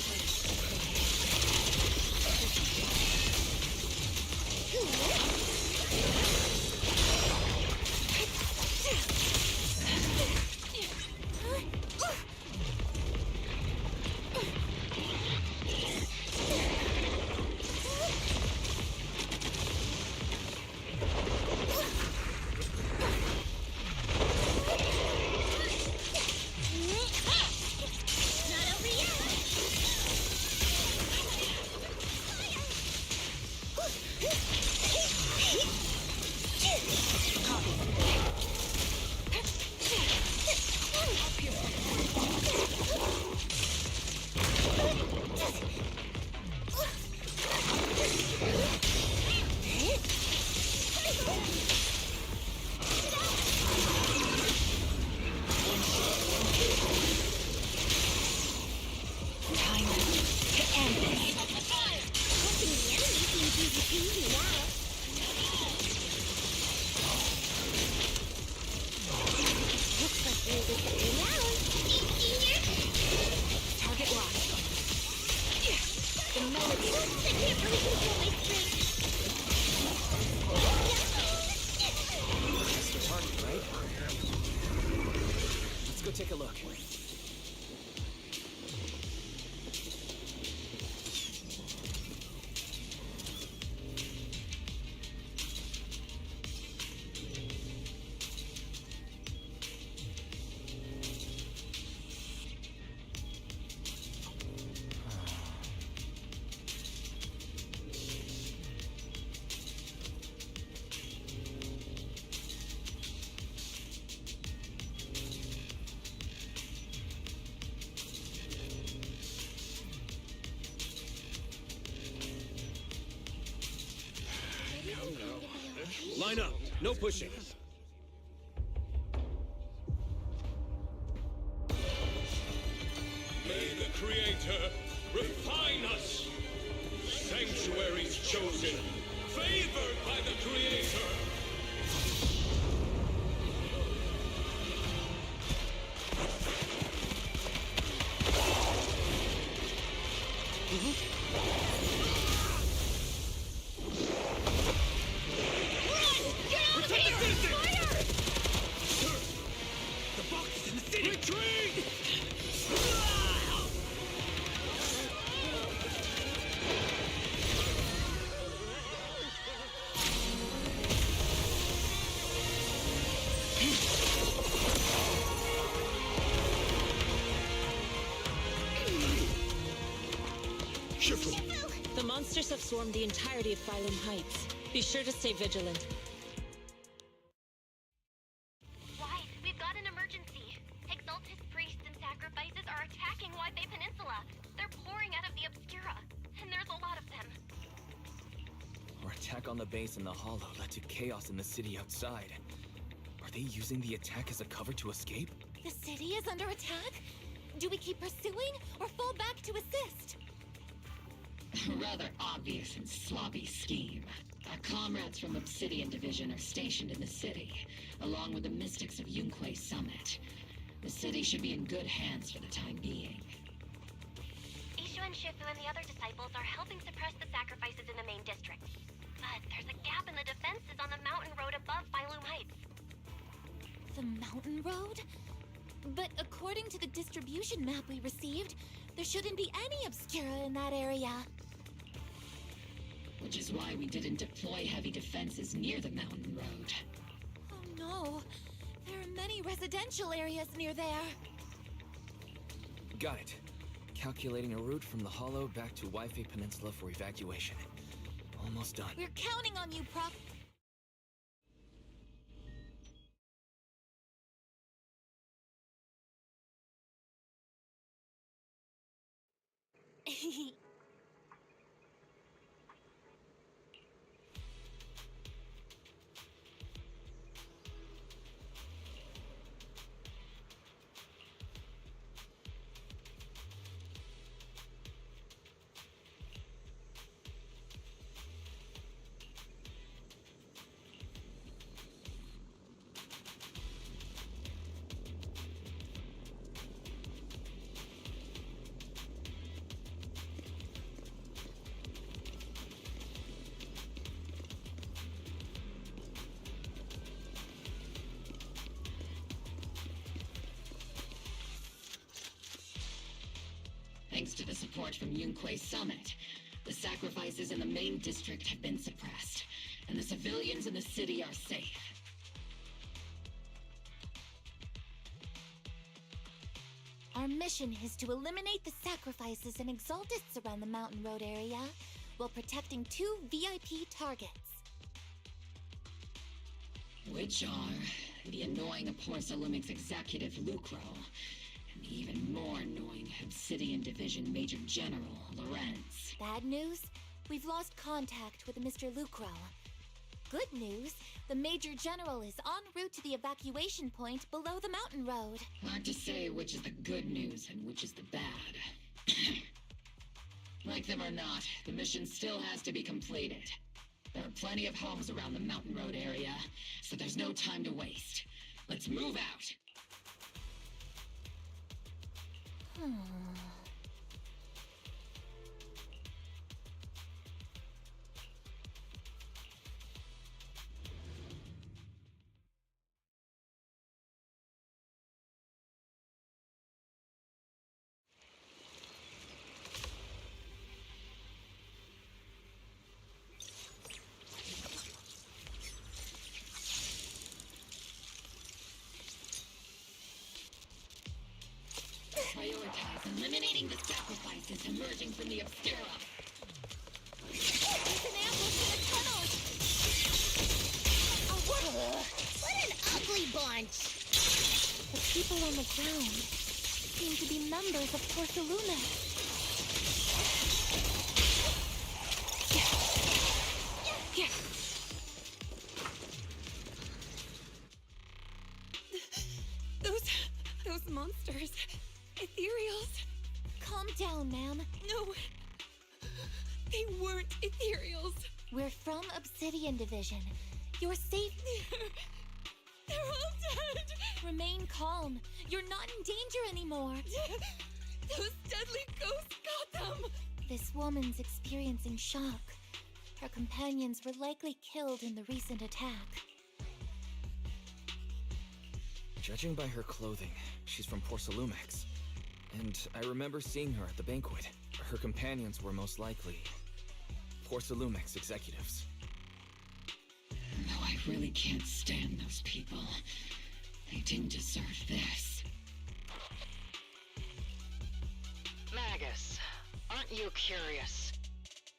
Take a look. Line up. No pushing. May the Creator refine us. Sanctuaries chosen, favored by the Creator. The monsters have swarmed the entirety of Phylum Heights. Be sure to stay vigilant. Why? We've got an emergency. Exaltus priests and sacrifices are attacking White Peninsula. They're pouring out of the Obscura, and there's a lot of them. Our attack on the base in the Hollow led to chaos in the city outside. Are they using the attack as a cover to escape? The city is under attack? Do we keep pursuing or fall back to assist? Rather obvious and sloppy scheme. Our comrades from Obsidian Division are stationed in the city, along with the mystics of Yunque Summit. The city should be in good hands for the time being. Ishu and Shifu and the other disciples are helping suppress the sacrifices in the main district. But there's a gap in the defenses on the mountain road above Phylum Heights. The mountain road? But according to the distribution map we received, there shouldn't be any Obscura in that area. Which is why we didn't deploy heavy defenses near the mountain road. Oh no, there are many residential areas near there. Got it. Calculating a route from the Hollow back to Waifei Peninsula for evacuation. Almost done. We're counting on you, Proc. Thanks to the support from Yunque's summit, the sacrifices in the main district have been suppressed, and the civilians in the city are safe. Our mission is to eliminate the sacrifices and exaltists around the mountain road area, while protecting 2 VIP targets. Which are the annoying Porcelumix executive Lucro, and the even more annoying Obsidian Division Major General Lorenz. Bad news? We've lost contact with Mr. Lucro. Good news, the Major General is en route to the evacuation point below the mountain road. Hard to say which is the good news and which is the bad. Like them or not, the mission still has to be completed. There are plenty of homes around the mountain road area, so there's no time to waste. Let's move out! Prioritize eliminating the sacrifices emerging from the Obscura. There's an ambush in the tunnels! Oh, what an ugly bunch! The people on the ground seem to be members of Porcelumix. Here. Those monsters. Ethereals. Calm down, ma'am. No. They weren't ethereals. We're from Obsidian Division. You're safe. They're all dead. Remain calm. You're not in danger anymore. Those deadly ghosts got them. This woman's experiencing shock. Her companions were likely killed in the recent attack. Judging by her clothing, she's from Porcelumix. And I remember seeing her at the banquet. Her companions were most likely Porcelumix executives. Though I really can't stand those people. They didn't deserve this. Magus, aren't you curious?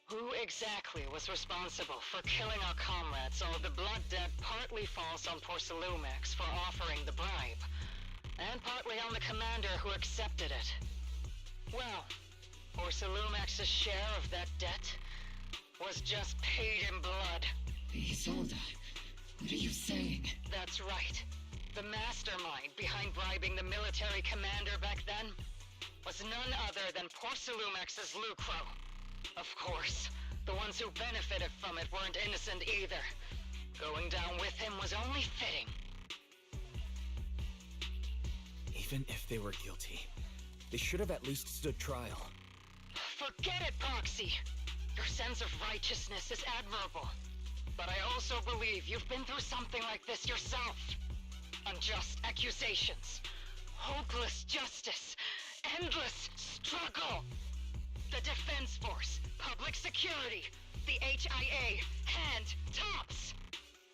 Who exactly was responsible for killing our comrades so the blood debt partly falls on Porcelumix for offering the bribe, and partly on the commander who accepted it? Well, Porcelumix's share of that debt was just paid in blood. Isolde, what are you saying? That's right. The mastermind behind bribing the military commander back then was none other than Porcelumix's Lucro. Of course, the ones who benefited from it weren't innocent either. Going down with him was only fitting. Even if they were guilty, they should have at least stood trial. Forget it, Proxy! Your sense of righteousness is admirable. But I also believe you've been through something like this yourself. Unjust accusations, hopeless justice, endless struggle. The Defense Force, public security, the HIA, hand tops.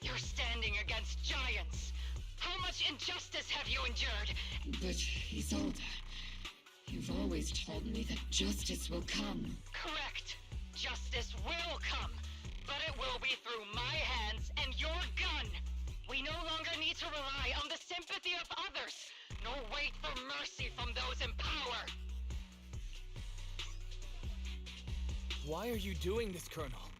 You're standing against giants. How much injustice have you endured? But, Isolde, you've always told me that justice will come. Correct. Justice will come. But it will be through my hands and your gun. We no longer need to rely on the sympathy of others, nor wait for mercy from those in power. Why are you doing this, Colonel?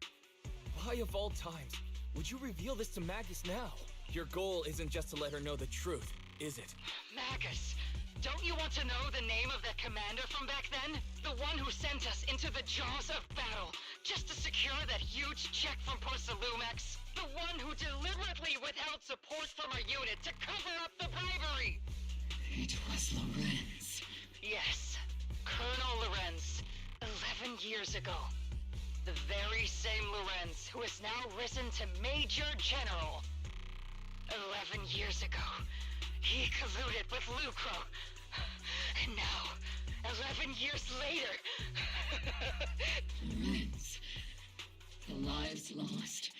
Why of all times would you reveal this to Magus now? Your goal isn't just to let her know the truth, is it? Magus, don't you want to know the name of that commander from back then? The one who sent us into the jaws of battle, just to secure that huge check from Porcelumex? The one who deliberately withheld support from our unit to cover up the bribery? It was Lorenz. Yes, Colonel Lorenz, 11 years ago. The very same Lorenz who has now risen to Major General. 11 years ago, he colluded with Lucro. And now, 11 years later... Lorenz, the lives lost,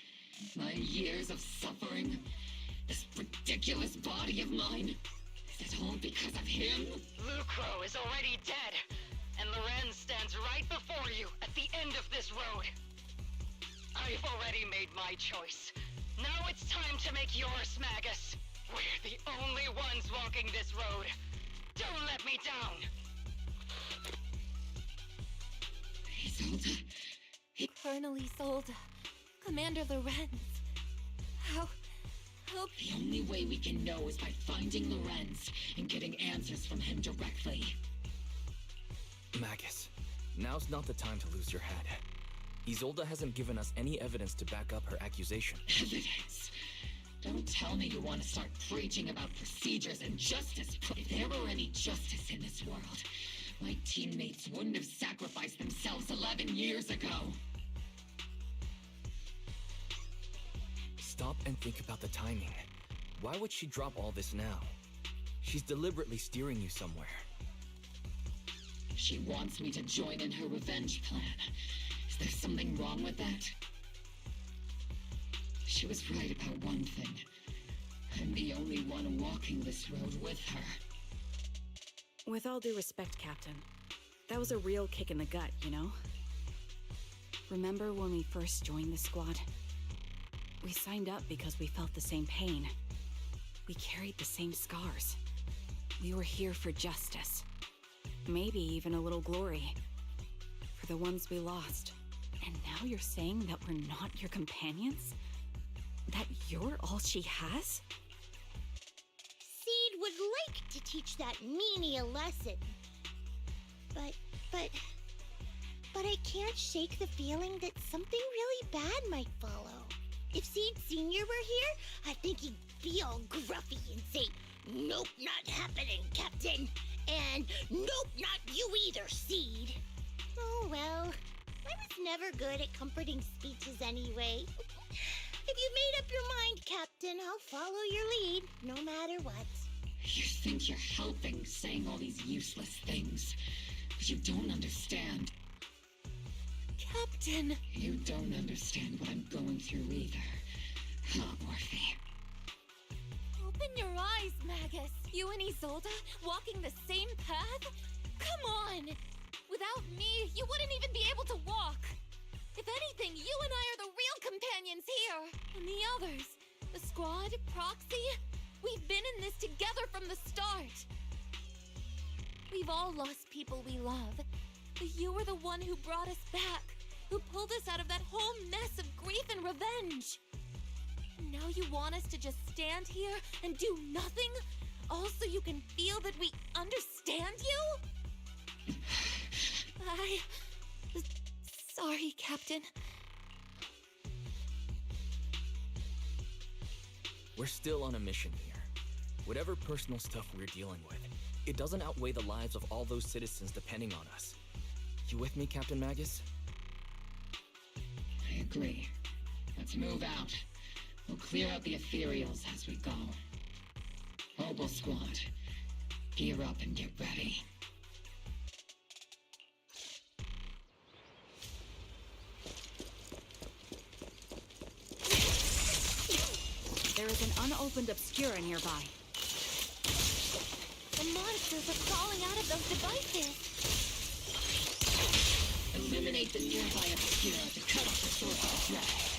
my years of suffering, this ridiculous body of mine, is it all because of him? Lucro is already dead, and Lorenz stands right before you at the end of this road. I've already made my choice. Now it's time to make yours, Magus. We're the only ones walking this road. Don't let me down. Isolde. Colonel Isolde. Commander Lorenz. How... The only way we can know is by finding Lorenz and getting answers from him directly. Magus, now's not the time to lose your head. Isolde hasn't given us any evidence to back up her accusation. Evidence? Don't tell me you want to start preaching about procedures and justice. If there were any justice in this world, my teammates wouldn't have sacrificed themselves 11 years ago. Stop and think about the timing. Why would she drop all this now? She's deliberately steering you somewhere. She wants me to join in her revenge plan. Is there something wrong with that? She was right about one thing. I'm the only one walking this road with her. With all due respect, Captain, that was a real kick in the gut, you know? Remember when we first joined the squad? We signed up because we felt the same pain. We carried the same scars. We were here for justice. Maybe even a little glory. For the ones we lost. And now you're saying that we're not your companions? That you're all she has? Seed would like to teach that meanie a lesson. But I can't shake the feeling that something really bad might follow. If Seed Sr. were here, I think he'd be all gruffy and say, "Nope, not happening, Captain." And "Nope, not you either, Seed." Oh well, I was never good at comforting speeches anyway. If you made up your mind, Captain, I'll follow your lead, no matter what. You think you're helping saying all these useless things, but you don't understand. Captain! You don't understand what I'm going through either. Huh, Morphe? Open your eyes, Magus. You and Isolde walking the same path? Come on! Without me, you wouldn't even be able to walk. If anything, you and I are the real companions here. And the others, the squad, Proxy, we've been in this together from the start. We've all lost people we love, but you were the one who brought us back, who pulled us out of that whole mess of grief and revenge. And now you want us to just stand here and do nothing, all so you can feel that we understand you? Sorry, Captain. We're still on a mission here. Whatever personal stuff we're dealing with, it doesn't outweigh the lives of all those citizens depending on us. You with me, Captain Magus? I agree. Let's move out. We'll clear out the ethereals as we go. Mobile Squad, gear up and get ready. There is an unopened Obscura nearby. The monsters are crawling out of those devices. Eliminate the nearby Obscura to cut off the source of the threat.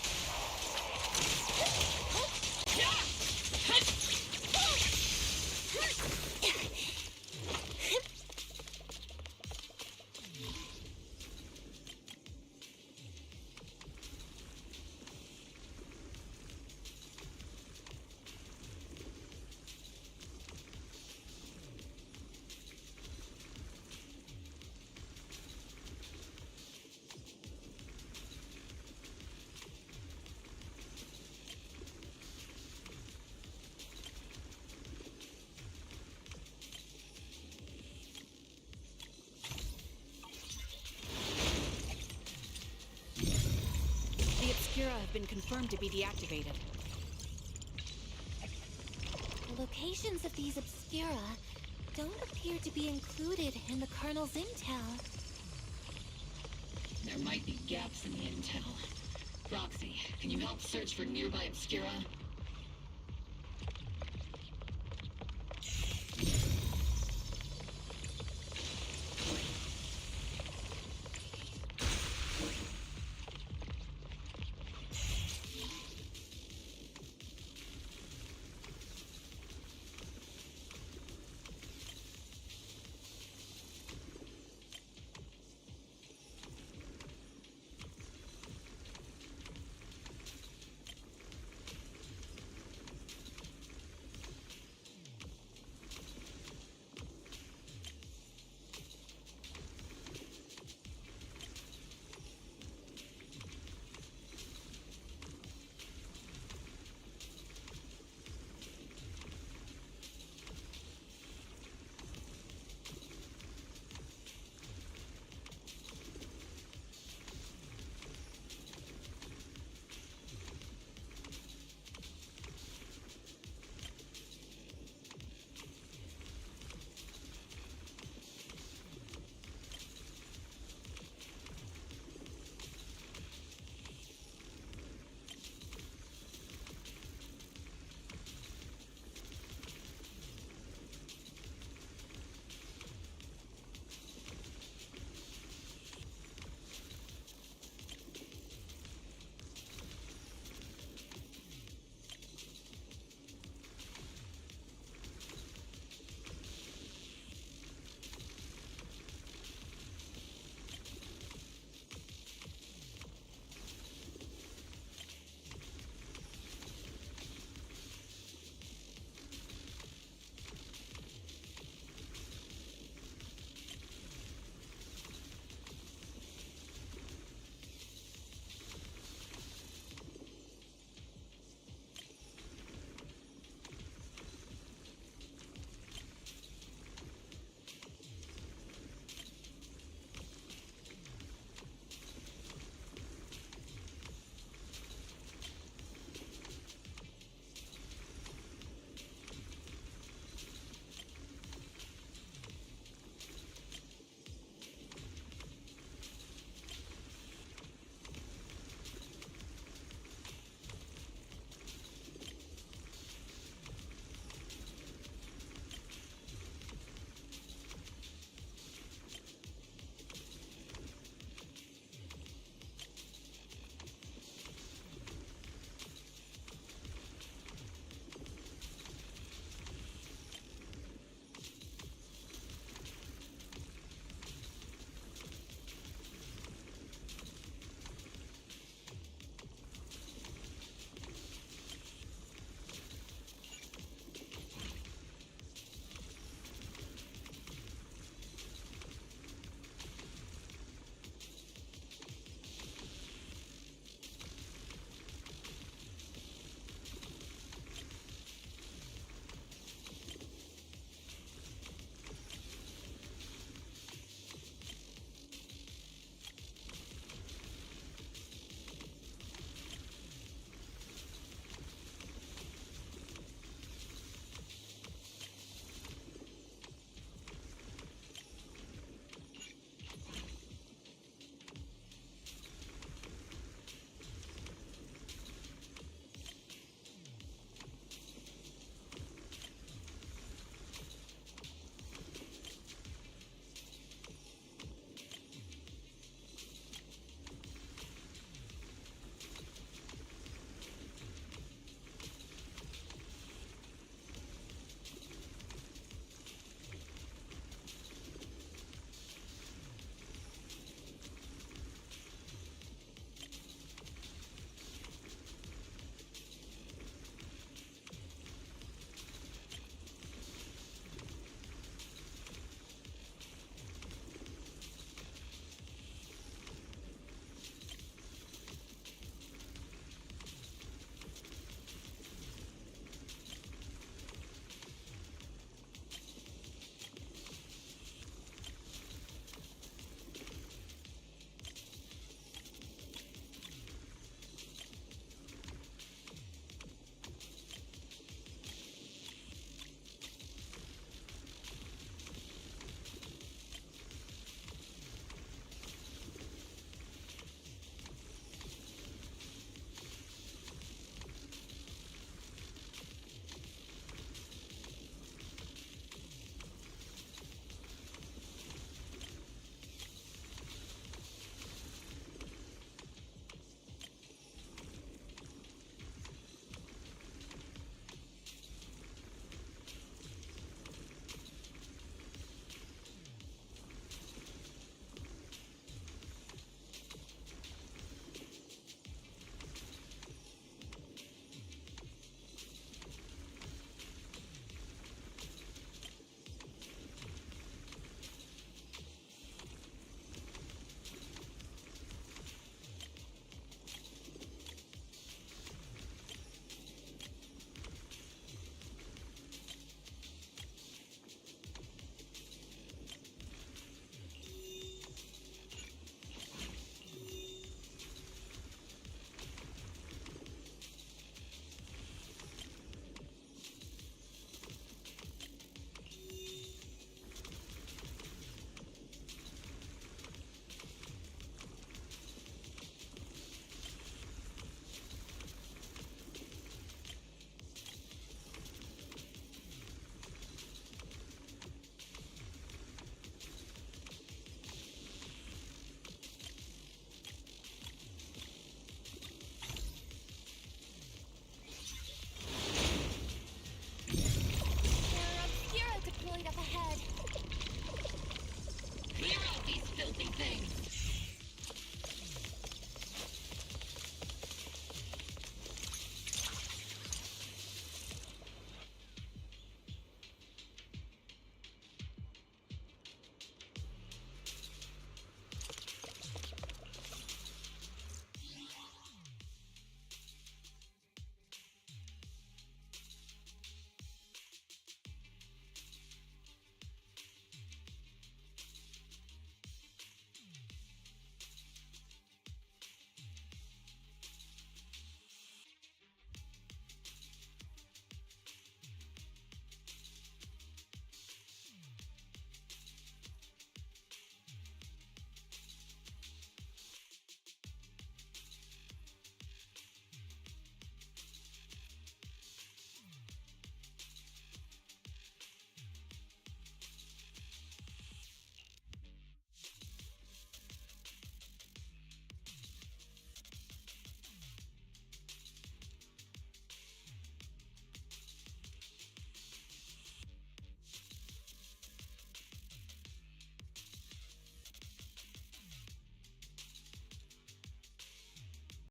The Obscura have been confirmed to be deactivated. The locations of these Obscura don't appear to be included in the Colonel's intel. There might be gaps in the intel. Roxy, can you help search for nearby Obscura?